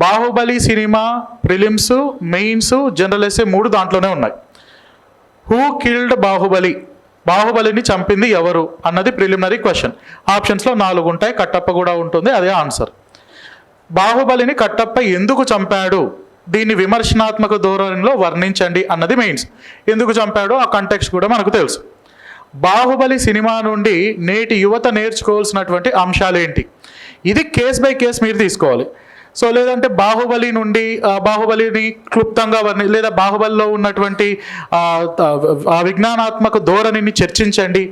Baahubali cinema prelims, mains, general essay 3 దాంట్లోనే ఉన్నాయి. హూ కిల్డ్ బాహుబలి, బాహుబలిని చంపింది ఎవరు అన్నది ప్రిలిమినరీ క్వశ్చన్. ఆప్షన్స్లో 4 ఉంటాయి, కట్టప్ప కూడా ఉంటుంది, అదే ఆన్సర్. బాహుబలిని కట్టప్ప ఎందుకు చంపాడు, దీన్ని విమర్శనాత్మక ధోరణిలో వర్ణించండి అన్నది మెయిన్స్. ఎందుకు చంపాడో ఆ కంటెక్స్ట్ కూడా మనకు తెలుసు. బాహుబలి సినిమా నుండి నేటి యువత నేర్చుకోవాల్సినటువంటి అంశాలు ఏంటి, ఇది కేస్ బై కేస్ మీరు తీసుకోవాలి. సో లేదంటే బాహుబలి నుండి బాహుబలిని క్లుప్తంగా లేదా బాహుబలిలో ఉన్నటువంటి విజ్ఞానాత్మక ధోరణిని చర్చించండి.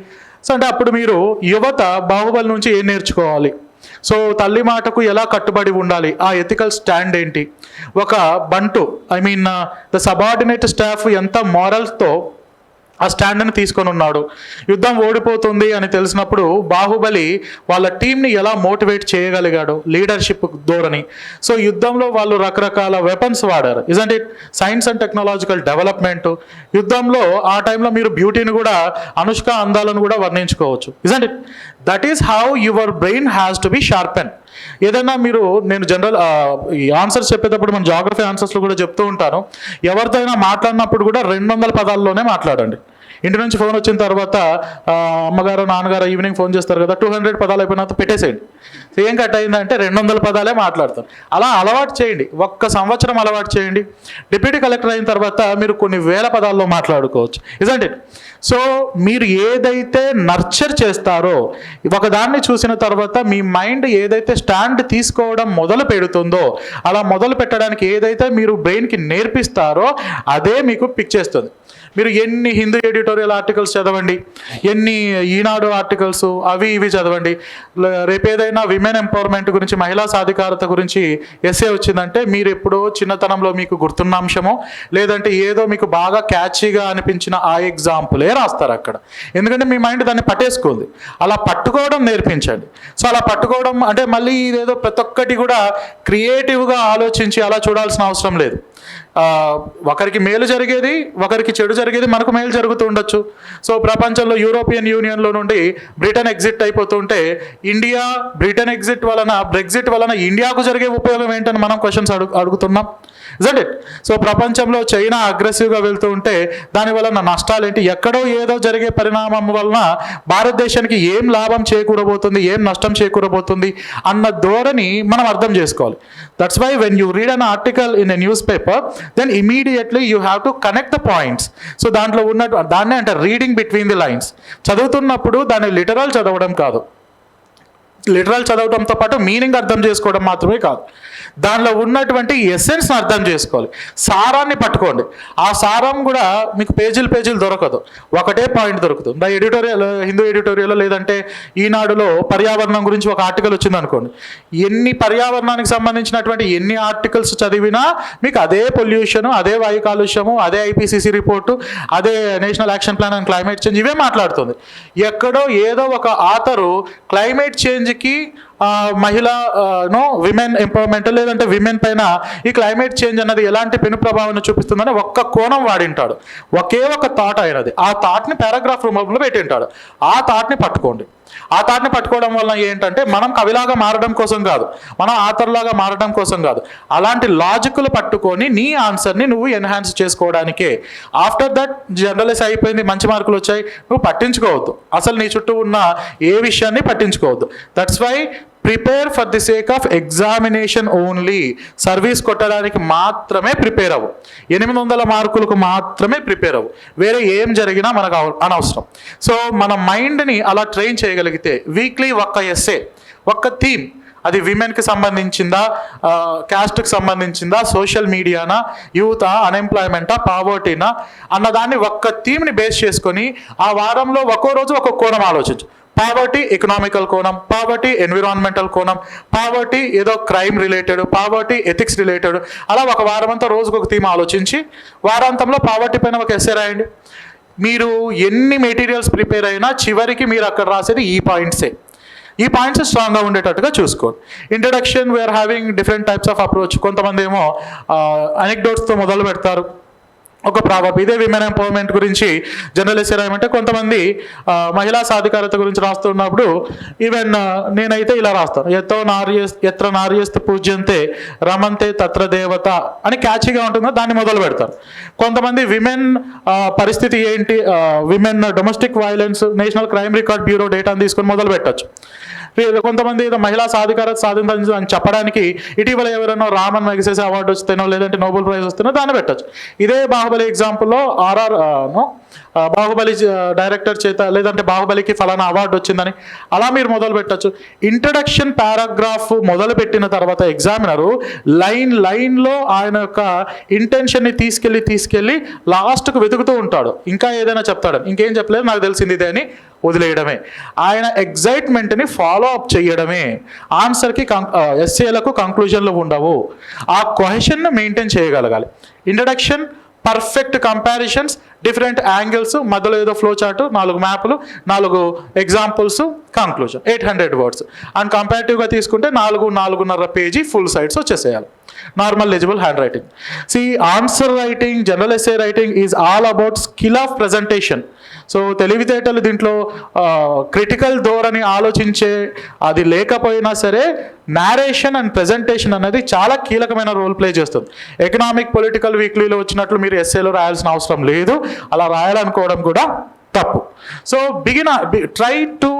సో అంటే అప్పుడు మీరు యువత బాహుబలి నుంచి ఏం నేర్చుకోవాలి, సో తల్లి మాటకు ఎలా కట్టుబడి ఉండాలి, ఆ ఎథికల్ స్టాండ్ ఏంటి, ఒక బంటు ద సబార్డినేట్ స్టాఫ్ ఎంత మారల్స్తో ఆ స్టాండ్ని తీసుకొని ఉన్నాడు. యుద్ధం ఓడిపోతుంది అని తెలిసినప్పుడు బాహుబలి వాళ్ళ టీంని ఎలా మోటివేట్ చేయగలిగాడు, లీడర్షిప్ ధోరణి. సో యుద్ధంలో వాళ్ళు రకరకాల వెపన్స్ వాడారు, isn't it? Science and technological development. యుద్ధంలో ఆ టైంలో మీరు బ్యూటీని కూడా, అనుష్క అందాలను కూడా వర్ణించుకోవచ్చు, isn't it? That is how your brain has to be sharpen. ఏదైనా మీరు, నేను జనరల్ ఈ ఆన్సర్స్ చెప్పేటప్పుడు మన జాగ్రఫీ ఆన్సర్స్లో కూడా చెప్తూ ఉంటాను, ఎవరితో అయినా మాట్లాడినప్పుడు కూడా 200 పదాల్లోనే మాట్లాడండి. ఇంటి నుంచి ఫోన్ వచ్చిన తర్వాత అమ్మగారు నాన్నగారు ఈవినింగ్ ఫోన్ చేస్తారు కదా, 200 పదాలు అయిపోయినంత పెట్టేసేయండి. ఏం కట్ అయిందంటే 200 పదాలే మాట్లాడతారు. అలా అలవాటు చేయండి, 1 సంవత్సరం అలవాటు చేయండి. డిప్యూటీ కలెక్టర్ అయిన తర్వాత మీరు కొన్ని వేల పదాల్లో మాట్లాడుకోవచ్చు, ఇజంట్ ఇట్? సో మీరు ఏదైతే నర్చర్ చేస్తారో, ఒకదాన్ని చూసిన తర్వాత మీ మైండ్ ఏదైతే స్టాండ్ తీసుకోవడం మొదలు పెడుతుందో, అలా మొదలు పెట్టడానికి ఏదైతే మీరు బ్రెయిన్కి నేర్పిస్తారో అదే మీకు పిక్ చేస్తుంది. మీరు ఎన్ని హిందూ ఎడిటోరియల్ ఆర్టికల్స్ చదవండి, ఎన్ని ఈనాడు ఆర్టికల్స్ అవి ఇవి చదవండి, రేపు ఏదైనా విమెన్ ఎంపవర్మెంట్ గురించి, మహిళా సాధికారత గురించి ఎస్సే వచ్చిందంటే మీరు ఎప్పుడో చిన్నతనంలో మీకు గుర్తున్న అంశమో, లేదంటే ఏదో మీకు బాగా క్యాచీగా అనిపించిన ఆ ఎగ్జాంపులే రాస్తారు అక్కడ. ఎందుకంటే మీ మైండ్ దాన్ని పట్టేసుకుంది. అలా పట్టుకోవడం నేర్పించండి. సో అలా పట్టుకోవడం అంటే మళ్ళీ ఇదేదో ప్రతి ఒక్కటి కూడా క్రియేటివ్గా ఆలోచించి అలా చూడాల్సిన అవసరం లేదు. ఒకరికి మేలు జరిగేది, ఒకరికి చెడు జరిగేది, మనకు మేలు జరుగుతూ ఉండొచ్చు. సో ప్రపంచంలో యూరోపియన్ యూనియన్లో నుండి బ్రిటన్ ఎగ్జిట్ అయిపోతుంటే ఇండియా బ్రిటన్ ఎగ్జిట్ వలన, బ్రెగ్జిట్ వలన ఇండియాకు జరిగే ఉపయోగం ఏంటని మనం క్వశ్చన్స్ అడుగుతున్నాం, ఇజంట్ ఇట్? సో ప్రపంచంలో చైనా అగ్రెసివ్గా వెళ్తూ ఉంటే దాని వలన నష్టాలు ఏంటి, ఎక్కడో ఏదో జరిగే పరిణామం వలన భారతదేశానికి ఏం లాభం చేకూరబోతుంది, ఏం నష్టం చేకూరబోతుంది అన్న ధోరణి మనం అర్థం చేసుకోవాలి. That's why when you read an article in a newspaper, then immediately you have to connect the points. So దాంట్లో ఉన్న దాన్నే అంటే రీడింగ్ బిట్వీన్ ది లైన్స్. చదువుతున్నప్పుడు దాన్ని లిటరల్ చదవడం కాదు, లిటరల్ చదవడంతో పాటు మీనింగ్ అర్థం చేసుకోవడం మాత్రమే కాదు, దానిలో ఉన్నటువంటి ఎసెన్స్ని అర్థం చేసుకోవాలి, సారాన్ని పట్టుకోండి. ఆ సారం కూడా మీకు పేజీలు దొరకదు, ఒకటే పాయింట్ దొరుకుతుంది. ద ఎడిటోరియల్, హిందూ ఎడిటోరియల్ లేదంటే ఈనాడులో పర్యావరణం గురించి ఒక ఆర్టికల్ వచ్చింది అనుకోండి, ఎన్ని పర్యావరణానికి సంబంధించినటువంటి ఎన్ని ఆర్టికల్స్ చదివినా మీకు అదే పొల్యూషన్, అదే వాయు కాలుష్యము, అదే ఐపీసీసీ రిపోర్టు, అదే national action plan and climate change ఇవే మాట్లాడుతుంది. ఎక్కడో ఏదో ఒక ఆథరు క్లైమేట్ చేంజ్కి మహిళ విమెన్ ఎంపవర్మెంట్ లేదంటే విమెన్ పైన ఈ క్లైమేట్ చేంజ్ అన్నది ఎలాంటి పెను ప్రభావాన్ని చూపిస్తుందని ఒక్క కోణం వాడింటాడు, ఒకే ఒక థాట్ అయినది. ఆ థాట్ని పారాగ్రాఫ్ రూపంలో పెట్టింటాడు. ఆ థాట్ని పట్టుకోండి. ఆ థాట్ని పట్టుకోవడం వల్ల ఏంటంటే మనం కవిలాగా మారడం కోసం కాదు, మనం ఆథర్లాగా మారడం కోసం కాదు, అలాంటి లాజిక్లు పట్టుకొని నీ ఆన్సర్ని నువ్వు ఎన్హాన్స్ చేసుకోవడానికే. ఆఫ్టర్ దట్ జనరలైజ్ అయిపోయింది, మంచి మార్కులు వచ్చాయి, నువ్వు పట్టించుకోవద్దు, అసలు నీ చుట్టూ ఉన్న ఏ విషయాన్ని పట్టించుకోవద్దు. That's why prepare for the sake of examination only. Service కొట్టడానికి మాత్రమే ప్రిపేర్ అవ్వు, 800 మార్కులకు మాత్రమే ప్రిపేర్ అవ్వు, వేరే ఏం జరిగినా మనకు అనవసరం. సో మన మైండ్ని అలా ట్రైన్ చేయగలిగితే వీక్లీ ఒక్క ఎస్సే, ఒక్క థీమ్, అది విమెన్కి సంబంధించిందా, క్యాస్ట్కి సంబంధించిందా, సోషల్ మీడియానా, యూతా, అన్ఎంప్లాయ్మెంటా, పావర్టీనా అన్నదాన్ని ఒక్క థీమ్ని బేస్ చేసుకొని ఆ వారంలో ఒక్కో రోజు ఒక్కొక్క కోణం ఆలోచించు. పావర్టీ ఎకనామికల్ కోణం, పావర్టీ ఎన్విరాన్మెంటల్ కోణం, పావర్టీ ఏదో crime related, poverty ethics related, అలా ఒక వారం అంతా రోజుకు ఒక థీమ్ ఆలోచించి వారాంతంలో పావర్టీ పైన ఒక ఎస్సే రాయండి. మీరు ఎన్ని మెటీరియల్స్ ప్రిపేర్ అయినా చివరికి మీరు అక్కడ రాసేది ఈ పాయింట్సే. ఈ పాయింట్స్ స్ట్రాంగ్గా ఉండేటట్టుగా చూసుకోండి. Introduction we are having different types of approach. కొంతమంది ఏమో అనెక్డోట్స్తో మొదలు పెడతారు, ఒక ప్రావర్బ్. ఇదే విమెన్ ఎంపవర్మెంట్ గురించి జనరల్ ఎస్సే రాయమంటే కొంతమంది మహిళా సాధికారత గురించి రాస్తున్నప్పుడు ఈవెన్ నేనైతే ఇలా రాస్తాను, ఎత్ర నార్యస్తు పూజ్యంతే రమంతే తత్ర దేవత అని క్యాచీగా ఉంటుందో దాన్ని మొదలు పెడతారు. కొంతమంది విమెన్ పరిస్థితి ఏంటి, women domestic violence national crime record bureau డేటాను తీసుకొని మొదలు పెట్టచ్చు. కొంతమంది ఏదో మహిళా సాధికారత సాధించాలని చెప్పడానికి ఇటీవల ఎవరైనా రామన్ మెగసెస్ అవార్డు వస్తేనో లేదంటే నోబెల్ ప్రైజ్ వస్తేనో దాన్ని పెట్టచ్చు. ఇదే బాహుబలి ఎగ్జాంపుల్లో బాహుబలి డైరెక్టర్ చేత లేదంటే బాహుబలికి ఫలానా అవార్డు వచ్చిందని అలా మీరు మొదలు పెట్టచ్చు. ఇంట్రడక్షన్ పారాగ్రాఫ్ మొదలు పెట్టిన తర్వాత ఎగ్జామినరు లైన్లో ఆయన యొక్క ఇంటెన్షన్ని తీసుకెళ్ళి లాస్ట్కు వెతుకుతూ ఉంటాడు, ఇంకా ఏదైనా చెప్తాడు, ఇంకేం చెప్పలేదు నాకు తెలిసింది ఇదే అని వదిలేయడమే. ఆయన ఎగ్జైట్మెంట్ని ఫాలో అప్ చేయడమే. ఆన్సర్కి ఎస్ఏలకు కంక్లూజన్లు ఉండవు. ఆ క్వశ్చన్ను మెయింటైన్ చేయగలగాలి. Introduction, perfect comparisons, different angles, మధ్యలో ఏదో ఫ్లో చార్ట్, 4 మ్యాప్లు, 4 ఎగ్జాంపుల్స్, కంక్లూజన్, 800 వర్డ్స్. అండ్ కంపారిటివ్గా తీసుకుంటే 4.5 పేజీ ఫుల్ సైడ్స్ వచ్చేసేయాలి. Normal legible handwriting. Answer writing, general essay writing is all about skill of presentation. So తెలివితేటలు దీంట్లో critical ధోరణి ఆలోచించే అది లేకపోయినా సరే నారేషన్ అండ్ ప్రజెంటేషన్ అనేది చాలా కీలకమైన రోల్ ప్లే చేస్తుంది. ఎకనామిక్ పొలిటికల్ వీక్లీలో వచ్చినట్లు మీరు ఎస్సేలో రాయాల్సిన అవసరం లేదు, అలా రాయాలనుకోవడం కూడా తప్పు. So try to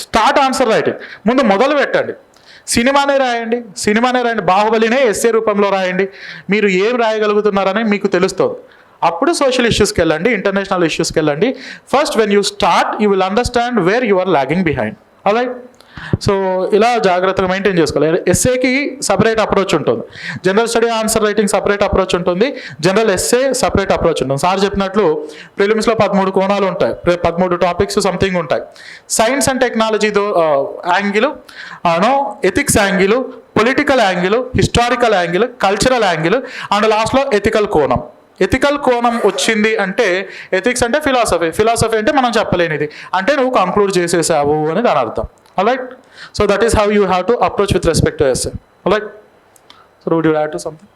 start answer writing. ముందు మొదలు పెట్టండి, సినిమానే రాయండి. బాహుబలినే ఎస్సే రూపంలో రాయండి. మీరు ఏం రాయగలుగుతున్నారని మీకు తెలుస్తుంది. అప్పుడు సోషల్ ఇష్యూస్కి వెళ్ళండి, ఇంటర్నేషనల్ ఇష్యూస్కి వెళ్ళండి. First when you start you will understand where you are lagging behind. Alright. So ఇలా జాగ్రత్తగా మెయింటైన్ చేసుకోవాలి. ఎస్ఏకి సపరేట్ అప్రోచ్ ఉంటుంది, general study answer writing separate approach ఉంటుంది, జనరల్ ఎస్ఏ సపరేట్ అప్రోచ్ ఉంటుంది. సార్ చెప్పినట్లు ప్రిలిమ్స్లో 13 కోణాలు ఉంటాయి, 13 టాపిక్స్ సంథింగ్ ఉంటాయి. సైన్స్ అండ్ టెక్నాలజీతో angle, ethics angle, political angle, historical angle, cultural angle, and లాస్ట్లో ఎథికల్ కోణం. ఎథికల్ కోణం వచ్చింది అంటే ఎథిక్స్ అంటే ఫిలాసఫీ అంటే మనం చెప్పలేనిది అంటే నువ్వు కంక్లూడ్ చేసేసావు అని దాని అర్థం. Alright. So that is how you have to approach with respect to essay. Alright. So would you add to something?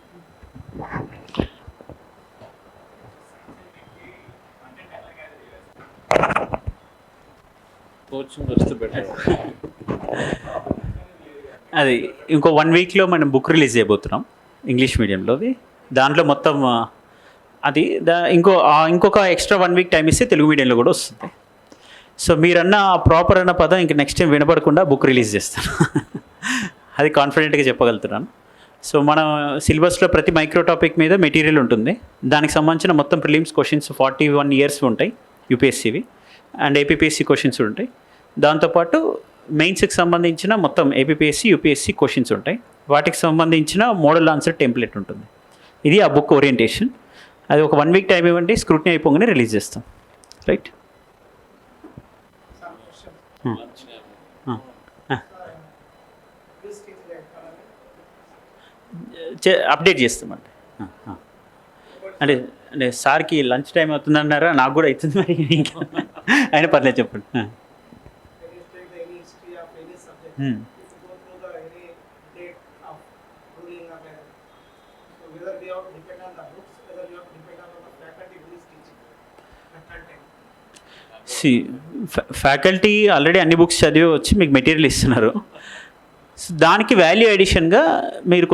అది ఇంకో 1 వీక్లో మనం బుక్ రిలీజ్ చేయబోతున్నాం ఇంగ్లీష్ మీడియంలోది. దాంట్లో మొత్తం అది ఇంకొక ఎక్స్ట్రా 1 వీక్ టైం ఇస్తే తెలుగు మీడియంలో కూడా వస్తుంది. సో మీరన్న ప్రాపర్ అన్న పదం ఇంక నెక్స్ట్ టైం వినపడకుండా బుక్ రిలీజ్ చేస్తాను. అది కాన్ఫిడెంట్గా చెప్పగలుగుతున్నాను. సో మన సిలబస్లో ప్రతి మైక్రో టాపిక్ మీద మెటీరియల్ ఉంటుంది. దానికి సంబంధించిన మొత్తం ప్రిలిమ్స్ క్వశ్చన్స్ 41 ఇయర్స్ ఉంటాయి యూపీఎస్సీవి, అండ్ ఏపీపీఎస్సీ క్వశ్చన్స్ ఉంటాయి. దాంతోపాటు మెయిన్స్కి సంబంధించిన మొత్తం ఏపీఎస్సి యూపీఎస్సి క్వశ్చన్స్ ఉంటాయి. వాటికి సంబంధించిన మోడల్ ఆన్సర్ టెంప్లెట్ ఉంటుంది. ఇది ఆ బుక్ ఓరియంటేషన్. అది ఒక 1 వీక్ టైం ఇవ్వండి, స్క్రూటినీ అయిపోగానే రిలీజ్ చేస్తాం. రైట్. అప్డేట్ చేస్తామండి. అంటే అంటే సార్కి లంచ్ టైం అవుతుందన్నారా? నాకు కూడా అవుతుంది మరి. ఇంకా అయినా పర్లేదు, చెప్పండి. ఫ్యాకల్టీ ఆల్రెడీ అన్ని బుక్స్ చదివి వచ్చి మీకు మెటీరియల్ ఇస్తున్నారు. దానికి వాల్యూ ఎడిషన్గా మీరు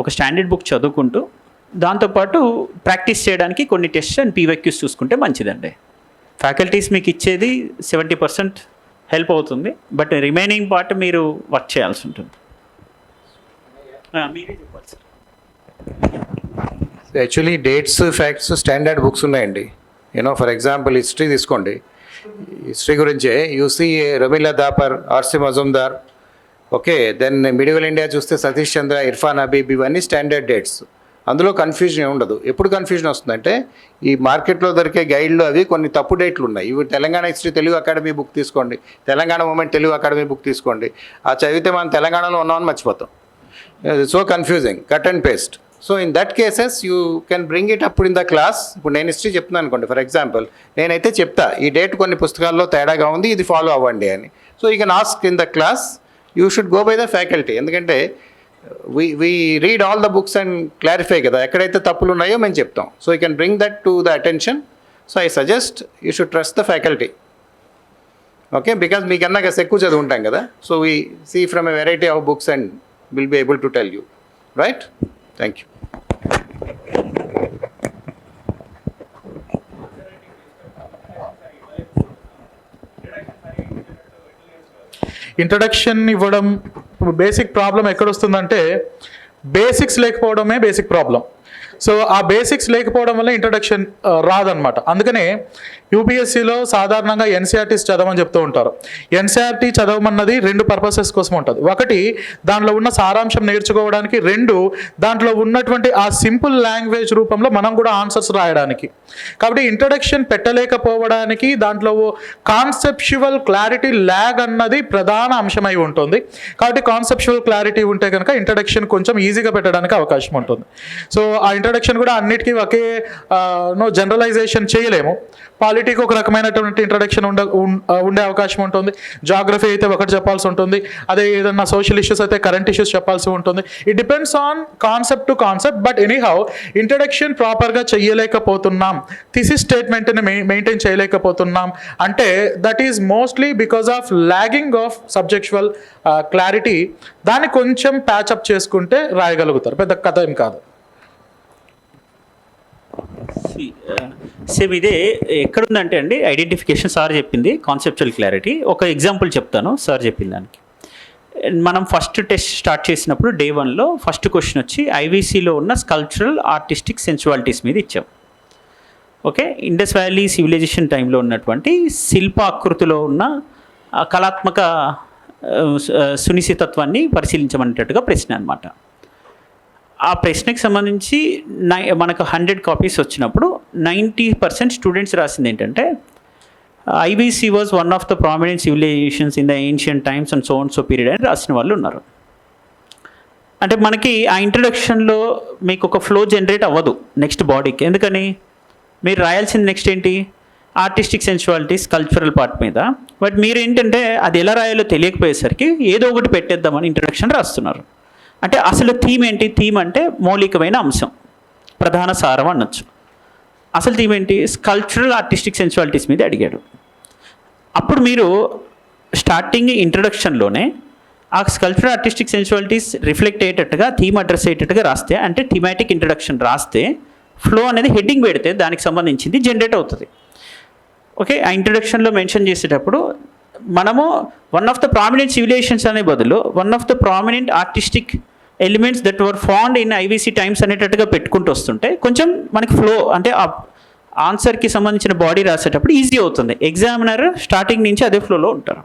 ఒక స్టాండర్డ్ బుక్ చదువుకుంటూ దాంతోపాటు ప్రాక్టీస్ చేయడానికి కొన్ని టెస్ట్ అండ్ పీవైక్యూస్ చూసుకుంటే మంచిదండి. ఫ్యాకల్టీస్ మీకు ఇచ్చేది 70% హెల్ప్ అవుతుంది, బట్ రిమైనింగ్ పార్ట్ మీరు వర్క్ చేయాల్సి ఉంటుంది. మీరే చెప్పాలి sir. Actually dates, facts, standard books ఉన్నాయండి. ఫర్ ఎగ్జాంపుల్ హిస్టరీ తీసుకోండి. హిస్టరీ గురించే you see Romila Thapar, RC Majumdar, okay. Then medieval India చూస్తే సతీష్ చంద్ర, ఇర్ఫాన్ హబీబ్, ఇవన్నీ స్టాండర్డ్ డేట్స్. అందులో కన్ఫ్యూజన్ ఉండదు. ఎప్పుడు కన్ఫ్యూజన్ వస్తుందంటే ఈ మార్కెట్లో దొరికే గైడ్లు అవి కొన్ని తప్పు డేట్లు ఉన్నాయి. ఇవి Telangana history Telugu academy book తీసుకోండి, Telangana movement Telugu academy book తీసుకోండి. ఆ చదివితే మనం తెలంగాణలో ఉన్నామని మర్చిపోతాం. So confusing, cut and paste. So in that cases you can bring it అప్పుడు ఇన్ ద క్లాస్. ఇప్పుడు నేను హిస్టరీ చెప్తున్నాను అనుకోండి, ఫర్ ఎగ్జాంపుల్ నేనైతే చెప్తా ఈ డేట్ కొన్ని పుస్తకాల్లో తేడాగా ఉంది, ఇది ఫాలో అవ్వండి అని. So you can ask in the class. You should go by the faculty. ఎందుకంటే we read all the books and clarify కదా, ఎక్కడైతే తప్పులు ఉన్నాయో మేము చెప్తాం. So you can bring that to the attention. So I suggest you should trust the faculty, okay. Because మీకన్నా కాస్త ఎక్కువ చదువుంటాం కదా. So we see from a variety of books and will be able to tell you. Right. Thank you. Introduction ఇవ్వడం basic problem ఎక్కడొస్తుందంటే basics లేకపోవడమే basic problem. So ఆ basics లేకపోవడం వల్ల ఇంట్రడక్షన్ రాదనమాట. అందుకనే యూపీఎస్సీలో సాధారణంగా ఎన్సీఆర్టీస్ చదవమని చెప్తూ ఉంటారు. ఎన్సీఆర్టీ చదవమన్నది 2 పర్పసెస్ కోసం ఉంటుంది. ఒకటి, దాంట్లో ఉన్న సారాంశం నేర్చుకోవడానికి. 2, దాంట్లో ఉన్నటువంటి ఆ సింపుల్ లాంగ్వేజ్ రూపంలో మనం కూడా ఆన్సర్స్ రాయడానికి. కాబట్టి ఇంట్రడక్షన్ పెట్టలేకపోవడానికి దాంట్లో కాన్సెప్చువల్ క్లారిటీ ల్యాగ్ అన్నది ప్రధాన అంశమై ఉంటుంది. కాబట్టి కాన్సెప్చువల్ క్లారిటీ ఉంటే కనుక ఇంట్రడక్షన్ కొంచెం ఈజీగా పెట్టడానికి అవకాశం ఉంటుంది. సో ఆ ఇంట్రడక్షన్ కూడా అన్నిటికీ ఒకే జనరలైజేషన్ చేయలేము. పాలిటీకి ఒక రకమైనటువంటి ఇంట్రడక్షన్ ఉండే అవకాశం ఉంటుంది. జాగ్రఫీ అయితే ఒకటి చెప్పాల్సి ఉంటుంది. అదే ఏదన్నా సోషల్ ఇష్యూస్ అయితే కరెంట్ ఇష్యూస్ చెప్పాల్సి ఉంటుంది. It depends on concept to concept. But anyhow introduction ప్రాపర్గా చేయలేకపోతున్నాం, థిసిస్ స్టేట్మెంట్ని మెయింటైన్ చేయలేకపోతున్నాం అంటే that is mostly because of lagging of subjectual clarity. దాన్ని కొంచెం ప్యాచప్ చేసుకుంటే రాయగలుగుతారు, పెద్ద కథ ఏం కాదు. సేమ్ ఇదే ఎక్కడుందంటే అండి, ఐడెంటిఫికేషన్ సార్ చెప్పింది, కాన్సెప్చువల్ క్లారిటీ. ఒక ఎగ్జాంపుల్ చెప్తాను సార్ చెప్పిన దానికి. మనం ఫస్ట్ టెస్ట్ స్టార్ట్ చేసినప్పుడు డే 1లో ఫస్ట్ క్వశ్చన్ వచ్చి ఐవీసీలో ఉన్న స్కల్ప్చరల్ ఆర్టిస్టిక్ సెన్సువాలిటీస్ మీద ఇచ్చాం. ఓకే. ఇండస్ వ్యాలీ సివిలైజేషన్ టైంలో ఉన్నటువంటి శిల్పాకృతిలో ఉన్న కళాత్మక సునిశ్చితత్వాన్ని పరిశీలించమనేటట్టుగా ప్రశ్న అనమాట. ఆ ప్రశ్నకి సంబంధించి మనకు 100 కాపీస్ వచ్చినప్పుడు 90% స్టూడెంట్స్ రాసింది ఏంటంటే IVC was one of the prominent civilisations in the ancient times and so and so period అని రాసిన వాళ్ళు ఉన్నారు. అంటే మనకి ఆ ఇంట్రడక్షన్లో మీకు ఒక ఫ్లో జనరేట్ అవ్వదు నెక్స్ట్ బాడీకి. ఎందుకని? మీరు రాయాల్సింది నెక్స్ట్ ఏంటి? ఆర్టిస్టిక్ సెన్సువాలిటీస్, కల్చరల్ పార్ట్ మీద. బట్ మీరు ఏంటంటే అది ఎలా రాయాలో తెలియకపోయేసరికి ఏదో ఒకటి పెట్టేద్దామని ఇంట్రడక్షన్ రాస్తున్నారు. అంటే అసలు థీమ్ ఏంటి? థీమ్ అంటే మౌలికమైన అంశం, ప్రధాన సారం అనొచ్చు. అసలు థీమ్ ఏంటి? స్కల్ప్చరల్ ఆర్టిస్టిక్ సెన్సువాలిటీస్ మీద అడిగాడు. అప్పుడు మీరు స్టార్టింగ్ ఇంట్రడక్షన్లోనే ఆ స్కల్ప్చరల్ ఆర్టిస్టిక్ సెన్సువాలిటీస్ రిఫ్లెక్ట్ అయ్యేటట్టుగా, థీమ్ అడ్రస్ అయ్యేటట్టుగా రాస్తే, అంటే థీమాటిక్ ఇంట్రడక్షన్ రాస్తే, ఫ్లో అనేది హెడ్డింగ్ పెడితే దానికి సంబంధించింది జనరేట్ అవుతుంది. ఓకే. ఆ ఇంట్రడక్షన్లో మెన్షన్ చేసేటప్పుడు మనము one of the prominent civilisations అనే బదులు one of the prominent artistic elements that were found in IVC times అనేటట్టుగా పెట్టుకుంటూ వస్తుంటే కొంచెం మనకి ఫ్లో, అంటే ఆ ఆన్సర్కి సంబంధించిన బాడీ రాసేటప్పుడు ఈజీ అవుతుంది. ఎగ్జామినర్ స్టార్టింగ్ నుంచి అదే ఫ్లోలో ఉంటారు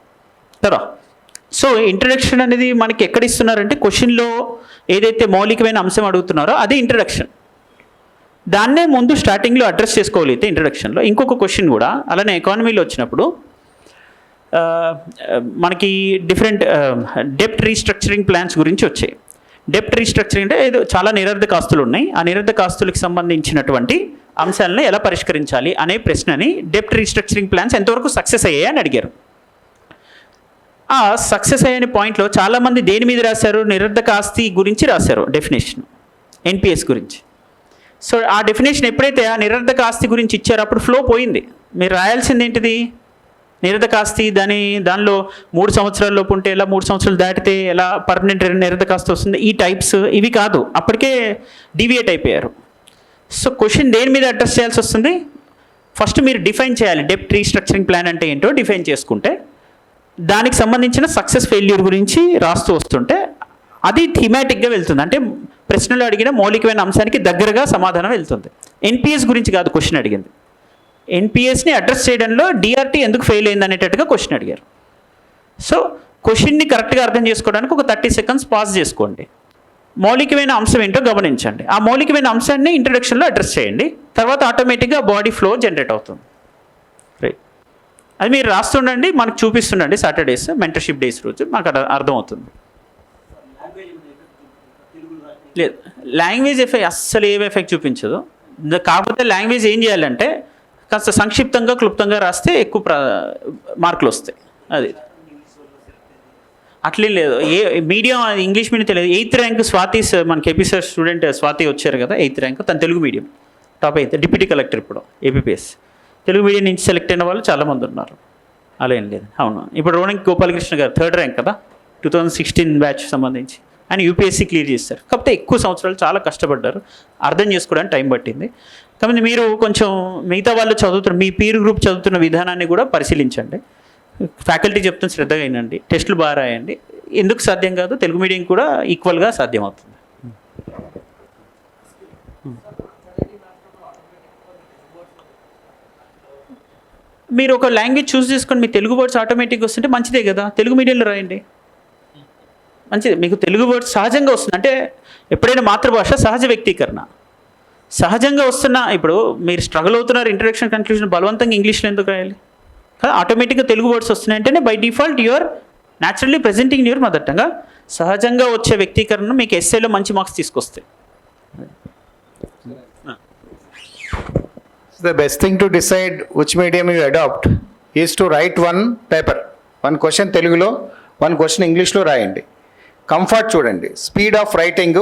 కదా. సో ఇంట్రడక్షన్ అనేది మనకి ఎక్కడ ఇస్తున్నారంటే క్వశ్చన్లో ఏదైతే మౌలికమైన అంశం అడుగుతున్నారో అదే ఇంట్రడక్షన్. దాన్నే ముందు స్టార్టింగ్లో అడ్రస్ చేసుకోగలిగితే ఇంట్రడక్షన్లో ఇంకొక క్వశ్చన్ కూడా అలానే ఎకానమీలో వచ్చినప్పుడు మనకి డిఫరెంట్ డెప్ట్ రీస్ట్రక్చరింగ్ ప్లాన్స్ గురించి వచ్చాయి. డెప్ట్ రీస్ట్రక్చరింగ్ అంటే ఏదో చాలా నిరర్ధక ఆస్తులు ఉన్నాయి, ఆ నిరర్ధక ఆస్తులకు సంబంధించినటువంటి అంశాలను ఎలా పరిష్కరించాలి అనే ప్రశ్నని డెప్ట్ రీస్ట్రక్చరింగ్ ప్లాన్స్ ఎంతవరకు సక్సెస్ అయ్యాయి అని అడిగారు. ఆ సక్సెస్ అయ్యే పాయింట్లో చాలామంది దేని మీద రాశారు, నిరర్ధక ఆస్తి గురించి రాశారు డెఫినేషన్, ఎన్పిఎస్ గురించి. సో ఆ డెఫినేషన్ ఎప్పుడైతే ఆ నిరర్ధక ఆస్తి గురించి ఇచ్చారో అప్పుడు ఫ్లో పోయింది. మీరు రాయాల్సింది ఏంటిది, నిరర్ధక ఆస్తి దానిలో 3 సంవత్సరాల లోపు ఉంటే ఎలా, 3 సంవత్సరాలు దాటితే ఎలా పర్మనెంట్ నిరర్ధక ఆస్తి వస్తుంది, ఈ టైప్స్ ఇవి కాదు, అప్పటికే డీవియేట్ అయిపోయారు. సో క్వశ్చన్ దేని మీద అడ్రస్ చేయాల్సి వస్తుంది, ఫస్ట్ మీరు డిఫైన్ చేయాలి. డెప్ట్ రీస్ట్రక్చరింగ్ ప్లాన్ అంటే ఏంటో డిఫైన్ చేసుకుంటే దానికి సంబంధించిన సక్సెస్ ఫెయిల్యూర్ గురించి రాస్తూ వస్తుంటే అది థీమాటిక్గా వెళ్తుంది. అంటే ప్రశ్నలు అడిగిన మౌలికమైన అంశానికి దగ్గరగా సమాధానం వెళ్తుంది. ఎన్పిఎస్ గురించి కాదు క్వశ్చన్ అడిగింది, ఎన్పిఎస్ని అడ్రస్ చేయడంలో డిఆర్టీ ఎందుకు ఫెయిల్ అయింది అనేటట్టుగా క్వశ్చన్ అడిగారు. సో క్వశ్చన్ని కరెక్ట్గా అర్థం చేసుకోవడానికి ఒక 30 సెకండ్స్ పాజ్ చేసుకోండి, మౌలికమైన అంశం ఏంటో గమనించండి, ఆ మౌలికమైన అంశాన్ని ఇంట్రడక్షన్లో అడ్రస్ చేయండి, తర్వాత ఆటోమేటిక్గా బాడీ ఫ్లో జనరేట్ అవుతుంది. రైట్, అది మీరు రాస్తుండండి, మనకు చూపిస్తుండండి సాటర్డేస్ మెంటర్షిప్ డేస్ రోజు మాకు అర్థమవుతుంది. లేదు, లాంగ్వేజ్ ఎఫెక్ట్ అస్సలు ఏం ఎఫెక్ట్ చూపించదు. కాకపోతే లాంగ్వేజ్ ఏం చేయాలంటే కాస్త సంక్షిప్తంగా క్లుప్తంగా రాస్తే ఎక్కువ మార్కులు వస్తాయి. అది అట్లేం లేదు, మీడియం ఇంగ్లీష్ మీడియం తెలియదు. 8th ర్యాంక్ స్వాతి, మనకి ఏపీ సార్ స్టూడెంట్ స్వాతి వచ్చారు కదా, 8th ర్యాంక్, తను తెలుగు మీడియం టాప్ అయితే డిప్యూటీ కలెక్టర్ ఇప్పుడు ఏపీపీఎస్. తెలుగు మీడియం నుంచి సెలెక్ట్ అయిన వాళ్ళు చాలామంది ఉన్నారు, అలా ఏం లేదు. అవును, ఇప్పుడు రోణంకి గోపాలకృష్ణ గారు 3rd ర్యాంక్ కదా 2016 బ్యాచ్ సంబంధించి, ఆయన యూపీఎస్సీ క్లియర్ చేస్తారు. కాకపోతే ఎక్కువ సంవత్సరాలు చాలా కష్టపడ్డారు, అర్థం చేసుకోవడానికి టైం పట్టింది. కాబట్టి మీరు కొంచెం మిగతా వాళ్ళు చదువుతున్న మీ పీర్ గ్రూప్ చదువుతున్న విధానాన్ని కూడా పరిశీలించండి, ఫ్యాకల్టీ చెప్తున్న శ్రద్ధగా అయినండి, టెస్టులు బాగా రాయండి. ఎందుకు సాధ్యం కాదు, తెలుగు మీడియం కూడా ఈక్వల్గా సాధ్యమవుతుంది. మీరు ఒక లాంగ్వేజ్ చూస్ చేసుకొని మీ తెలుగు వర్డ్స్ ఆటోమేటిక్గా వస్తుంటే మంచిదే కదా, తెలుగు మీడియంలో రాయండి, మంచిది. మీకు తెలుగు వర్డ్స్ సహజంగా వస్తుంది అంటే ఎప్పుడైనా మాతృభాష సహజ వ్యక్తీకరణ సహజంగా వస్తున్న, ఇప్పుడు మీరు స్ట్రగుల్ అవుతున్నారు ఇంట్రడక్షన్ కన్క్లూజన్ బలవంతంగా ఇంగ్లీష్లో ఎందుకు రాయాలి, ఆటోమేటిక్గా తెలుగు వర్డ్స్ వస్తున్నాయంటేనే by default you are naturally presenting your mother tongue. సహజంగా వచ్చే వ్యక్తీకరణ మీకు ఎస్ఏలో మంచి మార్క్స్ తీసుకొస్తాయి. The best thing to decide which medium you adopt is to write one paper, one question తెలుగులో, one question ఇంగ్లీష్లో రాయండి. కంఫర్ట్ చూడండి, speed of writing,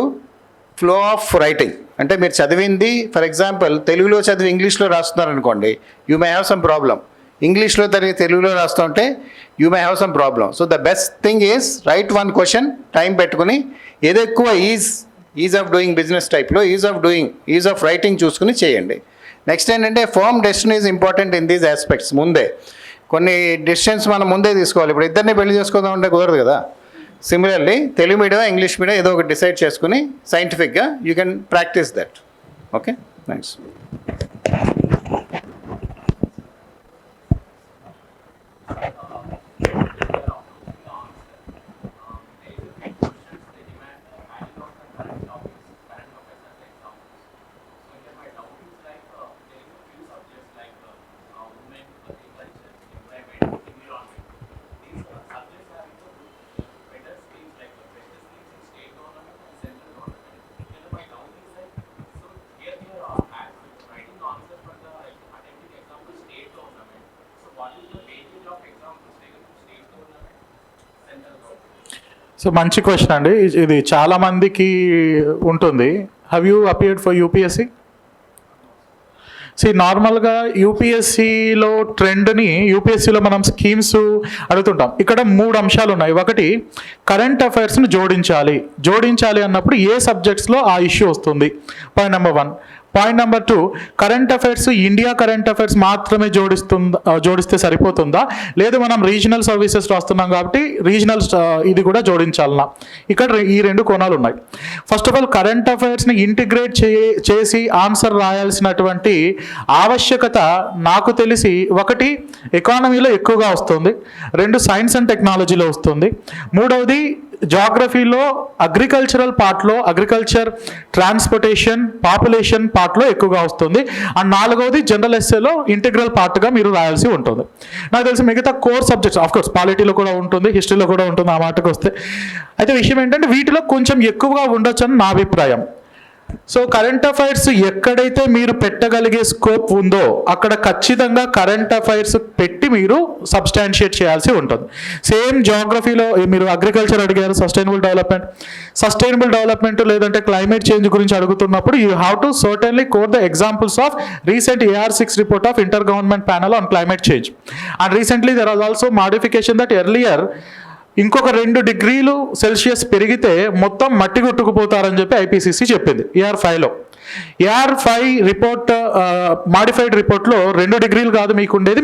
flow of writing. అంటే మీరు చదివింది ఫర్ ఎగ్జాంపుల్ తెలుగులో చదివి ఇంగ్లీష్లో రాస్తున్నారనుకోండి, you may have some problem. ఇంగ్లీష్లో తెలుగులో రాస్తుంటే you may have some problem. So the best thing is write one question, time పెట్టుకుని, ఏదో ఎక్కువ ఈజ్ ఆఫ్ డూయింగ్ బిజినెస్ టైప్లో ఈజ్ ఆఫ్ రైటింగ్ చూసుకుని చేయండి. నెక్స్ట్ ఏంటంటే firm decision is important in these aspects. ముందే కొన్ని డెసిషన్స్ మనం ముందే తీసుకోవాలి. ఇప్పుడు ఇద్దరిని పెళ్లి చేసుకోదాం అంటే కుదరదు కదా. Similarly Telugu medium English medium ఏదో ఒకటి డిసైడ్ చేసుకుని సైంటిఫిక్గా you can practice that. Okay, thanks. So మంచి క్వశ్చన్ అండి, ఇది చాలా మందికి ఉంటుంది. Have you appeared for UPSC? నార్మల్గా యూపీఎస్సీలో ట్రెండ్ని, యూపీఎస్సీలో మనం స్కీమ్స్ అడుగుతుంటాం. ఇక్కడ 3 అంశాలు ఉన్నాయి. ఒకటి, కరెంట్ అఫైర్స్ని జోడించాలి అన్నప్పుడు ఏ సబ్జెక్ట్స్లో ఆ ఇష్యూ వస్తుంది, point number 1. Point number 2, current affairs India current affairs మాత్రమే జోడిస్తే సరిపోతుందా, లేదు మనం రీజనల్ సర్వీసెస్ రాస్తున్నాం కాబట్టి రీజనల్ ఇది కూడా జోడించాలన్నా? ఇక్కడ ఈ 2 కోణాలు ఉన్నాయి. ఫస్ట్ ఆఫ్ ఆల్ కరెంట్ అఫైర్స్ని ఇంటిగ్రేట్ చేసి ఆన్సర్ రాయాల్సినటువంటి ఆవశ్యకత నాకు తెలిసి 1 ఎకానమీలో ఎక్కువగా వస్తుంది, 2 సైన్స్ అండ్ టెక్నాలజీలో వస్తుంది, 3వది జాగ్రఫీలో అగ్రికల్చరల్ పార్ట్లో అగ్రికల్చర్, ట్రాన్స్పోర్టేషన్, పాపులేషన్ పార్ట్లో ఎక్కువగా వస్తుంది, అండ్ 4వది జనరల్ ఎస్సేలో ఇంటిగ్రల్ పార్ట్గా మీరు రాయాల్సి ఉంటుంది. నాకు తెలిసి మిగతా కోర్ సబ్జెక్ట్స్ ఆఫ్కోర్స్ పాలిటీలో కూడా ఉంటుంది, హిస్టరీలో కూడా ఉంటుంది, ఆ మాటకు వస్తే. అయితే విషయం ఏంటంటే వీటిలో కొంచెం ఎక్కువగా ఉండొచ్చు అని నా అభిప్రాయం. సో కరెంట్ అఫైర్స్ ఎక్కడైతే మీరు పెట్టగలిగే స్కోప్ ఉందో అక్కడ ఖచ్చితంగా కరెంట్ అఫైర్స్ పెట్టి మీరు సబ్స్టాన్షియేట్ చేయాల్సి ఉంటుంది. సేమ్ జాగ్రఫీలో మీరు అగ్రికల్చర్ అడిగారు, సస్టైనబుల్ డెవలప్మెంట్ లేదంటే క్లైమేట్ చేంజ్ గురించి అడుగుతున్నప్పుడు you have to certainly quote the examples of recent AR6 report of inter government panel on climate change. And recently there was also modification that earlier ఇంకొక 2 డిగ్రీలు Celsius పెరిగితే మొత్తం మట్టి కొట్టుకుపోతారని చెప్పి IPCC చెప్పింది AR5లో. AR5 రిపోర్ట్ మాడిఫైడ్ రిపోర్ట్లో 2 డిగ్రీలు కాదు మీకున్నది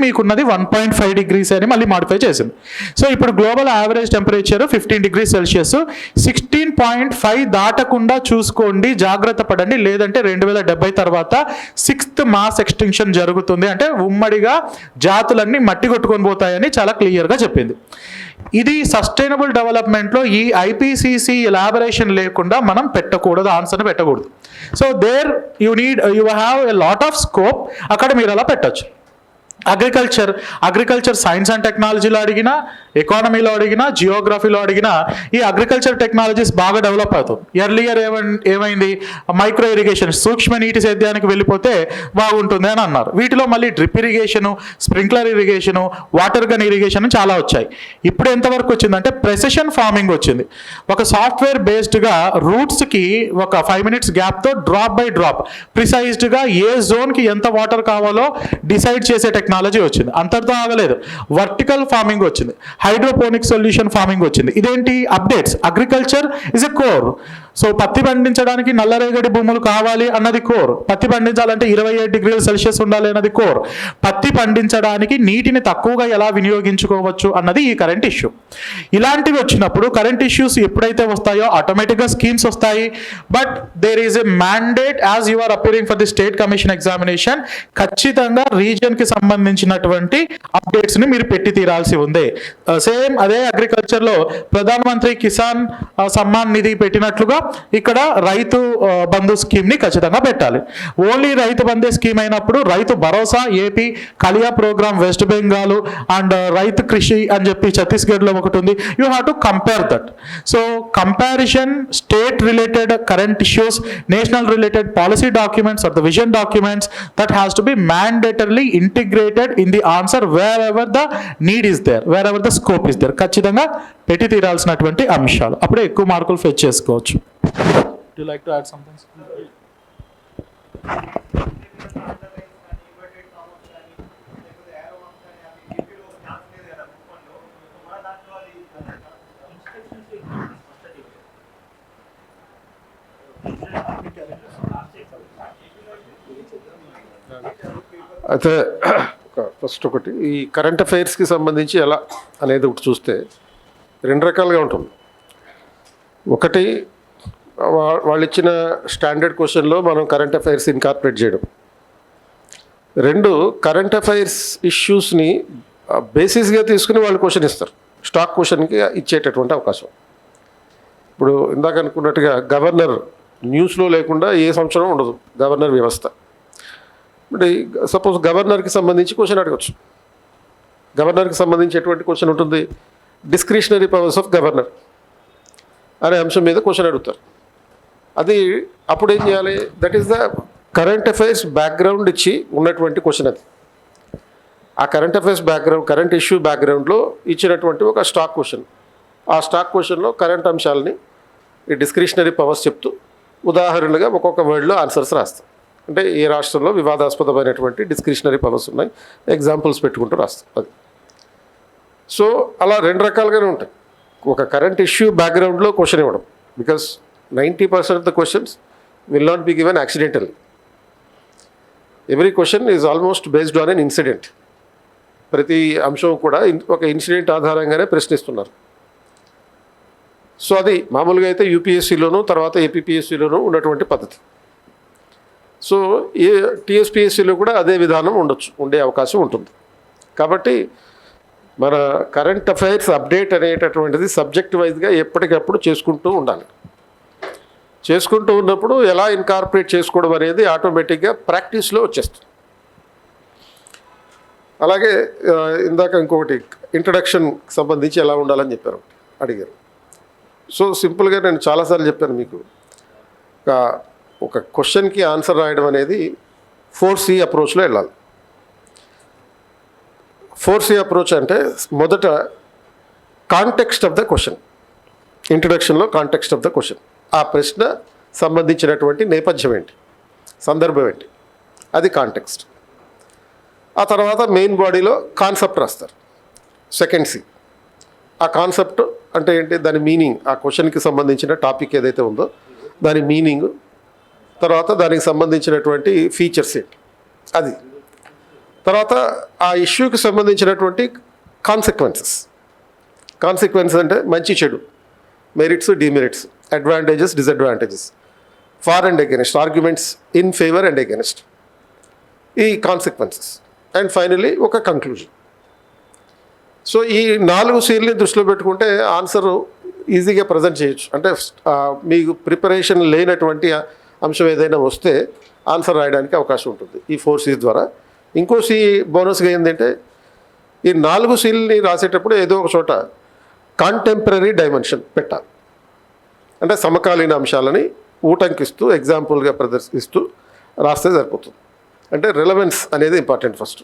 1.5 డిగ్రీస్ అని మళ్ళీ మాడిఫై చేసింది. సో ఇప్పుడు global average temperature 15 degree Celsius, 16.5 దాటకుండా చూసుకోండి, జాగ్రత్త పడండి, లేదంటే 2070 తర్వాత 6th మాస్ ఎక్స్టింక్షన్ జరుగుతుంది, అంటే ఉమ్మడిగా జాతులన్నీ మట్టి కొట్టుకొని పోతాయని చాలా క్లియర్గా చెప్పింది. ఇది సస్టైనబుల్ డెవలప్మెంట్లో ఈ IPCC ఎలాబరేషన్ లేకుండా మనం పెట్టకూడదు, ఆన్సర్ని పెట్టకూడదు. So there you have a lot of scope, అక్కడ మీరు అలా పెట్టచ్చు. అగ్రికల్చర్ సైన్స్ అండ్ టెక్నాలజీలో అడిగినా, ఎకానమీలో అడిగినా, జియోగ్రఫీలో అడిగినా ఈ అగ్రికల్చర్ టెక్నాలజీస్ బాగా డెవలప్ అవుతుంది. ఎర్లియర్ ఏమైంది, మైక్రో ఇరిగేషన్, సూక్ష్మ నీటి సేద్యానికి వెళ్ళిపోతే బాగుంటుంది అని అన్నారు. వీటిలో మళ్ళీ drip irrigation, sprinkler irrigation, water gun irrigation చాలా వచ్చాయి. ఇప్పుడు ఎంతవరకు వచ్చిందంటే ప్రెసిషన్ ఫార్మింగ్ వచ్చింది. ఒక సాఫ్ట్వేర్ బేస్డ్గా రూట్స్కి ఒక 5 minutes గ్యాప్తో డ్రాప్ బై డ్రాప్ ప్రిసైజ్డ్గా ఏ జోన్కి ఎంత వాటర్ కావాలో డిసైడ్ చేసే టెక్నాలజీ వచ్చింది. అంతటితో ఆగలేదు, వర్టికల్ ఫార్మింగ్ వచ్చింది, హైడ్రోపోనిక్ సొల్యూషన్ ఫార్మింగ్ వచ్చింది. ఇదేంటి updates? Agriculture is a core. So పత్తి పండించడానికి నల్లరేగడి భూములు కావాలి అన్నది కోర్, పత్తి పండించాలంటే 27 డిగ్రీల సెల్సియస్ ఉండాలి అన్నది కోర్, పత్తి పండించడానికి నీటిని తక్కువగా ఎలా వినియోగించుకోవచ్చు అన్నది ఈ కరెంట్ ఇష్యూ. ఇలాంటివి వచ్చినప్పుడు కరెంట్ ఇష్యూస్ ఎప్పుడైతే వస్తాయో ఆటోమేటిక్గా స్కీమ్స్ వస్తాయి. But there is a mandate as you are appearing for the state commission examination, ఖచ్చితంగా రీజియన్కి సంబంధించినటువంటి అప్డేట్స్ని మీరు పెట్టి తీరాల్సి ఉంది. సేమ్ అదే అగ్రికల్చర్లో ప్రధాన మంత్రి కిసాన్ సమ్మాన్ నిధి పెట్టినట్లుగా ఇక్కడ రైతు బంధు స్కీమ్ ని ఖచ్చితంగా పెట్టాలి. ఓన్లీ రైతు బంధే స్కీమ్ అయినప్పుడు Rythu Bharosa AP, Kalia programme West Bengal and Rythu Krishi అని చెప్పి ఛత్తీస్గఢ్లో ఒకటి ఉంది. You have to compare that. So comparison state related current issues, national related policy documents or the vision documents that has to be mandatorily integrated in the answer wherever the need is there, wherever the scope is there. ఖచ్చితంగా పెట్టి తీరాల్సినటువంటి అంశాలు, అప్పుడే ఎక్కువ మార్కులు fetch చేసుకోవచ్చు. Do you like to add something? అయితే first ఒకటి ఈ కరెంట్ అఫైర్స్కి సంబంధించి ఎలా అనేది ఒకటి చూస్తే 2 రకాలుగా ఉంటుంది. ఒకటి వాళ్ళు ఇచ్చిన స్టాండర్డ్ క్వశ్చన్లో మనం కరెంట్ అఫైర్స్ ఇన్కార్పొరేట్ చేయడం. 2 కరెంట్ అఫైర్స్ ఇష్యూస్ని బేసిస్గా తీసుకుని వాళ్ళు క్వశ్చన్ ఇస్తారు, స్టాక్ క్వశ్చన్కి ఇచ్చేటటువంటి అవకాశం. ఇప్పుడు ఇందాక అనుకున్నట్టుగా గవర్నర్ న్యూస్లో లేకుండా ఏ సంవత్సరం ఉండదు గవర్నర్ వ్యవస్థ. అంటే సపోజ్ గవర్నర్కి సంబంధించి క్వశ్చన్ అడగచ్చు. గవర్నర్కి సంబంధించి ఎటువంటి క్వశ్చన్ ఉంటుంది, డిస్క్రిషనరీ పవర్స్ ఆఫ్ గవర్నర్ అనే అంశం మీద క్వశ్చన్ అడుగుతారు. అది అప్పుడు ఏం చేయాలి, that is the current affairs background ఇచ్చి ఉన్నటువంటి క్వశ్చన్. అది ఆ current affairs background, current issue బ్యాక్గ్రౌండ్లో ఇచ్చినటువంటి ఒక స్టాక్ క్వశ్చన్. ఆ స్టాక్ క్వశ్చన్లో కరెంట్ అంశాలని ఈ డిస్క్రిషనరీ పవర్స్ చెప్తూ ఉదాహరణలుగా ఒక్కొక్క వర్డ్లో ఆన్సర్స్ రాస్తాం. అంటే ఏ రాష్ట్రంలో వివాదాస్పదమైనటువంటి డిస్క్రిషనరీ పవర్స్ ఉన్నాయి, ఎగ్జాంపుల్స్ పెట్టుకుంటూ రాస్తాం. అది సో అలా 2 రకాలుగానే ఉంటాయి. ఒక కరెంట్ ఇష్యూ బ్యాక్గ్రౌండ్లో క్వశ్చన్ ఇవ్వడం, because 90% of the questions will not be given accidentally. Every question is almost based on an incident. ప్రతి అంశం కూడా ఒక ఇన్సిడెంట్ ఆధారంగానే ప్రశ్నిస్తున్నారు. సో అది మామూలుగా అయితే యూపీఎస్సీలోనూ తర్వాత ఏపీపీఎస్సీలోనూ ఉన్నటువంటి పద్ధతి. సో ఏ టీఎస్పీఎస్సీలో కూడా అదే విధానం ఉండే అవకాశం ఉంటుంది. కాబట్టి మన కరెంట్ అఫైర్స్ అప్డేట్ అనేటటువంటిది సబ్జెక్ట్ వైజ్గా ఎప్పటికప్పుడు చేసుకుంటూ ఉండాలి. చేసుకుంటూ ఉన్నప్పుడు ఎలా ఇన్కార్పొరేట్ చేసుకోవడం అనేది ఆటోమేటిక్గా ప్రాక్టీస్లో వచ్చేస్తుంది. అలాగే ఇందాక ఇంకొకటి ఇంట్రడక్షన్ సంబంధించి ఎలా ఉండాలని చెప్పారు, అడిగారు. సో సింపుల్గా నేను చాలాసార్లు చెప్పాను మీకు, ఒక క్వశ్చన్కి ఆన్సర్ రాయడం అనేది 4C అప్రోచ్లో వెళ్ళాలి. 4C అప్రోచ్ అంటే మొదట కాంటెక్స్ట్ ఆఫ్ ద క్వశ్చన్, ఇంట్రడక్షన్లో కాంటెక్స్ట్ ఆఫ్ ద క్వశ్చన్, ఆ ప్రశ్న సంబంధించినటువంటి నేపథ్యం ఏంటి, సందర్భం ఏంటి, అది కాంటెక్స్ట్. ఆ తర్వాత మెయిన్ బాడీలో కాన్సెప్ట్ రాస్తారు, సెకండ్ C. ఆ కాన్సెప్ట్ అంటే ఏంటి, దాని మీనింగ్, ఆ క్వశ్చన్కి సంబంధించిన టాపిక్ ఏదైతే ఉందో దాని మీనింగ్, తర్వాత దానికి సంబంధించినటువంటి ఫీచర్స్ ఏంటి అది, తర్వాత ఆ ఇష్యూకి సంబంధించినటువంటి కాన్సిక్వెన్సెస్ అంటే మంచి చెడు, merits demerits, advantages disadvantages, for and against, arguments in favour and against, ఈ కాన్సిక్వెన్సెస్, అండ్ ఫైనలీ ఒక కంక్లూజన్. సో ఈ 4 Cని దృష్టిలో పెట్టుకుంటే ఆన్సర్ ఈజీగా ప్రజెంట్ చేయొచ్చు. అంటే మీకు ప్రిపరేషన్ లేనటువంటి అంశం ఏదైనా వస్తే ఆన్సర్ రాయడానికి అవకాశం ఉంటుంది ఈ 4Cs ద్వారా. ఇంకో C బోనస్గా ఏంటంటే ఈ 4 Cని రాసేటప్పుడు ఏదో ఒక చోట కాంటెంపరీ డైమెన్షన్ పెట్టాలి. అంటే సమకాలీన అంశాలని ఊటంకిస్తూ ఎగ్జాంపుల్గా ప్రదర్శిస్తూ రాస్తే సరిపోతుంది. అంటే రిలవెన్స్ అనేది ఇంపార్టెంట్ ఫస్ట్.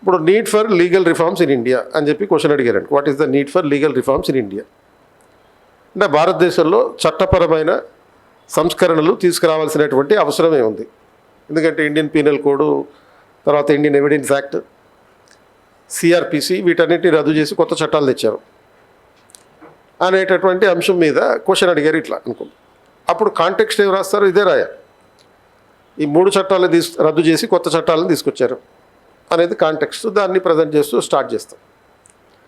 ఇప్పుడు need for legal reforms in India అని చెప్పి క్వశ్చన్ అడిగారండి. What is the need for legal reforms in India? అంటే భారతదేశంలో చట్టపరమైన సంస్కరణలు తీసుకురావాల్సినటువంటి అవసరమే ఉంది. ఎందుకంటే ఇండియన్ పీనల్ కోడ్, తర్వాత ఇండియన్ ఎవిడెన్స్ యాక్ట్, CRPC వీటన్నిటిని రద్దు చేసి కొత్త చట్టాలు తెచ్చారు అనేటటువంటి అంశం మీద క్వశ్చన్ అడిగారు ఇట్లా అనుకుంది. అప్పుడు కాంటెక్స్ట్ ఏం రాస్తారు, ఇదే రాయాలి. ఈ 3 చట్టాలు రద్దు చేసి కొత్త చట్టాలను తీసుకొచ్చారు అనేది కాంటెక్స్ట్. దాన్ని ప్రజెంట్ చేస్తూ స్టార్ట్ చేస్తాం.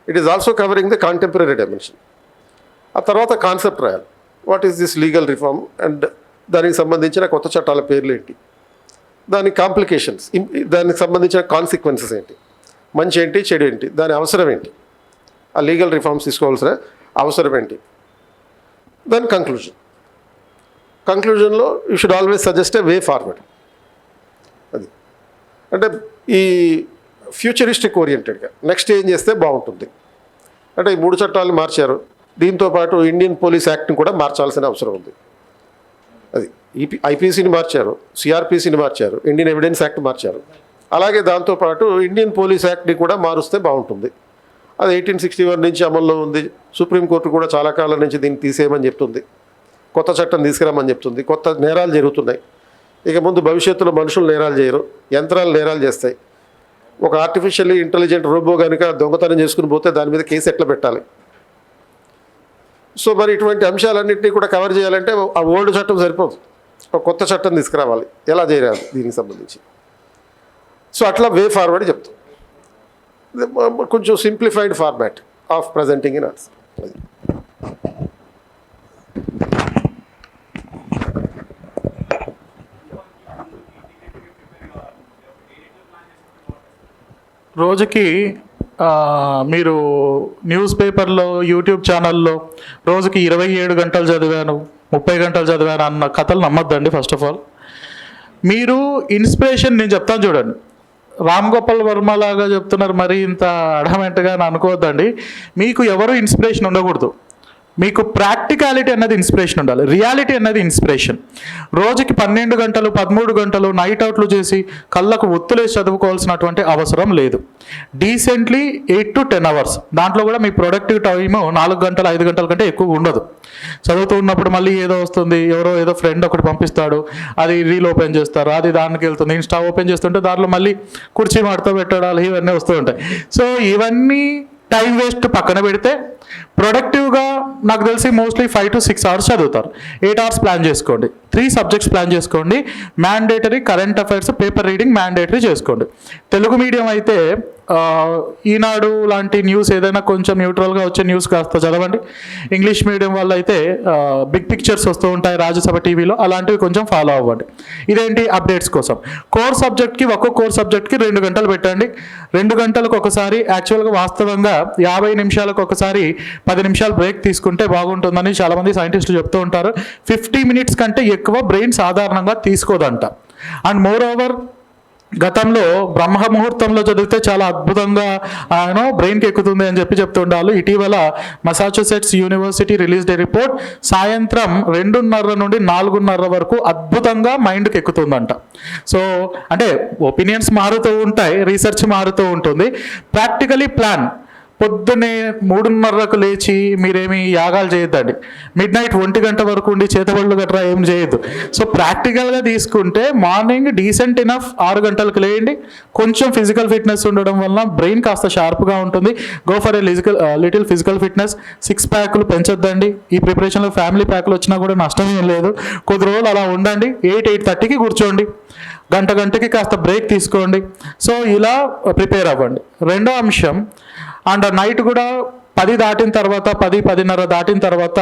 It is also covering the contemporary dimension. ఆ తర్వాత కాన్సెప్ట్ రాయాలి. What is this legal reform and దానికి సంబంధించిన కొత్త చట్టాల పేర్లు ఏంటి, దాని కాంప్లికేషన్స్, దానికి సంబంధించిన కాన్సిక్వెన్సెస్ ఏంటి, మంచి ఏంటి చెడు ఏంటి, దాని అవసరం ఏంటి, ఆ లీగల్ రిఫార్మ్స్ తీసుకోవాల్సిన అవసరం ఏంటి, దాని కంక్లూజన్లో you should always suggest a way forward. అది అంటే ఈ ఫ్యూచరిస్టిక్ ఓరియంటెడ్గా నెక్స్ట్ ఏం చేస్తే బాగుంటుంది. అంటే ఈ 3 చట్టాలను మార్చారు, దీంతోపాటు ఇండియన్ పోలీస్ యాక్ట్ని కూడా మార్చాల్సిన అవసరం ఉంది. అది IPCని మార్చారు, CRPCని మార్చారు, ఇండియన్ ఎవిడెన్స్ యాక్ట్ మార్చారు. అలాగే దాంతోపాటు ఇండియన్ పోలీస్ యాక్ట్ని కూడా మారుస్తే బాగుంటుంది. అది 1861 నుంచి అమల్లో ఉంది. సుప్రీంకోర్టు కూడా చాలా కాలం నుంచి దీన్ని తీసేయమని చెప్తుంది, కొత్త చట్టం తీసుకురామని చెప్తుంది. కొత్త నేరాలు జరుగుతున్నాయి. ఇక ముందు భవిష్యత్తులో మనుషులు నేరాలు చేయరు, యంత్రాలు నేరాలు చేస్తాయి. ఒక ఆర్టిఫిషియల్లీ ఇంటెలిజెంట్ రోబో కనుక దొంగతనం చేసుకుని పోతే దాని మీద కేసు ఎట్లా పెట్టాలి? సో మరి ఇటువంటి అంశాలన్నింటినీ కూడా కవర్ చేయాలంటే ఆ ఓల్డ్ చట్టం సరిపోదు, ఒక కొత్త చట్టం తీసుకురావాలి. ఎలా చేయాలి దీనికి సంబంధించి? సో అట్లా వే ఫార్వర్డ్ చెప్తాం. కొంచెం simplified format of presenting in answer. రోజుకి మీరు న్యూస్ పేపర్లో, యూట్యూబ్ ఛానల్లో రోజుకి 27 గంటలు చదివాను, 30 గంటలు చదివాను అన్న కథలు నమ్మొద్దండి. ఫస్ట్ ఆఫ్ ఆల్ మీరు ఇన్స్పిరేషన్, నేను చెప్తాను చూడండి, రామ్ గోపాల్ వర్మ లాగా చెప్తున్నారు మరి ఇంత అడమెంట్గా అని అనుకోవద్దండి. మీకు ఎవరు ఇన్స్పిరేషన్ ఉండకూడదు. మీకు ప్రాక్టికాలిటీ అన్నది ఇన్స్పిరేషన్ ఉండాలి, రియాలిటీ అన్నది ఇన్స్పిరేషన్. రోజుకి 12 గంటలు 13 గంటలు నైట్ అవుట్లు చేసి కళ్ళకు ఒత్తులేసి చదువుకోవాల్సినటువంటి అవసరం లేదు. డీసెంట్లీ 8 to 10 hours, దాంట్లో కూడా మీ ప్రొడక్టివ్ టైమ్ 4 గంటలు 5 గంటల కంటే ఎక్కువ ఉండదు. చదువుతూ ఉన్నప్పుడు మళ్ళీ ఏదో వస్తుంది, ఏదో ఫ్రెండ్ ఒకటి పంపిస్తాడు, అది రీల్ ఓపెన్ చేస్తారు, అది దానికి వెళ్తుంది. ఇన్స్టా ఓపెన్ చేస్తుంటే దాంట్లో మళ్ళీ కుర్చీ మాటతో పెట్టడాలు ఇవన్నీ వస్తూ ఉంటాయి. సో ఇవన్నీ టైం వేస్ట్ పక్కన పెడితే ప్రొడక్టివ్గా నాకు తెలిసి మోస్ట్లీ 5 to 6 hours చదువుతారు. 8 hours ప్లాన్ చేసుకోండి. 3 subjects ప్లాన్ చేసుకోండి. Mandatory current affairs paper reading mandatory చేసుకోండి. తెలుగు మీడియం అయితే ఈనాడు లాంటి న్యూస్ ఏదైనా కొంచెం న్యూట్రల్గా వచ్చే న్యూస్ కాస్త చదవండి. ఇంగ్లీష్ మీడియం వాళ్ళు అయితే బిగ్ పిక్చర్స్ వస్తూ ఉంటాయి రాజ్యసభ టీవీలో, అలాంటివి కొంచెం ఫాలో అవ్వండి. ఇదేంటి అప్డేట్స్ కోసం. కోర్ సబ్జెక్ట్కి ఒక్కో కోర్ సబ్జెక్ట్కి 2 గంటలు పెట్టండి. 2 గంటలకు ఒకసారి, యాక్చువల్గా వాస్తవంగా 50 నిమిషాలకు ఒకసారి 10 నిమిషాలు బ్రేక్ తీసుకుంటే బాగుంటుందని చాలామంది సైంటిస్టులు చెప్తూ ఉంటారు. 50 minutes కంటే ఎక్కువ బ్రెయిన్ సాధారణంగా తీసుకోదంట. అండ్ మోర్ ఓవర్ గతంలో బ్రహ్మ ముహూర్తంలో చదివితే చాలా అద్భుతంగా బ్రెయిన్కి ఎక్కుతుంది అని చెప్తూ ఉండాలి. ఇటీవల మసాచుసెట్స్ యూనివర్సిటీ రిలీజ్డ్ ఏ రిపోర్ట్, సాయంత్రం 2:30 నుండి 4:30 వరకు అద్భుతంగా మైండ్కి ఎక్కుతుందంట. సో అంటే ఒపీనియన్స్ మారుతూ ఉంటాయి, రీసెర్చ్ మారుతూ ఉంటుంది. Practically plan. పొద్దున్నే 3:30కు లేచి మీరేమి యాగాలు చేయొద్దండి. మిడ్-నైట్ 1 గంట వరకు ఉండి చేతబడులు గట్రా ఏం చేయొద్దు. సో ప్రాక్టికల్గా తీసుకుంటే మార్నింగ్ డీసెంట్ ఇనఫ్ 6 గంటలకు లేయండి. కొంచెం ఫిజికల్ ఫిట్నెస్ ఉండడం వల్ల బ్రెయిన్ కాస్త షార్ప్గా ఉంటుంది. Go for a little physical fitness. 6 ప్యాక్లు పెంచొద్దండి. ఈ ప్రిపరేషన్లో ఫ్యామిలీ ప్యాక్లు వచ్చినా కూడా నష్టం ఏం లేదు. కొద్ది రోజులు అలా ఉండండి. 8:30కి కూర్చోండి. గంటకి కాస్త బ్రేక్ తీసుకోండి. సో ఇలా ప్రిపేర్ అవ్వండి. రెండో అంశం, అండ్ నైట్ కూడా 10 దాటిన తర్వాత 10-10:30 దాటిన తర్వాత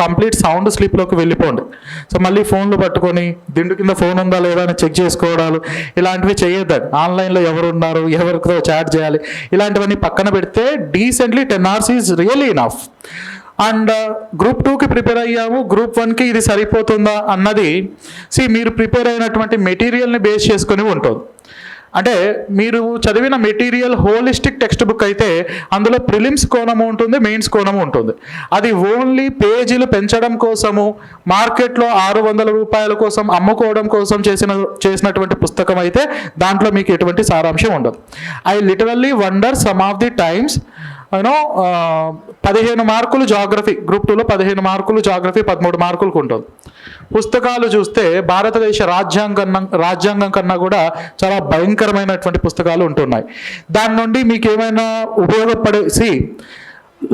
కంప్లీట్ సౌండ్ స్లీప్లోకి వెళ్ళిపోండి. సో మళ్ళీ ఫోన్లు పట్టుకొని దిండు కింద ఫోన్ ఉందా లేదా అని చెక్ చేసుకోవడాలు ఇలాంటివి చేయొద్దండి. ఆన్లైన్లో ఎవరు ఉన్నారు, ఎవరితో చాట్ చేయాలి, ఇలాంటివన్నీ పక్కన పెడితే decently 10 hours is really enough. And group 2కి ప్రిపేర్ అయ్యాము, గ్రూప్ 1కి ఇది సరిపోతుందా అన్నది మీరు ప్రిపేర్ అయినటువంటి మెటీరియల్ని బేస్ చేసుకొని ఉంటుంది. అంటే మీరు చదివిన మెటీరియల్ హోలిస్టిక్ టెక్స్ట్ బుక్ అయితే అందులో ప్రిలిమ్స్ కోణము ఉంటుంది, మెయిన్స్ కోణము ఉంటుంది. అది ఓన్లీ పేజీలు పెంచడం కోసము, మార్కెట్లో 600 రూపాయల కోసం అమ్ముకోవడం కోసం చేసినటువంటి పుస్తకం అయితే దాంట్లో మీకు ఎటువంటి సారాంశం ఉండదు. I literally wonder some of the times 15 మార్కులు జాగ్రఫీ, గ్రూప్ 2లో 15 మార్కులు జాగ్రఫీ, 13 మార్కులకు ఉంటుంది. పుస్తకాలు చూస్తే భారతదేశ రాజ్యాంగం కన్నా కూడా చాలా భయంకరమైనటువంటి పుస్తకాలు ఉంటున్నాయి. దాని నుండి మీకు ఏమైనా ఉపయోగపడేసి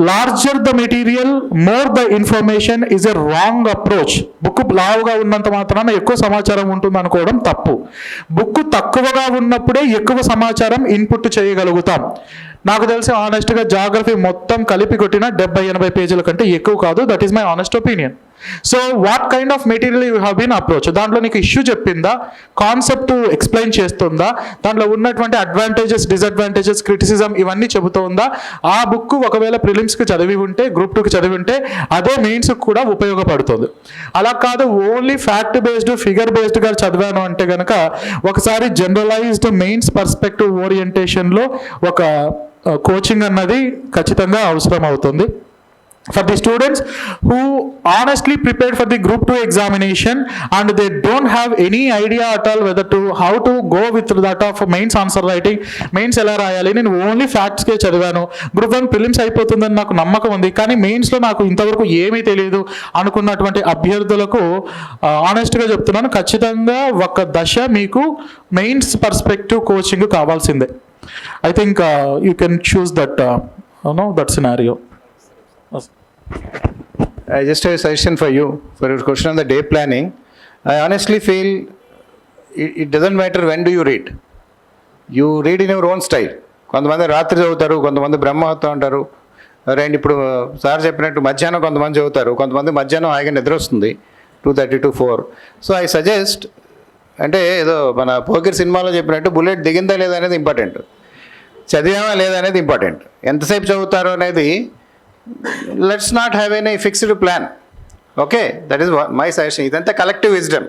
larger the material more the information is a wrong approach. Book లావుగా ఉన్నంత మాత్రాన ఎక్కువ సమాచారం ఉంటుంది అనుకోవడం తప్పు. బుక్ తక్కువగా ఉన్నప్పుడే ఎక్కువ సమాచారం ఇన్పుట్ చేయగలుగుతాం. నాకు తెలిసి ఆనెస్ట్గా జాగ్రఫీ మొత్తం కలిపి కొట్టిన 70-80 పేజీల కంటే ఎక్కువ కాదు. That is my honest opinion. So what kind of material you have been approach, దాంట్లో నీకు ఇష్యూ చెప్పిందా, కాన్సెప్ట్ ఎక్స్ప్లెయిన్ చేస్తుందా, దాంట్లో ఉన్నటువంటి అడ్వాంటేజెస్, డిసడ్వాంటేజెస్, క్రిటిసిజం ఇవన్నీ చెబుతుందా? ఆ బుక్ ఒకవేళ ప్రిలిమ్స్కి చదివి ఉంటే, గ్రూప్ 2కి చదివి ఉంటే అదే మెయిన్స్కి కూడా ఉపయోగపడుతుంది. అలా కాదు ఓన్లీ ఫ్యాక్ట్ బేస్డ్, ఫిగర్ బేస్డ్గా చదివాను అంటే కనుక ఒకసారి జనరలైజ్డ్ మెయిన్స్ పర్స్పెక్టివ్ ఓరియంటేషన్లో ఒక కోచింగ్ అన్నది ఖచ్చితంగా అవసరం అవుతుంది. For the students who honestly prepared for the group 2 examination and they don't have any idea at all whether to how to go with that of mains answer writing, mains ఎలా రాయాలి, నేను only ఫ్యాక్ట్స్కే చదివాను, group 1 prelims అయిపోతుందని నాకు నమ్మకం ఉంది కానీ మెయిన్స్లో నాకు ఇంతవరకు ఏమీ తెలియదు అనుకున్నటువంటి అభ్యర్థులకు ఆనెస్ట్గా చెప్తున్నాను, ఖచ్చితంగా ఒక దశ మీకు మెయిన్స్ పర్స్పెక్టివ్ కోచింగ్ కావాల్సిందే. I think you can choose that that scenario. I just have a suggestion for you for your question on the day planning. I honestly feel it doesn't matter when do you read. You read in your own style. కొంతమంది రాత్రి చదువుతారు, కొంతమంది బ్రహ్మహత్వం అంటారు, and ఇప్పుడు sir చెప్పినట్టు మధ్యాహ్నం కొంతమంది చదువుతారు, కొంతమంది మధ్యాహ్నం హాయిగా నిద్ర వస్తుంది 2:30 to 4. సో ఐ సజెస్ట్, అంటే ఏదో మన పోకిర్ సినిమాలో చెప్పినట్టు బుల్లెట్ దిగిందా లేదా అనేది ఇంపార్టెంట్, చదివామా లేదా అనేది ఇంపార్టెంట్. ఎంతసేపు చదువుతారో అనేది let's not have any fixed plan. Okay, that is my suggestion. ఇదంతా కలెక్టివ్ విజ్డమ్.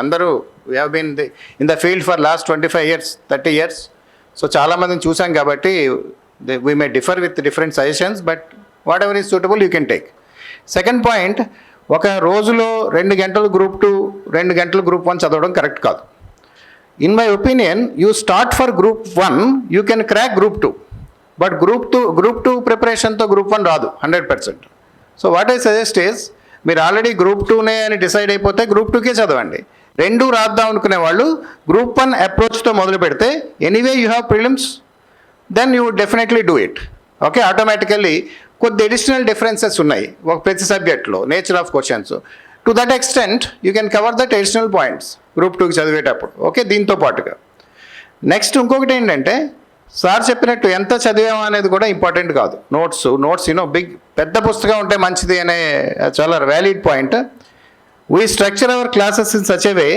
అందరూ we have been in the field for last 25 years, 30 years. So చాలామందిని చూసాం కాబట్టి we may differ with different suggestions, but whatever is suitable you can take. Second point, ఒక రోజులో 2 గంటలు group 2, 2 గంటలు group 1 చదవడం correct కాదు. In my opinion you start for group 1, you can crack group 2, but group 2 ప్రిపరేషన్తో group 1 రాదు 100%. So what I suggest is, మీరు already group 2నే అని డిసైడ్ అయిపోతే గ్రూప్ 2కే చదవండి. 2 రాద్దాం అనుకునే వాళ్ళు గ్రూప్ 1 అప్రోచ్తో మొదలు పెడితే anyway you have prelims, then you would definitely do it. Okay, automatically కొద్ది అడిషనల్ డిఫరెన్సెస్ ఉన్నాయి ఒక ప్రతి సబ్జెక్ట్లో, nature of questions. To that extent you can cover that additional points group 2కి చదివేటప్పుడు. ఓకే, దీంతో పాటుగా నెక్స్ట్ ఇంకొకటి ఏంటంటే, సార్ చెప్పినట్టు ఎంత చదివాము అనేది కూడా ఇంపార్టెంట్ కాదు. నోట్స్ బిగ్ పెద్ద పుస్తకం ఉంటే మంచిది అనే చాలా valid point. We structure our classes in such a way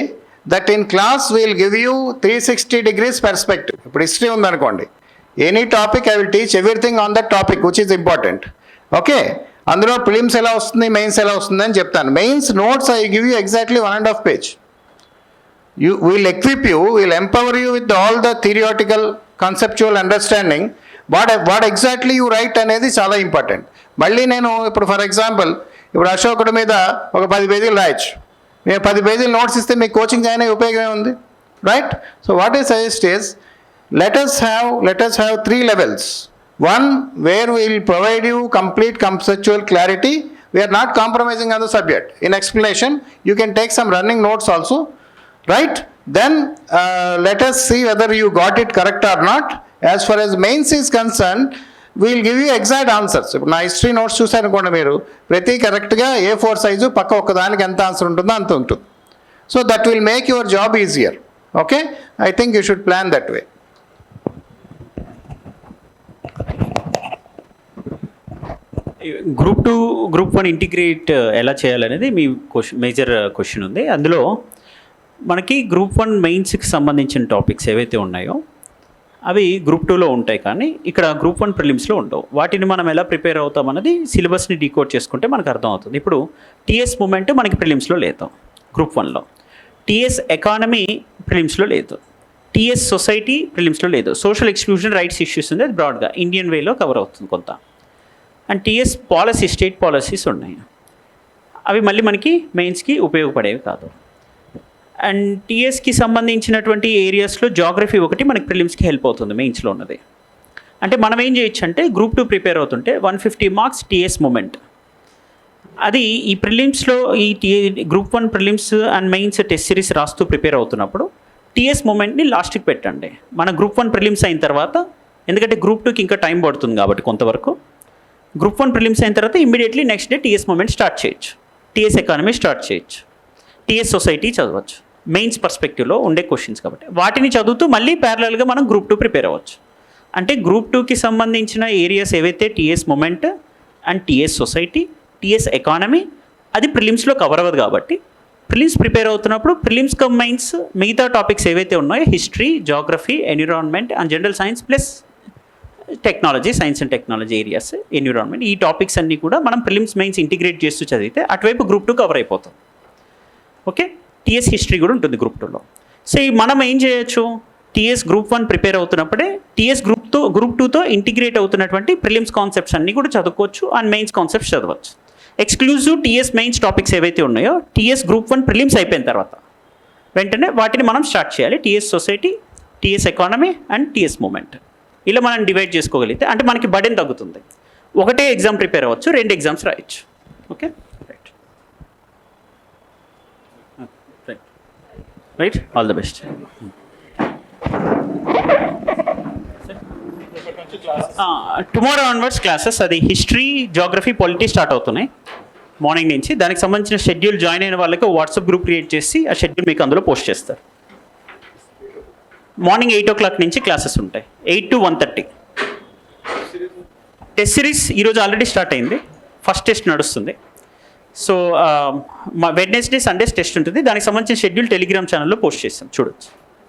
that in class we'll give you 360 degrees perspective. ఇప్పుడు హిస్టరీ ఉందనుకోండి, any topic I will teach everything on that topic which is important. Okay, అందులో prelims ఎలా వస్తుంది, mains ఎలా వస్తుంది అని చెప్తాను. Mains notes I give you exactly 1.5 page. You will equip you, will empower you with all the theoretical conceptual understanding. What exactly you write అనేది చాలా important. మళ్ళీ నేను ఇప్పుడు ఫర్ ఎగ్జాంపుల్ ఇప్పుడు అశోకుడి మీద ఒక 10 పేజీలు రాయొచ్చు. మేము 10 పేజీలు నోట్స్ ఇస్తే మీకు కోచింగ్ అయినా ఉపయోగం ఉంది, right? So what I suggest is let us have 3 levels. One where we will provide you complete conceptual clarity. We are not compromising on the subject. In explanation, you can take some running notes also, right? Then let us see whether you got it correct or not. As far as mains is concerned, we will give you exact answers. ఇప్పుడు నా history notes చూసారనుకోండి మీరు, ప్రతి కరెక్ట్గా A4 size పక్క ఒక్కదానికి ఎంత answer ఉంటుందో అంత ఉంటుంది. So that will make your job easier. Okay, I think you should plan that way. Group 2 group 1 integrate ఎలా చేయాలనేది మీ మేజర్ క్వశ్చన్ ఉంది. అందులో మనకి గ్రూప్ 1 మెయిన్స్కి సంబంధించిన టాపిక్స్ ఏవైతే ఉన్నాయో అవి గ్రూప్ 2లో ఉంటాయి, కానీ ఇక్కడ గ్రూప్ 1 ప్రిలిమ్స్లో ఉండవు. వాటిని మనం ఎలా ప్రిపేర్ అవుతాం అన్నది సిలబస్ని డీకోడ్ చేసుకుంటే మనకు అర్థం అవుతుంది. ఇప్పుడు టీఎస్ మూమెంట్ మనకి ప్రిలిమ్స్లో లేదు గ్రూప్ 1లో, టీఎస్ ఎకానమీ ప్రిలిమ్స్లో లేదు, టీఎస్ సొసైటీ ప్రిలిమ్స్లో లేదు, సోషల్ ఎక్స్క్లూజన్ రైట్స్ ఇష్యూస్ ఉంది, అది బ్రాడ్గా ఇండియన్ వేలో కవర్ అవుతుంది కొంత. And TS policy, state policies ఉన్నాయి, అవి మళ్ళీ మనకి మెయిన్స్కి ఉపయోగపడేవి కాదు. అండ్ టీఎస్కి సంబంధించినటువంటి ఏరియాస్లో జాగ్రఫీ ఒకటి మనకి ప్రిలిమ్స్కి హెల్ప్ అవుతుంది మెయిన్స్లో ఉన్నది. అంటే మనం ఏం చేయొచ్చు అంటే గ్రూప్ 2 ప్రిపేర్ అవుతుంటే 150 మార్క్స్ టీఎస్ మూమెంట్, అది ఈ ప్రిలిమ్స్లో ఈ group 1 prelims and mains test series రాస్తూ ప్రిపేర్ అవుతున్నప్పుడు టీఎస్ మూమెంట్ని లాస్ట్కి పెట్టండి. మన గ్రూప్ 1 ప్రిలిమ్స్ అయిన తర్వాత, ఎందుకంటే గ్రూప్ 2కి ఇంకా టైం పడుతుంది కాబట్టి కొంతవరకు, గ్రూప్ 1 ప్రిలిమ్స్ అయిన తర్వాత immediately next day TS moment start చేయొచ్చు, టీఎస్ ఎకానమీ స్టార్ట్ చేయొచ్చు, టీఎస్ సొసైటీ చదవచ్చు. మెయిన్స్ పర్స్పెక్టివ్లో ఉండే క్వశ్చన్స్ కాబట్టి వాటిని చదువుతూ మళ్ళీ ప్యారలల్గా మనం గ్రూప్ 2 ప్రిపేర్ అవ్వచ్చు. అంటే గ్రూప్ 2కి సంబంధించిన ఏరియాస్ ఏవైతే TS moment and TS society, TS economy, అది ప్రిలిమ్స్లో కవర్ అవ్వదు కాబట్టి ప్రిలిమ్స్ ప్రిపేర్ అవుతున్నప్పుడు ప్రిలిమ్స్ కమ్ మెయిన్స్ మిగతా టాపిక్స్ ఏవైతే ఉన్నాయో history, geography, environment and general science plus technology, science and technology areas, environment, ఈ టాపిక్స్ అన్నీ కూడా మనం ప్రిలిమ్స్ మెయిన్స్ ఇంటిగ్రేట్ చేస్తూ చదివితే అటువైపు గ్రూప్ 2 కవర్ అయిపోతాం. ఓకే, టీఎస్ హిస్టరీ కూడా ఉంటుంది గ్రూప్ 2లో. సో మనం ఏం చేయొచ్చు, TS group 1 prepare అవుతున్నప్పుడే TS group 2తో ఇంటిగ్రేట్ అవుతున్నటువంటి ప్రిలిమ్స్ కాన్సెప్ట్స్ అన్నీ కూడా చదువుకోవచ్చు అండ్ మెయిన్స్ కాన్సెప్ట్స్ చదవచ్చు. ఎక్స్క్లూజివ్ టీఎస్ మెయిన్స్ టాపిక్స్ ఏవైతే ఉన్నాయో టీఎస్ గ్రూప్ 1 ప్రిలిమ్స్ అయిపోయిన తర్వాత వెంటనే వాటిని మనం స్టార్ట్ చేయాలి. TS society, TS economy and TS moment, ఇలా మనం డివైడ్ చేసుకోగలిగితే అంటే మనకి బర్డెన్ తగ్గుతుంది. ఒకటే ఎగ్జామ్ ప్రిపేర్ అవ్వచ్చు, 2 ఎగ్జామ్స్ రాయొచ్చు. Okay, right, all the best. Tomorrow onwards classes, అది హిస్టరీ, జాగ్రఫీ, పాలిటీ స్టార్ట్ అవుతున్నాయి మార్నింగ్ నుంచి. దానికి సంబంధించిన షెడ్యూల్ జాయిన్ అయిన వాళ్ళకి వాట్సాప్ గ్రూప్ క్రియేట్ చేసి ఆ షెడ్యూల్ మీకు అందులో పోస్ట్ చేస్తారు. మార్నింగ్ 8 o'clock నుంచి క్లాసెస్ ఉంటాయి, 8 to 1:30. టెస్ట్ సిరీస్ ఈరోజు ఆల్రెడీ స్టార్ట్ అయింది, ఫస్ట్ టెస్ట్ నడుస్తుంది. సో వెడ్నెస్డే, సండేస్ టెస్ట్ ఉంటుంది. దానికి సంబంధించిన షెడ్యూల్ టెలిగ్రామ్ ఛానల్లో పోస్ట్ చేస్తాం, చూడొచ్చు.